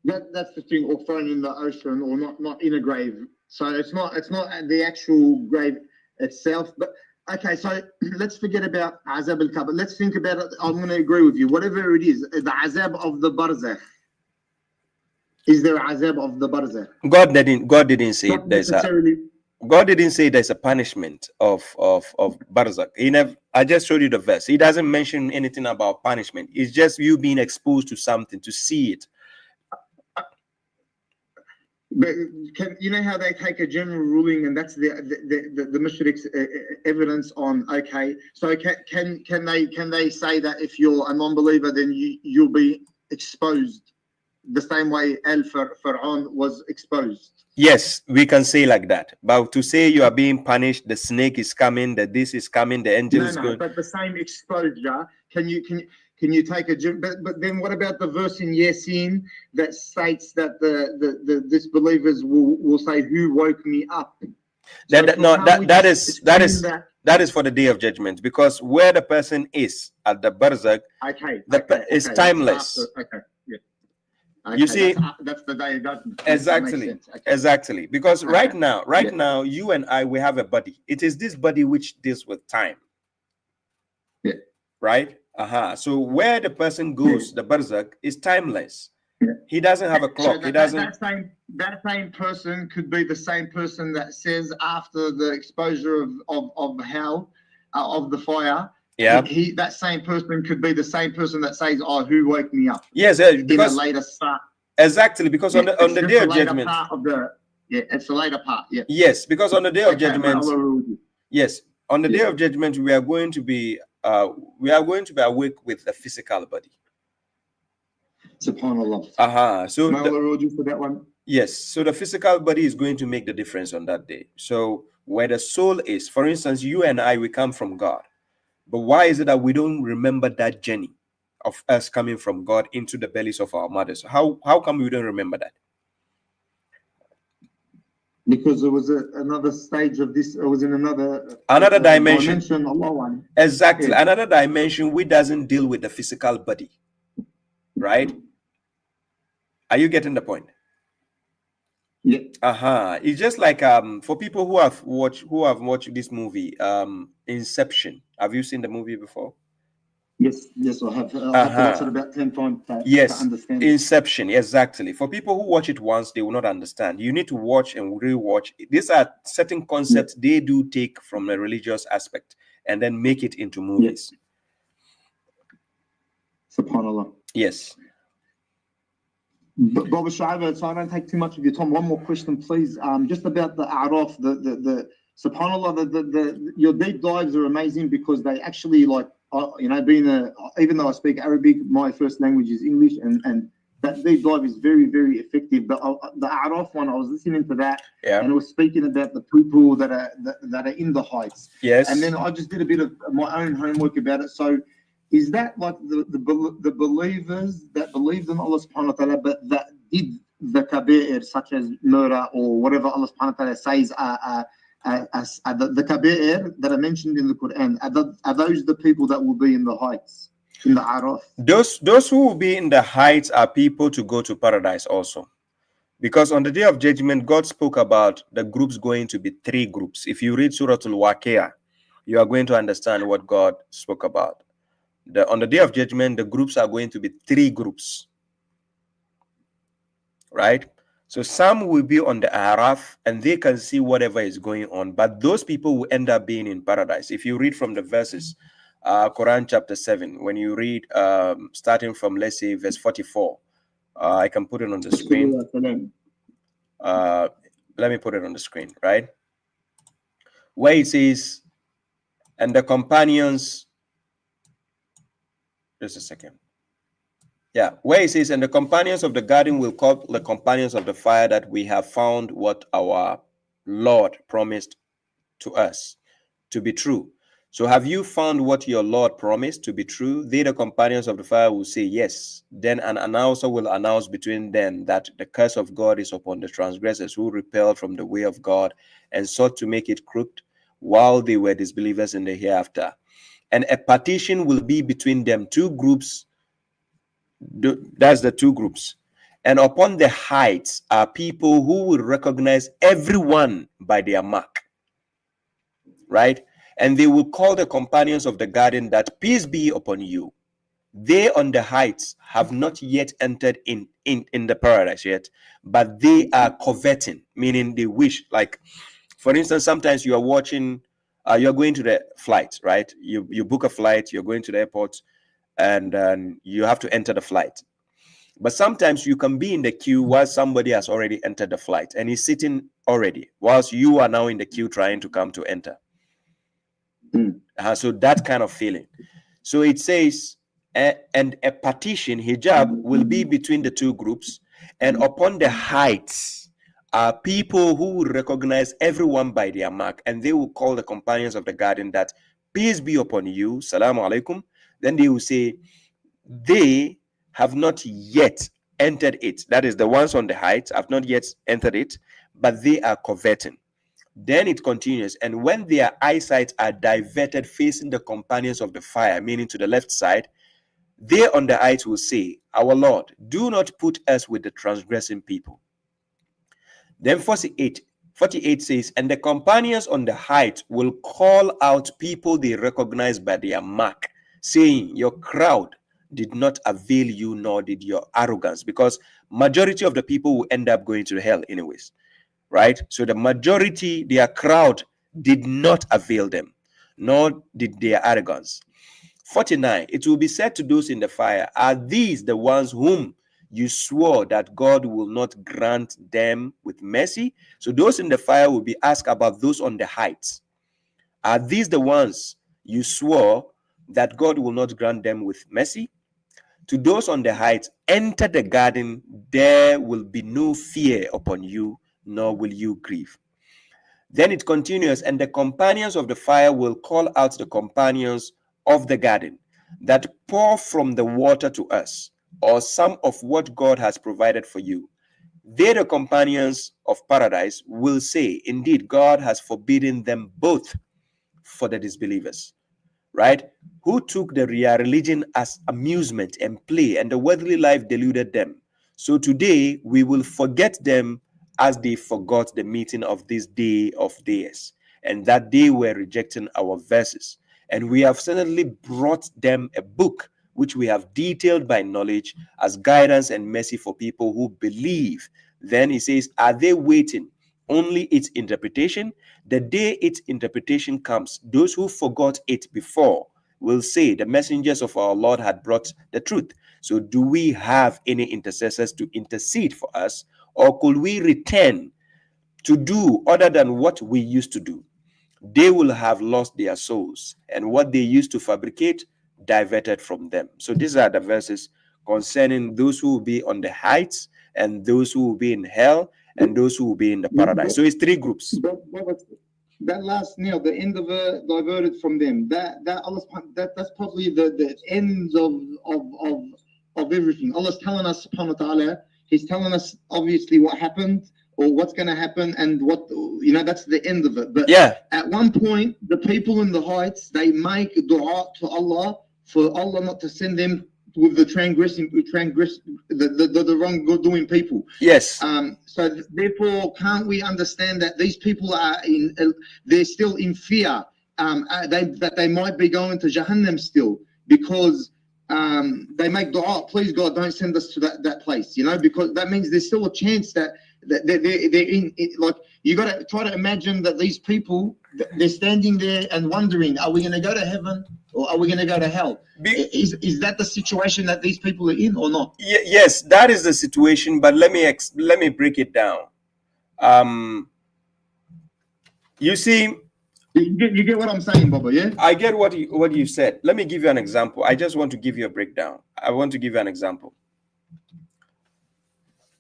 H: That's the thing, or thrown in the ocean, or not in a grave. So it's not the actual grave itself. But okay, so let's forget about azab al-qabr. Let's think about it. I'm going to agree with you. Whatever it is, the azab of the Barzakh. Is there azab of the Barzakh? God didn't say
C: not there's necessarily. God didn't say there's a punishment of Barzakh. I just showed you the verse. He doesn't mention anything about punishment. It's just you being exposed to something, to see it.
H: But you know how they take a general ruling, and that's the MUSHRIKS evidence on, okay, so can they say that if you're a non-believer, then you'll be exposed the same way Fir'aun was exposed?
C: Yes, we can say like that. But to say you are being punished, the snake is coming, that this is coming, the angel is going.
H: But the same exposure, can Can you take a but then what about the verse in Yasin that states that the disbelievers will say, "Who woke me up"?
C: That is for the day of judgment, because where the person is at the Barzakh, is timeless. You see,
H: that's the day.
C: Exactly. Because right now, you and I, we have a body. It is this body which deals with time.
H: Yeah.
C: Right? So where the person goes, the Barzakh, is timeless.
H: Yeah.
C: He doesn't have a clock.
H: So
C: He doesn't.
H: That same person could be the same person that says after the exposure of hell, of the fire.
C: Yeah.
H: That same person could be the same person that says, "Oh, who woke me up?"
C: Yes, because
H: in a later start.
C: Exactly, because on the day of judgment.
H: It's the later part. Yeah.
C: Yes, because on the day of judgment. Yes, on the day of judgment, we are going to be awake with a physical body.
H: SubhanAllah.
C: So
H: for that one.
C: Yes, so the physical body is going to make the difference on that day. So where the soul is, for instance, you and I, we come from God. But why is it that we don't remember that journey of us coming from God into the bellies of our mothers? How come we don't remember that?
H: Because there was another stage of this. It was in another
C: dimension. Exactly,
H: yeah.
C: Another dimension which doesn't deal with the physical body, right? Are you getting the point?
H: Yeah.
C: It's just like for people who have watched this movie, Inception. Have you seen the movie before?
H: Yes, I have. I have to watch it about 10 times to understand.
C: Inception, exactly. For people who watch it once, they will not understand. You need to watch and rewatch. These are certain concepts they do take from a religious aspect and then make it into movies.
H: SubhanAllah.
C: Yes.
H: Babashu, so I don't take too much of your time. One more question, please. Just about the Araf, the SubhanAllah, your deep dives are amazing because they actually even though I speak Arabic, my first language is English, and that deep dive is very, very effective. But the Araf one, I was listening to that, and it was speaking about the people that are in the heights.
C: Yes.
H: And then I just did a bit of my own homework about it. So, is that like the believers that believed in Allah subhanahu wa ta'ala, but that did the kabir, such as murder or whatever Allah subhanahu wa ta'ala says the kabir that are mentioned in the Quran, are those the people that will be in the heights, in the Araf?
C: Those who will be in the heights are people to go to paradise also. Because on the day of judgment, God spoke about the groups going to be 3 groups. If you read Surah Al-Waqi'ah, you are going to understand what God spoke about. On the day of judgment, the groups are going to be 3 groups. Right? So some will be on the Araf and they can see whatever is going on. But those people will end up being in paradise. If you read from the verses, Quran chapter 7, when you read starting from, let's say, verse 44, I can put it on the screen. Let me put it on the screen, right? Where it says, and the companions, just a second. Yeah, where it says, and the companions of the garden will call the companions of the fire, that we have found what our Lord promised to us to be true. So have you found what your Lord promised to be true? They, the companions of the fire, will say yes. Then an announcer will announce between them that the curse of God is upon the transgressors who repelled from the way of God and sought to make it crooked while they were disbelievers in the hereafter. And a partition will be between them, 2 groups. That's the 2 groups. And upon the heights are people who will recognize everyone by their mark. Right? And they will call the companions of the garden that peace be upon you. They on the heights have not yet entered in the paradise yet, but they are coveting, meaning they wish. Like, for instance, sometimes you are watching, you're going to the flight, right? You book a flight, you're going to the airport, and you have to enter the flight. But sometimes you can be in the queue while somebody has already entered the flight and he's sitting already, whilst you are now in the queue trying to come to enter. So that kind of feeling. So it says, and a partition, hijab, will be between the 2 groups, and upon the heights are people who will recognize everyone by their mark, and they will call the companions of the garden that peace be upon you, salamu alaikum. Then they will say, they have not yet entered it. That is, the ones on the heights have not yet entered it, but they are coveting. Then it continues, and when their eyesight are diverted facing the companions of the fire, meaning to the left side, they on the heights will say, Our Lord, do not put us with the transgressing people. Then 48 says, and the companions on the height will call out people they recognize by their mark, saying, Your crowd did not avail you, nor did your arrogance, because majority of the people will end up going to hell anyways, right? So the majority, their crowd did not avail them, nor did their arrogance. 49, it will be said to those in the fire, Are these the ones whom you swore that God will not grant them with mercy? So those in the fire will be asked about those on the heights. Are these the ones you swore that God will not grant them with mercy? To those on the heights, enter the garden, there will be no fear upon you, nor will you grieve. Then it continues, and the companions of the fire will call out the companions of the garden, that pour from the water to us, or some of what God has provided for you. They, the companions of paradise, will say, Indeed, God has forbidden them both for the disbelievers. Right? Who took the real religion as amusement and play, and the worldly life deluded them. So today we will forget them as they forgot the meeting of this day of theirs, and that they were rejecting our verses. And we have suddenly brought them a book which we have detailed by knowledge as guidance and mercy for people who believe. Then he says, Are they waiting only its interpretation? The day its interpretation comes, those who forgot it before will say, The messengers of our Lord had brought the truth. So do we have any intercessors to intercede for us, or could we return to do other than what we used to do? They will have lost their souls, and what they used to fabricate diverted from them. So these are the verses concerning those who will be on the heights, and those who will be in hell, and those who will be in the paradise. So it's three groups.
H: That last nail, the end of it diverted from them. That's probably the ends of everything. Allah's telling us, subhanahu wa ta'ala, He's telling us obviously what happened or what's going to happen, and what, that's the end of it. But
C: yeah,
H: at one point, the people in the heights, they make dua to Allah for Allah not to send them with the the wrong-doing people.
C: Yes.
H: So therefore, can't we understand that these people are they're still in fear, that they might be going to Jahannam still, because they make dua, please God, don't send us to that place, because that means there's still a chance that they're in like, you got to try to imagine that these people, they're standing there and wondering, are we going to go to heaven or are we going to go to hell? Is that the situation that these people are in or not?
C: Yes, that is the situation, but let me break it down. You see,
H: you get what I'm saying, Baba, yeah?
C: I get what you said. Let me give you an example. I just want to give you a breakdown. I want to give you an example.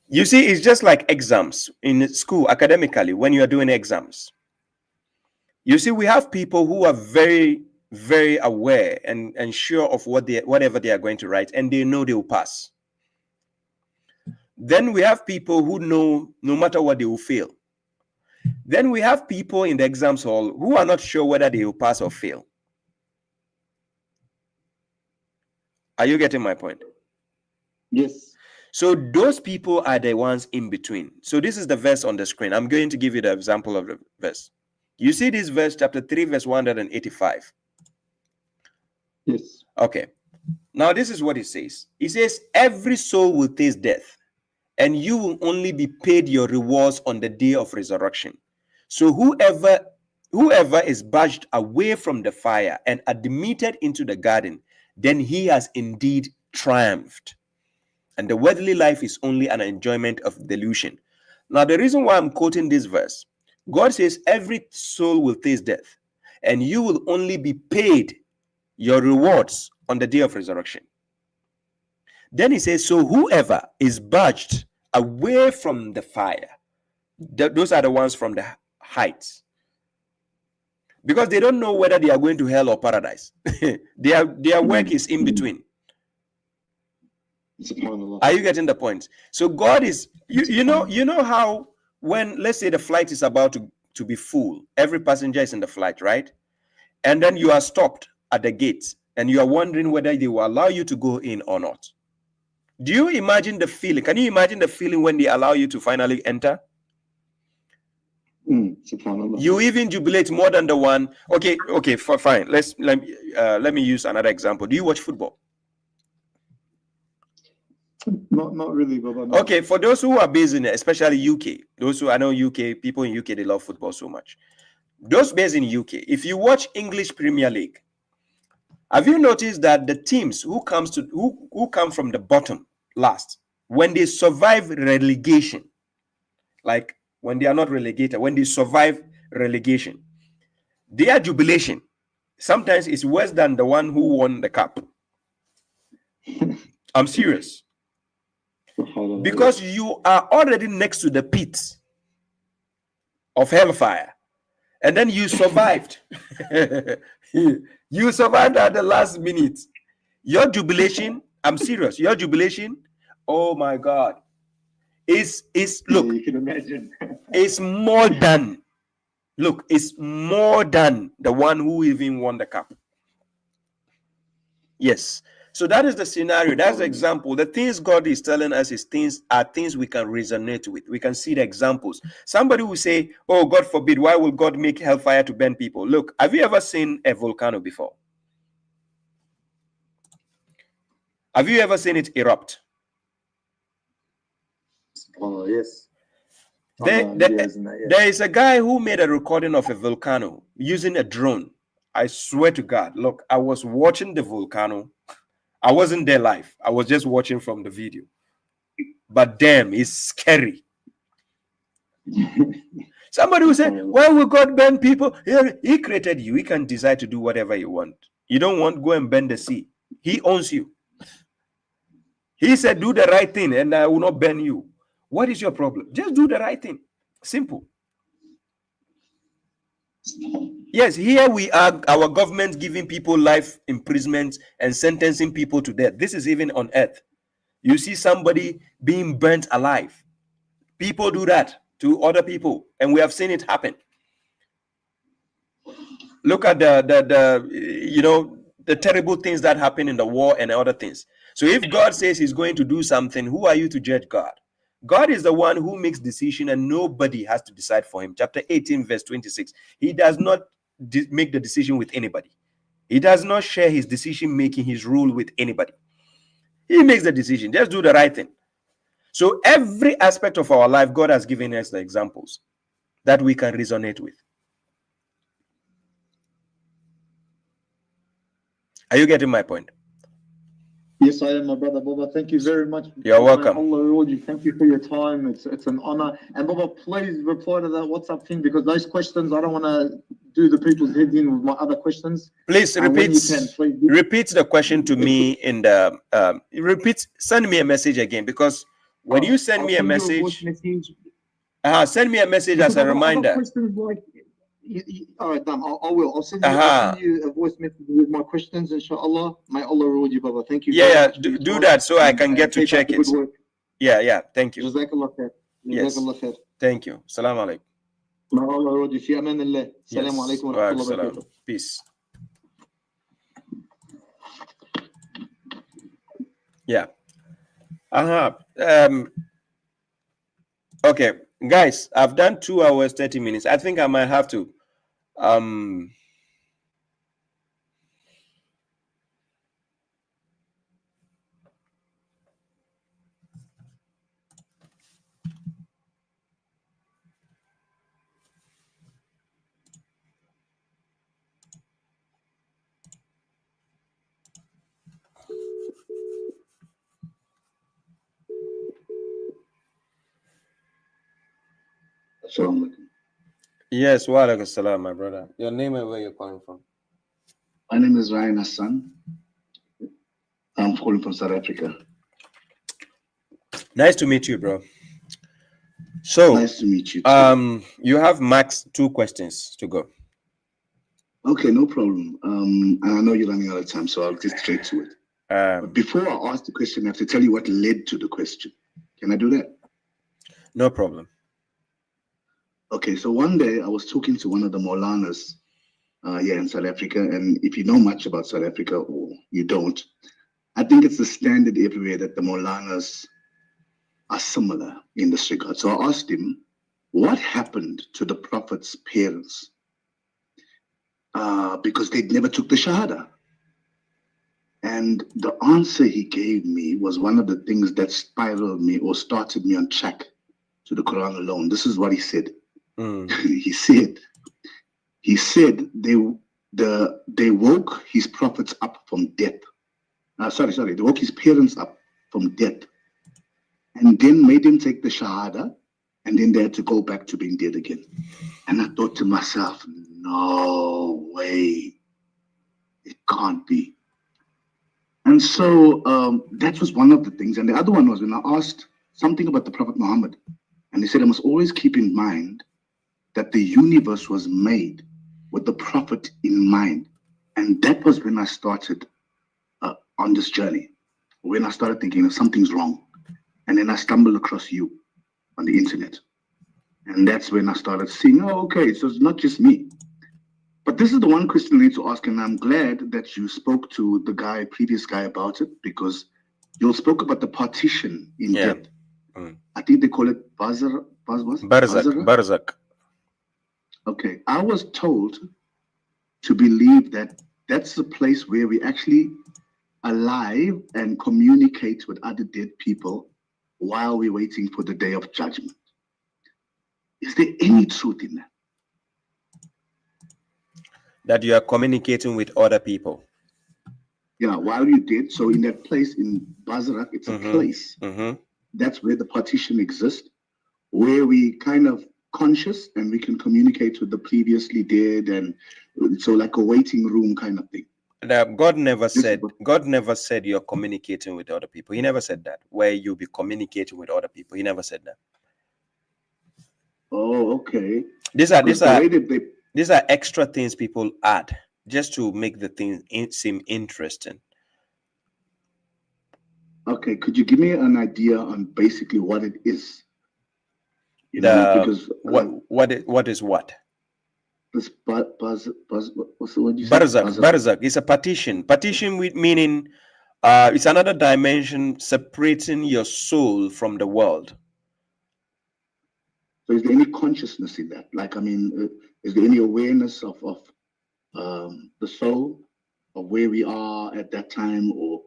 C: You see, it's just like exams in school, academically, when you are doing exams. You see, we have people who are very, very aware and sure of whatever they are going to write, and they know they will pass. Then we have people who know no matter what they will fail. Then we have people in the exams hall who are not sure whether they will pass or fail. Are you getting my point?
H: Yes.
C: So those people are the ones in between. So this is the verse on the screen. I'm going to give you the example of the verse. You see this verse, chapter 3, verse 185.
H: Yes.
C: Okay. Now this is what it says. It says, every soul will taste death, and you will only be paid your rewards on the day of resurrection. So whoever is badged away from the fire and admitted into the garden, then he has indeed triumphed. And the worldly life is only an enjoyment of delusion. Now, the reason why I'm quoting this verse, God says every soul will taste death, and you will only be paid your rewards on the day of resurrection. Then he says, so whoever is badged away from the fire, those are the ones from the heights, because they don't know whether they are going to hell or paradise. Their work is in between. Are you getting the point? So God is, you know how when, let's say the flight is about to be full, every passenger is in the flight, right? And then you are stopped at the gate and you are wondering whether they will allow you to go in or not. Do you imagine the feeling? Can you imagine the feeling when they allow you to finally enter? You even jubilate more than the one. Okay, fine. Let me use another example. Do you watch football?
H: Not really, Baba. No.
C: Okay, for those who are based in, especially UK, those who I know UK people in UK, they love football so much. Those based in UK, if you watch English Premier League, have you noticed that the teams who come from the bottom last, when they survive relegation, like when they are not relegated, when they survive relegation, their jubilation sometimes is worse than the one who won the cup. I'm serious. Because you are already next to the pit of hellfire, and then you survived. You survived at the last minute. Your jubilation, I'm serious, your jubilation, oh my God, is look,
H: you can imagine.
C: It's more than, look, it's more than the one who even won the cup. Yes. So that is the scenario. That's the example. The things God is telling us is things we can resonate with. We can see the examples. Somebody will say, oh, God forbid, why will God make hellfire to burn people? Look, have you ever seen a volcano before? Have you ever seen it erupt?
H: Oh, yes.
C: There is a guy who made a recording of a volcano using a drone. I swear to God, look, I was watching the volcano. I wasn't there live. I was just watching from the video. But damn, it's scary. Somebody will say, why will God burn people? He created you. He can decide to do whatever you want. You don't want, go and burn the sea. He owns you. He said, do the right thing and I will not burn you. What is your problem? Just do the right thing. Simple. Yes, here we are, our government giving people life imprisonment and sentencing people to death. This is even on earth. You see somebody being burnt alive. People do that to other people, and we have seen it happen. Look at the terrible things that happen in the war and other things. So if God says he's going to do something, who are you to judge God? God is the one who makes decision and nobody has to decide for him. Chapter 18, verse 26. He does not make the decision with anybody. He does not share his decision making, his rule with anybody. He makes the decision. Just do the right thing. So every aspect of our life, God has given us the examples that we can resonate with. Are you getting my point?
H: Yes, I am, my brother Baba. Thank you very much.
C: You're welcome.
H: Allah reward you. Thank you for your time. It's an honor. And Baba, please reply to that WhatsApp thing, because those questions, I don't want to do the people's head in with my other questions.
C: Please repeat the question to me in the send me a message again, because when you send me a message, send me a message as a reminder.
H: All right, Dam, I will. I'll send you a voice message with my questions, inshallah. May Allah reward you, Baba. Thank you.
C: Yeah, do that so I can get to check it. Yeah, thank you.
H: Jazakallah khair. Jazakallah khair.
C: Thank you. Salam alaikum.
H: May Allah reward you. Fi aman Allah. Salam alaikum wa rahmatullahi wa barakatuh.
C: Peace. Yeah. Okay, guys, I've done 2 hours, 30 minutes. I think I might have to Yes, wa alaikum salam, my brother. Your name and where you're calling from?
I: My name is Ryan Hassan. I'm calling from South Africa.
C: Nice to meet you, bro. So
I: nice to meet you too.
C: You have max 2 questions to go.
I: Okay, no problem. I know you're running out of time, so I'll get straight to it. But before I ask the question, I have to tell you what led to the question. Can I do that?
C: No problem.
I: Okay, so one day I was talking to one of the Maulanas here in South Africa, and if you know much about South Africa or you don't, I think it's the standard everywhere that the Maulanas are similar in this regard. So I asked him, what happened to the Prophet's parents? Because they never took the Shahada. And the answer he gave me was one of the things that spiraled me or started me on track to the Quran alone. This is what he said. He said they woke his prophets up from death. They woke his parents up from death, and then made them take the Shahada, and then they had to go back to being dead again. And I thought to myself, no way, it can't be. And so that was one of the things. And the other one was when I asked something about the Prophet Muhammad, and he said, I must always keep in mind that the universe was made with the Prophet in mind. And that was when I started on this journey, when I started thinking something's wrong. And then I stumbled across you on the internet. And that's when I started seeing, oh, okay, so it's not just me. But this is the one question I need to ask, and I'm glad that you spoke to the previous guy about it, because you spoke about the partition in depth. I think they call it
C: Barzakh.
I: Okay, I was told to believe that that's the place where we actually alive and communicate with other dead people while we're waiting for the day of judgment. Is there any truth in that?
C: That you are communicating with other people.
I: Yeah, while you did. So in that place in Barzakh, it's a place. That's where the partition exists, where we kind of conscious and we can communicate with the previously dead, and so like a waiting room kind of thing.
C: God never said you're communicating with other people. He never said that, where you'll be communicating with other people. He never said that.
I: Oh, okay.
C: These are extra things people add just to make the thing seem interesting.
I: Okay, could you give me an idea on basically what it is?
C: What is what?
I: This what's the word you said?
C: Barzakh is a partition. Partition meaning it's another dimension separating your soul from the world.
I: So is there any consciousness in that? Like, I mean, is there any awareness of the soul, of where we are at that time, or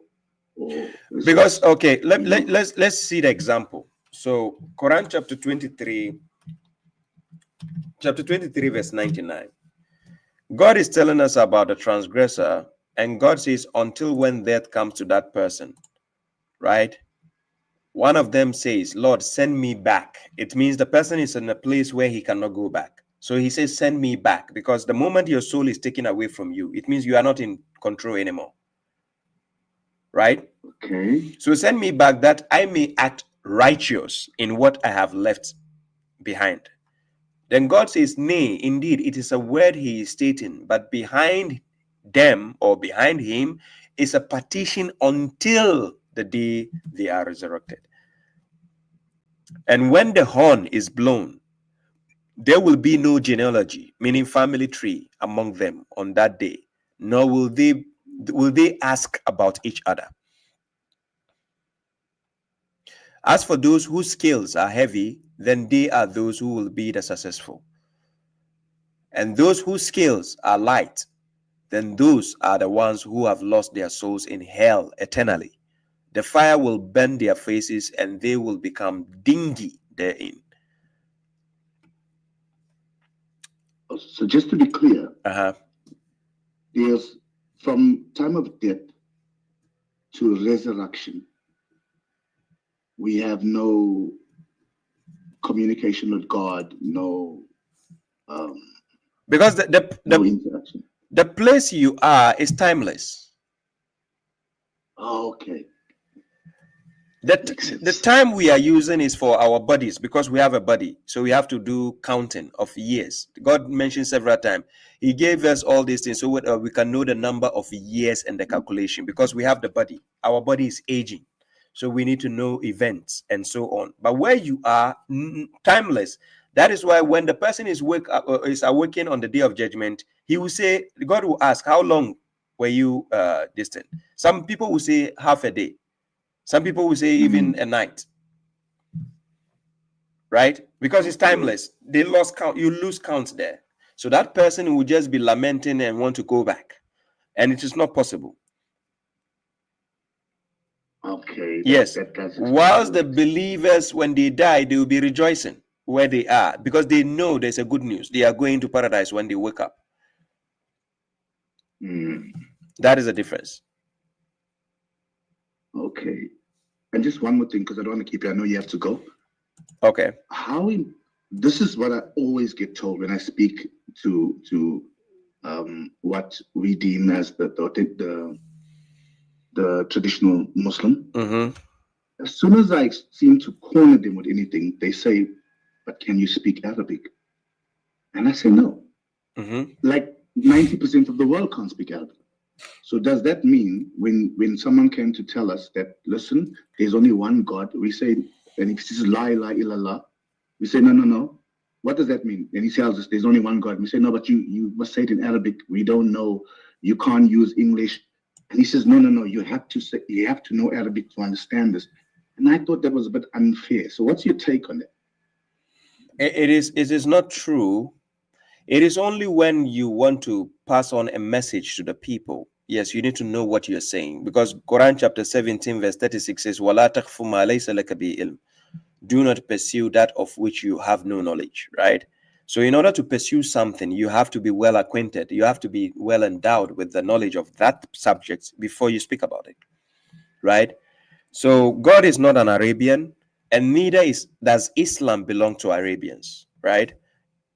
C: because okay, let's see the example. So Quran chapter 23 verse 99. God is telling us about the transgressor, and God says, until when death comes to that person, right? One of them says, Lord, send me back. It means the person is in a place where he cannot go back. So he says, send me back, because the moment your soul is taken away from you, it means you are not in control anymore. Right?
I: Okay.
C: So send me back that I may act righteous in what I have left behind. Then God says, nay, indeed, it is a word he is stating, but behind them or behind him is a partition until the day they are resurrected. And when the horn is blown, there will be no genealogy, meaning family tree, among them on that day, nor will they ask about each other. As for those whose scales are heavy, then they are those who will be the successful. And those whose scales are light, then those are the ones who have lost their souls in hell eternally. The fire will burn their faces, and they will become dingy therein.
I: So just to be clear, there's from time of death to resurrection, we have no communication with God, no
C: because
I: no interaction.
C: The place you are is timeless.
I: Oh, okay.
C: The time we are using is for our bodies, because we have a body. So we have to do counting of years. God mentioned several times. He gave us all these things so we can know the number of years and the calculation, because we have the body. Our body is aging. So we need to know events and so on. But where you are, timeless. That is why when the person is awakened on the day of judgment, he will say, God will ask, how long were you distant? Some people will say half a day. Some people will say even a night, right? Because it's timeless. They lost count. You lose count there. So that person will just be lamenting and want to go back. And it is not possible.
I: Okay.
C: Yes. Whilst the believers, when they die, they will be rejoicing where they are, because they know there's a good news. They are going to paradise when they wake up. That is the difference.
I: Okay. And just one more thing, because I don't want to keep you. I know you have to go.
C: Okay.
I: This is what I always get told when I speak to what we deem as the traditional Muslim. As soon as I seem to corner them with anything, they say, "But can you speak Arabic?" And I say no. Like 90% of the world can't speak Arabic. So does that mean when someone came to tell us that, listen, there's only one God, we say, and if this is la ilaha illallah, we say, no. What does that mean? And he tells us there's only one God. We say, no, but you must say it in Arabic. We don't know. You can't use English. And he says, no. You have to know Arabic to understand this. And I thought that was a bit unfair. So what's your take on that?
C: It is not true. It is only when you want to pass on a message to the people. Yes, you need to know what you're saying, because Quran chapter 17 verse 36 says, وَلَا تَخْفُ مَا لَيْسَ لَكَ بِعِلْمٍ. Do not pursue that of which you have no knowledge, right? So in order to pursue something, you have to be well acquainted. You have to be well endowed with the knowledge of that subject before you speak about it, right? So God is not an Arabian, and neither does Islam belong to Arabians, right?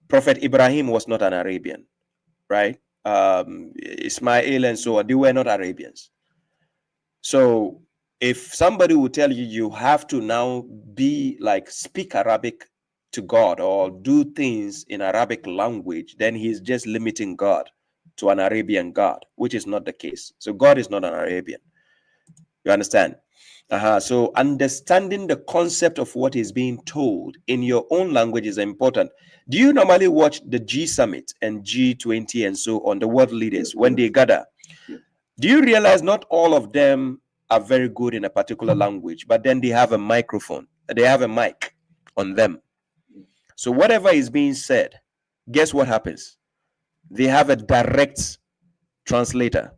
C: Prophet Ibrahim was not an Arabian, right? Ismail and so on, they were not Arabians. So if somebody will tell you, you have to now speak Arabic to God or do things in Arabic language, then he's just limiting God to an Arabian God, which is not the case. So God is not an Arabian. You understand? So understanding the concept of what is being told in your own language is important. Do you normally watch the G Summit and G20 and so on, the world leaders, when they gather? Do you realize not all of them are very good in a particular language, but then they have a microphone, they have a mic on them. So whatever is being said, guess what happens? They have a direct translator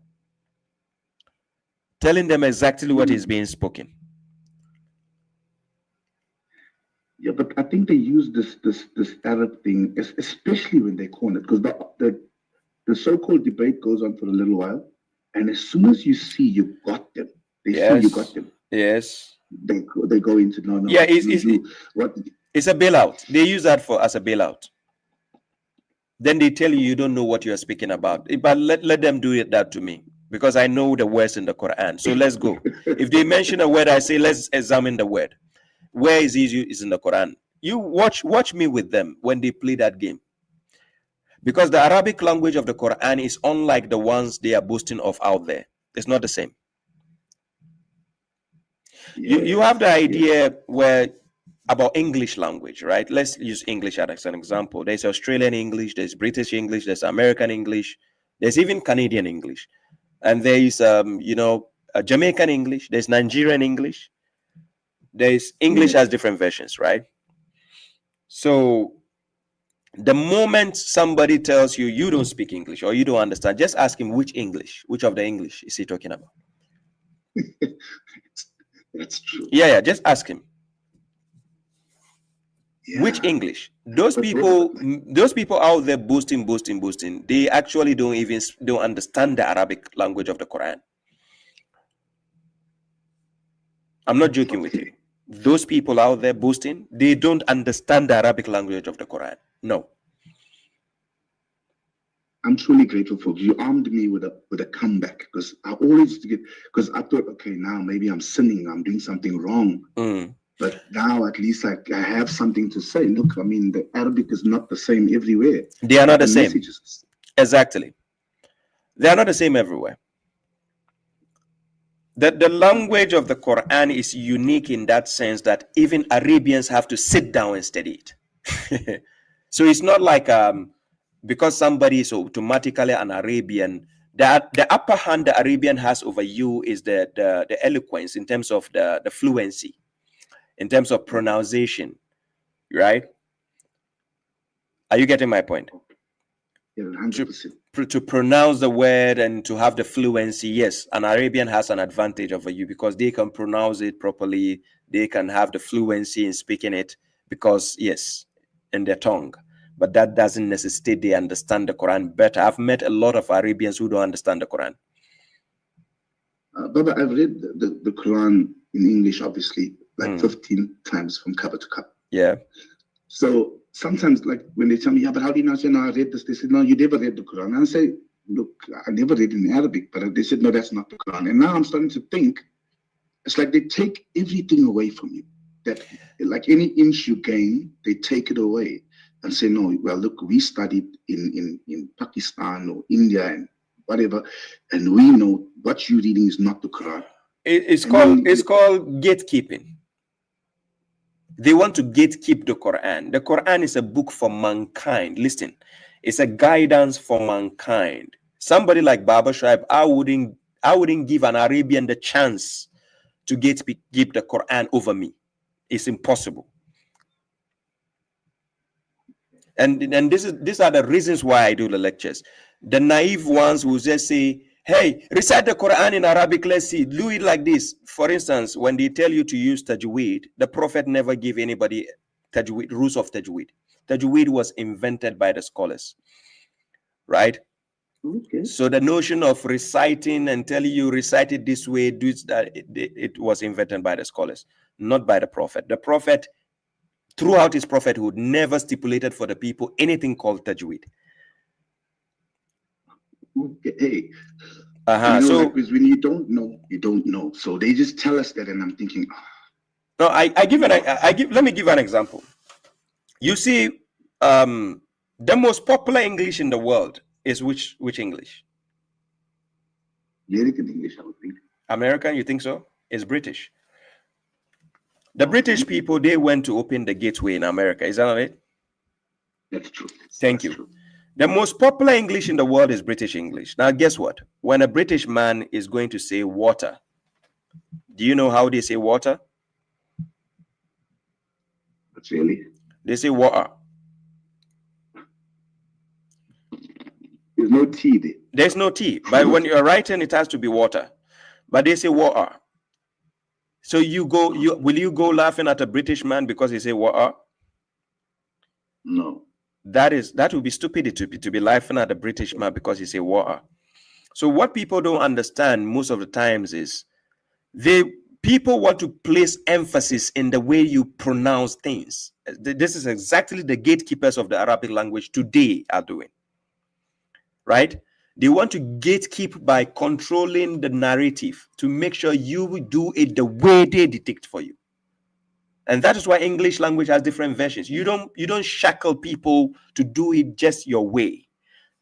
C: telling them exactly what is being spoken.
I: Yeah, but I think they use this Arab thing, especially when they corner, because the so-called debate goes on for a little while, and as soon as you see you got them, see you got them.
C: Yes.
I: They go into no.
C: Yeah, it's a bailout. They use that as a bailout. Then they tell you don't know what you are speaking about. But let them do that to me, because I know the words in the Quran. So let's go. If they mention a word, I say let's examine the word. Where is in the Quran? You watch me with them when they play that game. Because the Arabic language of the Quran is unlike the ones they are boasting of out there. It's not the same. You have the idea about English language, right? Let's use English as an example. There's Australian English, there's British English, there's American English, there's even Canadian English. And there is Jamaican English, there's Nigerian English. There's English has different versions, right? So the moment somebody tells you you don't speak English or you don't understand, just ask him which of the English is he talking about?
I: That's true.
C: Yeah, just ask him. Yeah. Which English? Those people out there boasting, they actually don't understand the Arabic language of the Quran. I'm not joking with you. Those people out there boasting, they don't understand the Arabic language of the Quran. No.
I: I'm truly grateful for you. Armed me with a comeback, because I always get, because I thought, okay, now maybe I'm sinning, I'm doing something wrong. But now at least I have something to say. Look, I mean, the Arabic is not the same everywhere.
C: They are not the same.
I: Messages.
C: Exactly. They are not the same everywhere. The language of the Quran is unique in that sense that even Arabians have to sit down and study it. So it's not like because somebody is automatically an Arabian, the upper hand the Arabian has over you is the eloquence in terms of the fluency, in terms of pronunciation, right? Are you getting my point?
I: Yeah, 100%.
C: To pronounce the word and to have the fluency, yes, an Arabian has an advantage over you because they can pronounce it properly. They can have the fluency in speaking it because, yes, in their tongue. But that doesn't necessitate they understand the Quran better. I've met a lot of Arabians who don't understand the Quran.
I: Baba, I've read the Quran in English, obviously, like 15 times from cover to cover.
C: Yeah.
I: So sometimes, like, when they tell me, yeah, but how do you not say, no, I read this? They said, no, you never read the Quran. And I say, look, I never read in Arabic. But they said, no, that's not the Quran. And now I'm starting to think, it's like they take everything away from you. That, like, any inch you gain, they take it away and say, no, well, look, we studied in Pakistan or India and whatever, and we know what you're reading is not the Quran.
C: It's called gatekeeping. They want to gatekeep the Quran. The Quran is a book for mankind. Listen, it's a guidance for mankind. Somebody like Babashu, I wouldn't give an Arabian the chance to gatekeep the Quran over me. It's impossible. And these are the reasons why I do the lectures. The naive ones will just say, hey, recite the Quran in Arabic, let's see, do it like this. For instance, when they tell you to use tajweed, the Prophet never gave anybody tajweed, rules of tajweed. Tajweed was invented by the scholars, right?
I: Okay.
C: So the notion of reciting and telling you recite it this way, do that, it was invented by the scholars, not by the Prophet. The Prophet, throughout his prophethood, never stipulated for the people anything called tajweed.
I: Okay.
C: So
I: like, because when you don't know, you don't know. So they just tell us that, and I'm thinking,
C: no, let me give an example. You see, the most popular English in the world is which English?
I: American English, I would think.
C: American, you think so? It's British. The British people, they went to open the gateway in America. Is that right?
I: That's true.
C: Thank you. True. The most popular English in the world is British English. Now, guess what? When a British man is going to say water, do you know how they say water?
I: That's really?
C: They say water.
I: There's no T there.
C: There's no T. But when you're writing, it has to be water. But they say water. So will you go laughing at a British man because he say water?
I: No.
C: That would be stupidity to be laughing at a British man because he say water. So what people don't understand most of the times is people want to place emphasis in the way you pronounce things. This is exactly the gatekeepers of the Arabic language today are doing. Right? They want to gatekeep by controlling the narrative to make sure you do it the way they dictate for you. And that is why English language has different versions. You don't shackle people to do it just your way.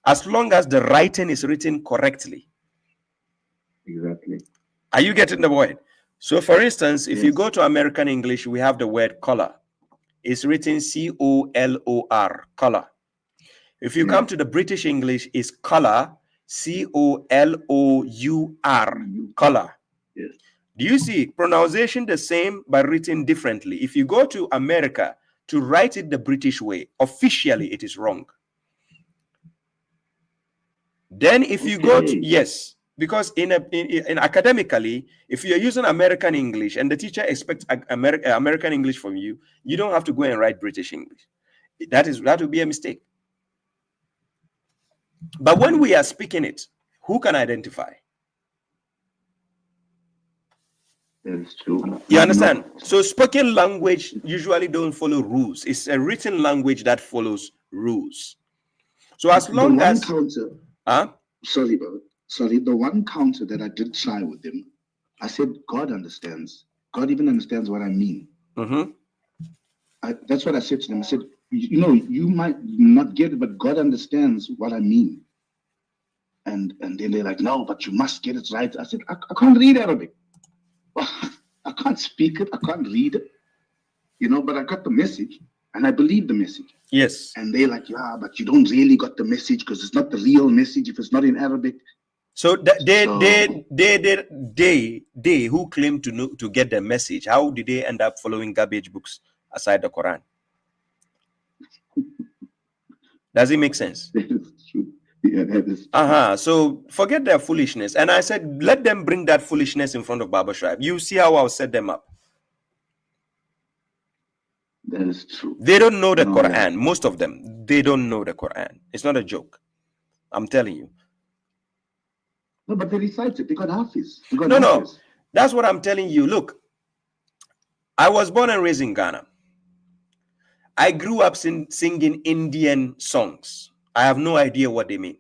C: As long as the writing is written correctly.
I: Exactly.
C: Are you getting the point? So for instance, if you go to American English, we have the word color. It's written C-O-L-O-R, color. If you come to the British English, it's color, C-O-L-O-U-R, color.
I: Yes.
C: Do you see pronunciation the same but written differently? If you go to America to write it the British way, officially it is wrong. Then if you go to, yes, because in academically, if you're using American English and the teacher expects American English from you, you don't have to go and write British English. That would be a mistake. But when we are speaking it, who can identify?
I: That's true.
C: You understand? So spoken language usually don't follow rules. It's a written language that follows rules. So as long as
I: sorry, the one counter that I did try with them, I said God understands. God even understands what I mean. That's what I said to them. I said, you know, you might not get it, but God understands what I mean. And then they're like, no, but you must get it right. I said, I can't read Arabic. I can't speak it. I can't read it. You know, but I got the message and I believe the message.
C: Yes.
I: And they're like, yeah, but you don't really got the message because it's not the real message if it's not in Arabic.
C: So they who claim to get the message, how did they end up following garbage books aside the Quran? Does it make sense?
I: Yeah, that is
C: So forget their foolishness. And I said, let them bring that foolishness in front of Babashu. You see how I'll set them up.
I: That is true.
C: They don't know the Quran. Most of them, they don't know the Quran. It's not a joke. I'm telling you.
I: No, but they recite it. They got Hafiz.
C: No. That's what I'm telling you. Look, I was born and raised in Ghana. I grew up singing Indian songs. I have no idea what they mean.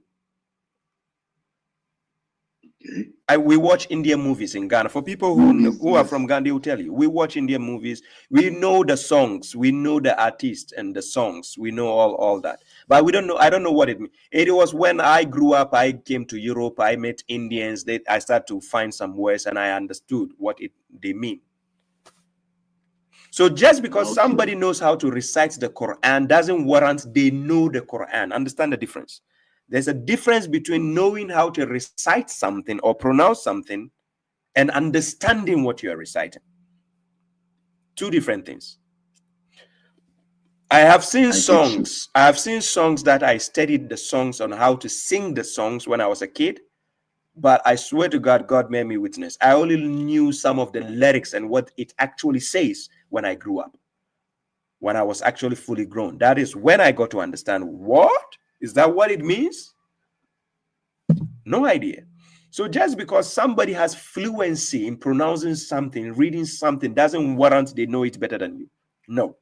I: Okay.
C: We watch Indian movies in Ghana. For people who are from Ghana, they will tell you. We watch Indian movies. We know the songs. We know the artists and the songs. We know all that. But we don't know. I don't know what it means. It was when I grew up, I came to Europe. I met Indians. I started to find some words and I understood what they mean. So just because somebody knows how to recite the Quran doesn't warrant they know the Quran. Understand the difference? There's a difference between knowing how to recite something or pronounce something and understanding what you are reciting. Two different things. I have seen songs that I studied the songs on how to sing the songs when I was a kid. But I swear to God, God made me witness. I only knew some of the lyrics and what it actually says when I grew up. When I was actually fully grown. That is when I got to understand, what? Is that what it means? No idea. So just because somebody has fluency in pronouncing something, reading something, doesn't warrant they know it better than you. No.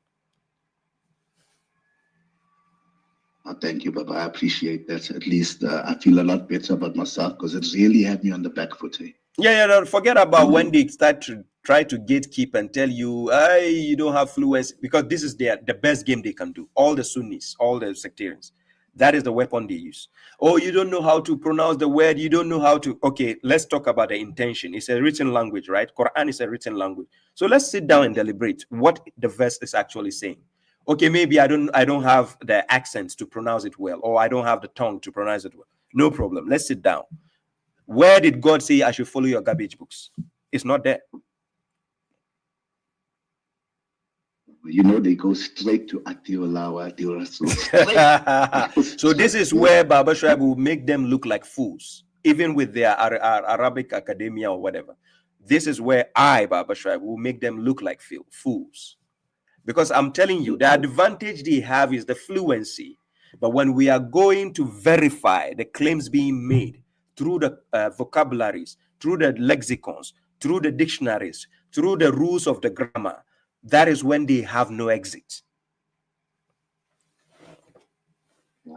I: Thank you, Baba. I appreciate that. At least I feel a lot better about myself because it really had me on the back foot.
C: No, forget about when they start to try to gatekeep and tell you, hey, you don't have fluency, because this is the best game they can do. All the Sunnis, all the sectarians, that is the weapon they use. Oh, you don't know how to pronounce the word. You don't know how to. Okay, let's talk about the intention. It's a written language, right? Quran is a written language. So let's sit down and deliberate what the verse is actually saying. Okay, maybe I don't have the accent to pronounce it well, or I don't have the tongue to pronounce it well. No problem. Let's sit down. Where did God say I should follow your garbage books? It's not there.
I: You know, they go straight to Atiullah,
C: So this is where Babashu will make them look like fools, even with their Arabic academia or whatever. This is where Babashu will make them look like fools. Because I'm telling you, the advantage they have is the fluency. But when we are going to verify the claims being made through the vocabularies, through the lexicons, through the dictionaries, through the rules of the grammar, that is when they have no exit.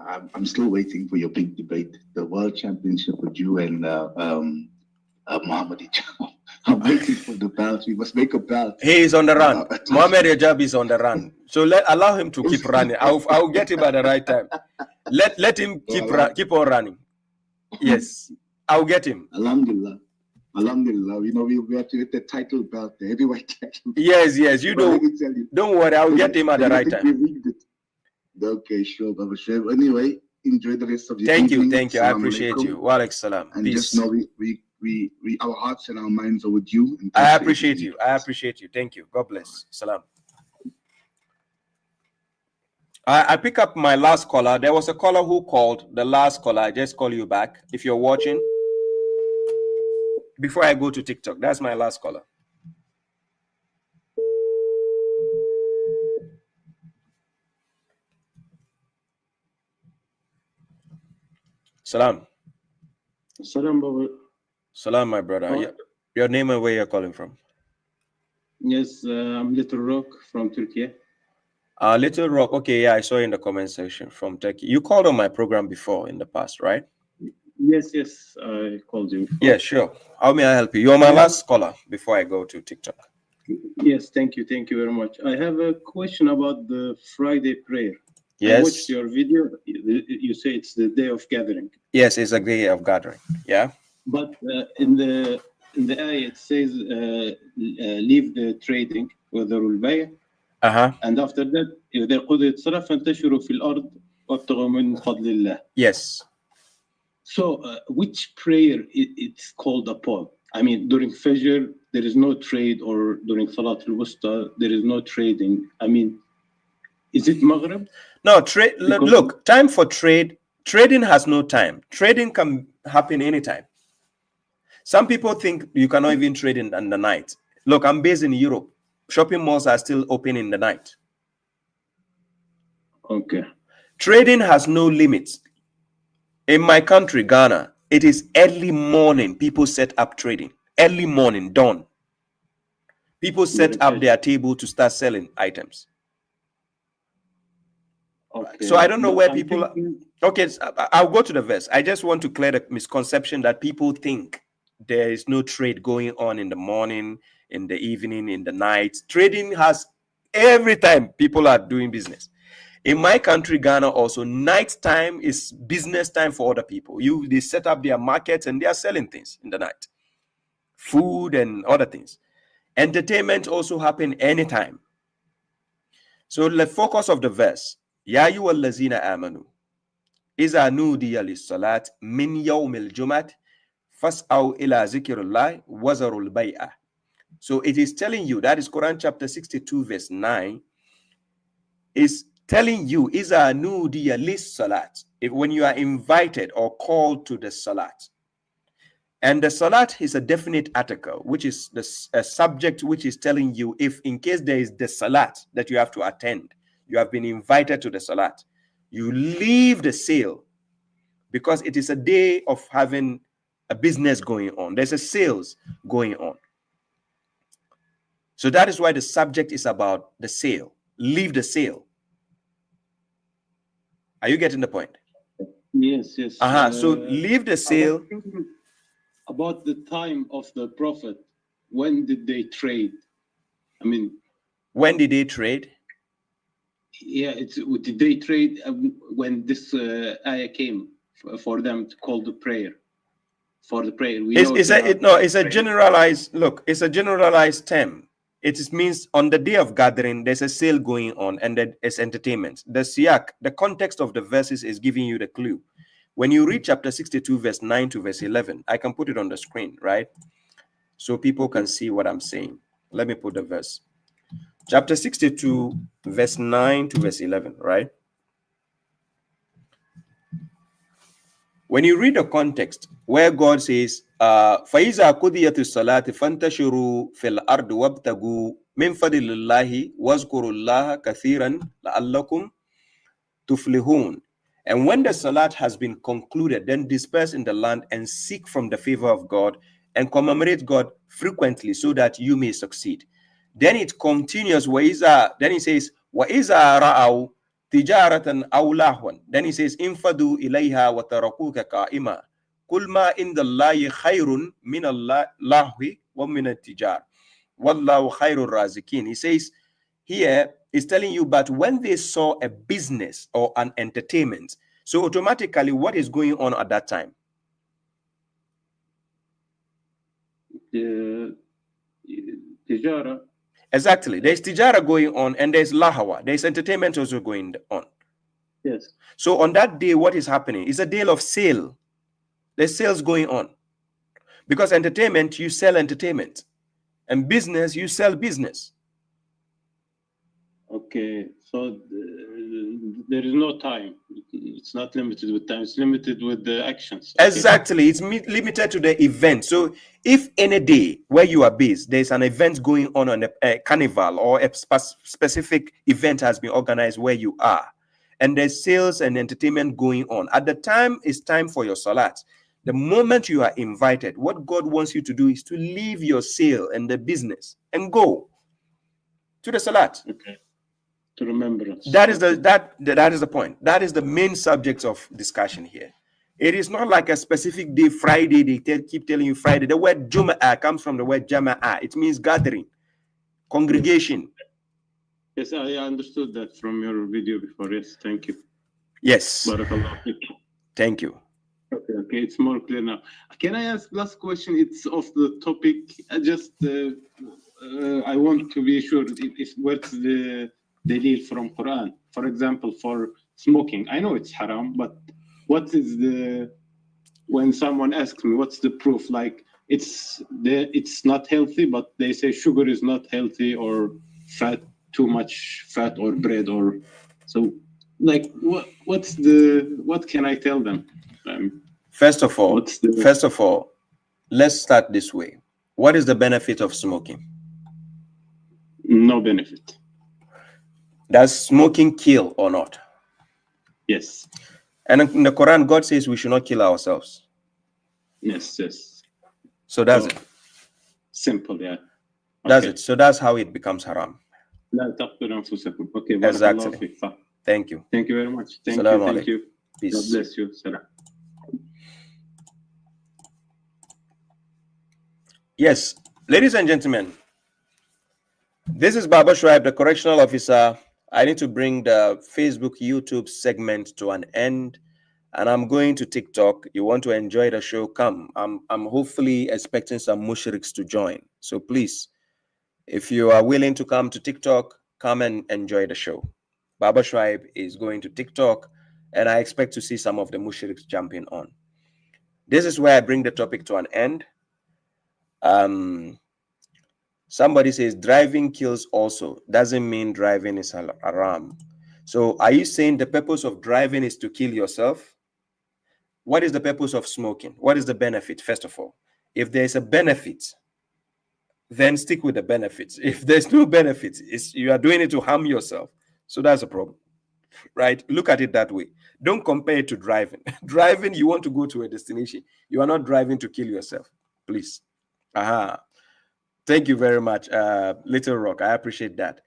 I: I'm still waiting for your big debate, the World Championship with you and Muhammad Hijab. I'm waiting for the belt. We must make a belt.
C: He is on the run. Muhammad Hijab is on the run. So allow him to keep running. I'll get him at the right time. Let him keep on running. Yes, I'll get him.
I: Alhamdulillah. You know, we have to get the title belt, the heavyweight title.
C: Yes. Don't worry. I'll get him at the right time.
I: Okay, sure, Baba Sheb. Anyway, enjoy the rest of your evening.
C: Thank you. I appreciate you. Wa alaikum salam.
I: And
C: peace.
I: Just know we our hearts and our minds are with you.
C: I appreciate you. Thank you. God bless. Salam. I pick up my last caller. There was a caller who called. The last caller. I just call you back if you're watching. Before I go to TikTok, that's my last caller. Salam.
J: Salam, Baba.
C: Salam, my brother. Your name and where you're calling from?
J: Yes, I'm Little Rock from Turkey.
C: Little Rock. Okay, yeah, I saw in the comment section from Turkey. You called on my program before in the past, right?
J: Yes, I called you.
C: Yeah, sure. How may I help you? You're my last caller before I go to TikTok.
J: Yes, thank you very much. I have a question about the Friday prayer.
C: Yes.
J: I watched your video. You say it's the day of gathering.
C: Yes, it's a day of gathering. Yeah.
J: But in the ayah it says leave the trading وذروا البيع. And after that, إذا قضيت الصلاة فانتشروا في الأرض وابتغوا من فضل الله.
C: Yes.
J: So which prayer it's called upon? I mean, during Fajr there is no trade, or during Salat al-Wusta there is no trading. I mean, is it Maghrib?
C: No, look, time for trading has no time. Trading can happen anytime. Some people think you cannot even trade in the night. Look, I'm based in Europe. Shopping malls are still open in the night.
J: Okay.
C: Trading has no limits. In my country, Ghana, it is early morning. People set up trading. Early morning, dawn. People set up their table to start selling items.
J: Okay.
C: So I don't know where people... Okay, I'll go to the verse. I just want to clear the misconception that people think there is no trade going on in the morning, in the evening, in the night. Trading has every time people are doing business. In my country, Ghana, also, night time is business time for other people. They set up their markets and they are selling things in the night. Food and other things. Entertainment also happen anytime. So the focus of the verse, Ya ayyuhallazina amanu, iza nudiya lis-salat min yawmil jum'at fas'aw ila zikrillah wazarul bay'ah. So it is telling you, that is Quran chapter 62 verse 9, is telling you, iza nudiya lis-salat, when you are invited or called to the salat. And the salat is a definite article, which is a subject which is telling you, if in case there is the salat that you have to attend, you have been invited to the salat, you leave the sale, because it is a day of having a business going on. There's a sales going on. So that is why the subject is about the sale. Leave the sale. Are you getting the point?
J: Yes.
C: So leave the sale.
J: About the time of the Prophet, when did they trade? I mean,
C: when did they trade?
J: Yeah, did they trade when this ayah came for them to call the prayer? For the prayer,
C: it's a generalized look. It's a generalized term. It means on the day of gathering, there's a sale going on, and there's entertainment. The siyak, the context of the verses, is giving you the clue. When you read chapter 62, verse 9 to verse 11, I can put it on the screen, right? So people can see what I'm saying. Let me put the verse. Chapter 62, verse 9 to verse 11, right? When you read the context where God says, فَإِذَا قُضِيَتِ الصَّلَاةِ فَانْتَشِرُوا فِي الْأَرْضِ وَابْتَغُوا مِنْ فَضْلِ اللَّهِ وَاذْكُرُوا اللَّهَ كَثِيرًا لَعَلَّكُمْ تُفْلِحُونَ. And when the salat has been concluded, then disperse in the land and seek from the favor of God and commemorate God frequently so that you may succeed. Then it continues, then he says, وَإِذَا رَأَوْا تِجَارَةً أَوْ لَهْوًا. Then he says, إِنْفَدُوا إِلَيْهَا وَتَرَكُوكَ قَائِمًا قُلْ مَا إِنْدَ اللَّهِ خَيْرٌ مِنَ اللَّهِ وَمِنَ التِّجَارِ وَاللَّهُ خَيْرُ الرَّازِقِينَ. He says, here is telling you, but when they saw a business or an entertainment, so automatically what is going on at that time?
J: Tijara.
C: Exactly. There's tijara going on, and there's lahawa. There's entertainment also going on.
J: Yes.
C: So on that day, what is happening? It's a day of sale. There's sales going on. Because entertainment, you sell entertainment. And business, you sell business.
J: Okay, so there is no time. It's not limited with time. It's limited with the actions.
C: Okay. Exactly. It's limited to the event. So if any day where you are based, there's an event going on a carnival, or a specific event has been organized where you are, and there's sales and entertainment going on, at the time it's time for your salat. The moment you are invited, what God wants you to do is to leave your sale and the business and go to the salat.
J: Okay. To remembrance.
C: That is the point. That is the main subject of discussion here. It is not like a specific day, Friday. They keep telling you Friday. The word Jum'ah comes from the word Jama'ah. It means gathering, congregation.
J: Yes, I understood that from your video before. Yes, thank you.
C: Yes.
J: Barakallah.
C: Thank you.
J: Okay, it's more clear now. Can I ask last question? It's off the topic. I want to be sure if what's the dalil from Quran. For example, for smoking, I know it's haram, but what is when someone asks me what's the proof? Like it's not healthy, but they say sugar is not healthy, or fat, too much fat, or bread, or so. Like what can I tell them?
C: First of all, let's start this way. What is the benefit of smoking?
J: No benefit.
C: Does smoking kill or not?
J: Yes.
C: And in the Quran, God says we should not kill ourselves.
J: Yes.
C: So that's it.
J: Simple, yeah.
C: That's it. So that's how it becomes haram.
J: Okay.
C: Exactly. Thank you.
J: Thank you very much. Thank you.
C: Peace.
J: God bless you. Salam.
C: Yes, ladies and gentlemen, this is Babashu, the correctional officer. I need to bring the Facebook, YouTube segment to an end, and I'm going to TikTok. You want to enjoy the show? Come. I'm hopefully expecting some mushriks to join. So please, if you are willing to come to TikTok, come and enjoy the show. Babashu is going to TikTok, and I expect to see some of the mushriks jumping on. This is where I bring the topic to an end. Somebody says driving kills also. Doesn't mean driving is haram. So are you saying the purpose of driving is to kill yourself? What is the purpose of smoking? What is the benefit, first of all? If there's a benefit, then stick with the benefits. If there's no benefit, you are doing it to harm yourself. So that's a problem, right? Look at it that way. Don't compare it to driving. Driving, you want to go to a destination. You are not driving to kill yourself, please. Thank you very much, Little Rock. I appreciate that.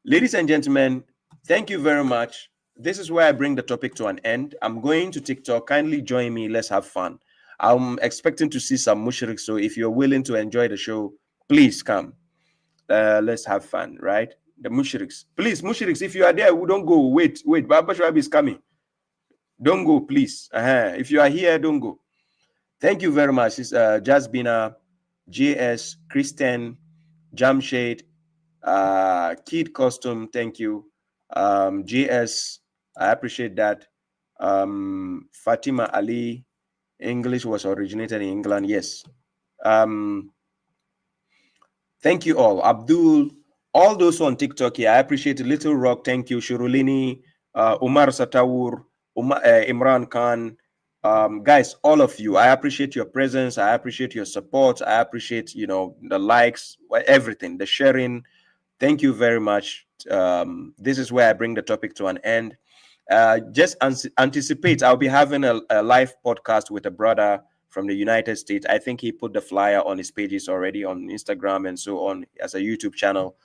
C: Ladies and gentlemen, thank you very much. This is where I bring the topic to an end. I'm going to TikTok. Kindly join me. Let's have fun. I'm expecting to see some mushriks. So if you're willing to enjoy the show, please come. Let's have fun, right? The mushriks. Please, mushriks, if you are there, don't go. Wait. Babashu is coming. Don't go, please. If you are here, don't go. Thank you very much. It's Jasbina, JS, Kristen, Jamshade, Kid Custom, thank you. JS, I appreciate that. Fatima Ali, English was originated in England, yes. Thank you all. Abdul, all those on TikTok here, I appreciate it. Little Rock, thank you. Shirulini, Umar Satawur, Imran Khan, guys, all of you, I appreciate your presence. I appreciate your support. I appreciate, the likes, everything, the sharing. Thank you very much. This is where I bring the topic to an end. Just anticipate, I'll be having a live podcast with a brother from the United States. I think he put the flyer on his pages already on Instagram and so on as a YouTube channel.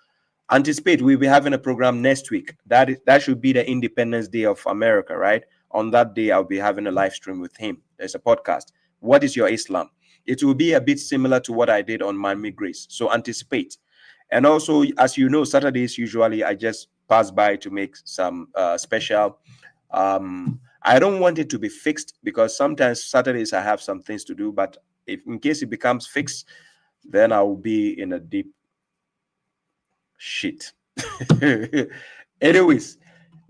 C: Anticipate, we'll be having a program next week. That should be the Independence Day of America, right? On that day, I'll be having a live stream with him. There's a podcast. What is your Islam? It will be a bit similar to what I did on Miami Grace. So anticipate. And also, as you know, Saturdays, usually I just pass by to make some special. I don't want it to be fixed because sometimes Saturdays I have some things to do. But if in case it becomes fixed, then I will be in a deep shit. Anyways.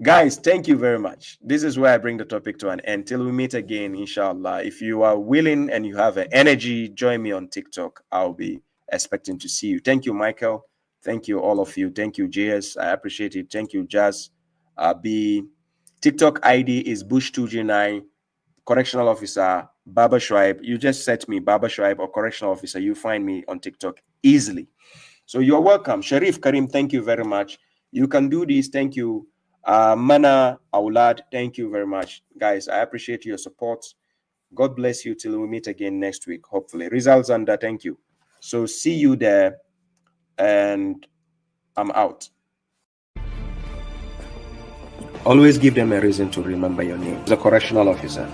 C: Guys, thank you very much. This is where I bring the topic to an end. Till we meet again, inshallah. If you are willing and you have energy, join me on TikTok. I'll be expecting to see you. Thank you, Michael. Thank you, all of you. Thank you, JS. I appreciate it. Thank you, Jazz. TikTok ID is Bush2G9, correctional officer, Babashu. You just set me, Babashu or correctional officer. You find me on TikTok easily. So you're welcome. Sharif Karim, thank you very much. You can do this. Thank you. Mana Aulad, thank you very much, guys. I appreciate your support. God bless you till we meet again next week, hopefully. Results under, thank you. So see you there, and I'm out. Always give them a reason to remember your name. The correctional officer.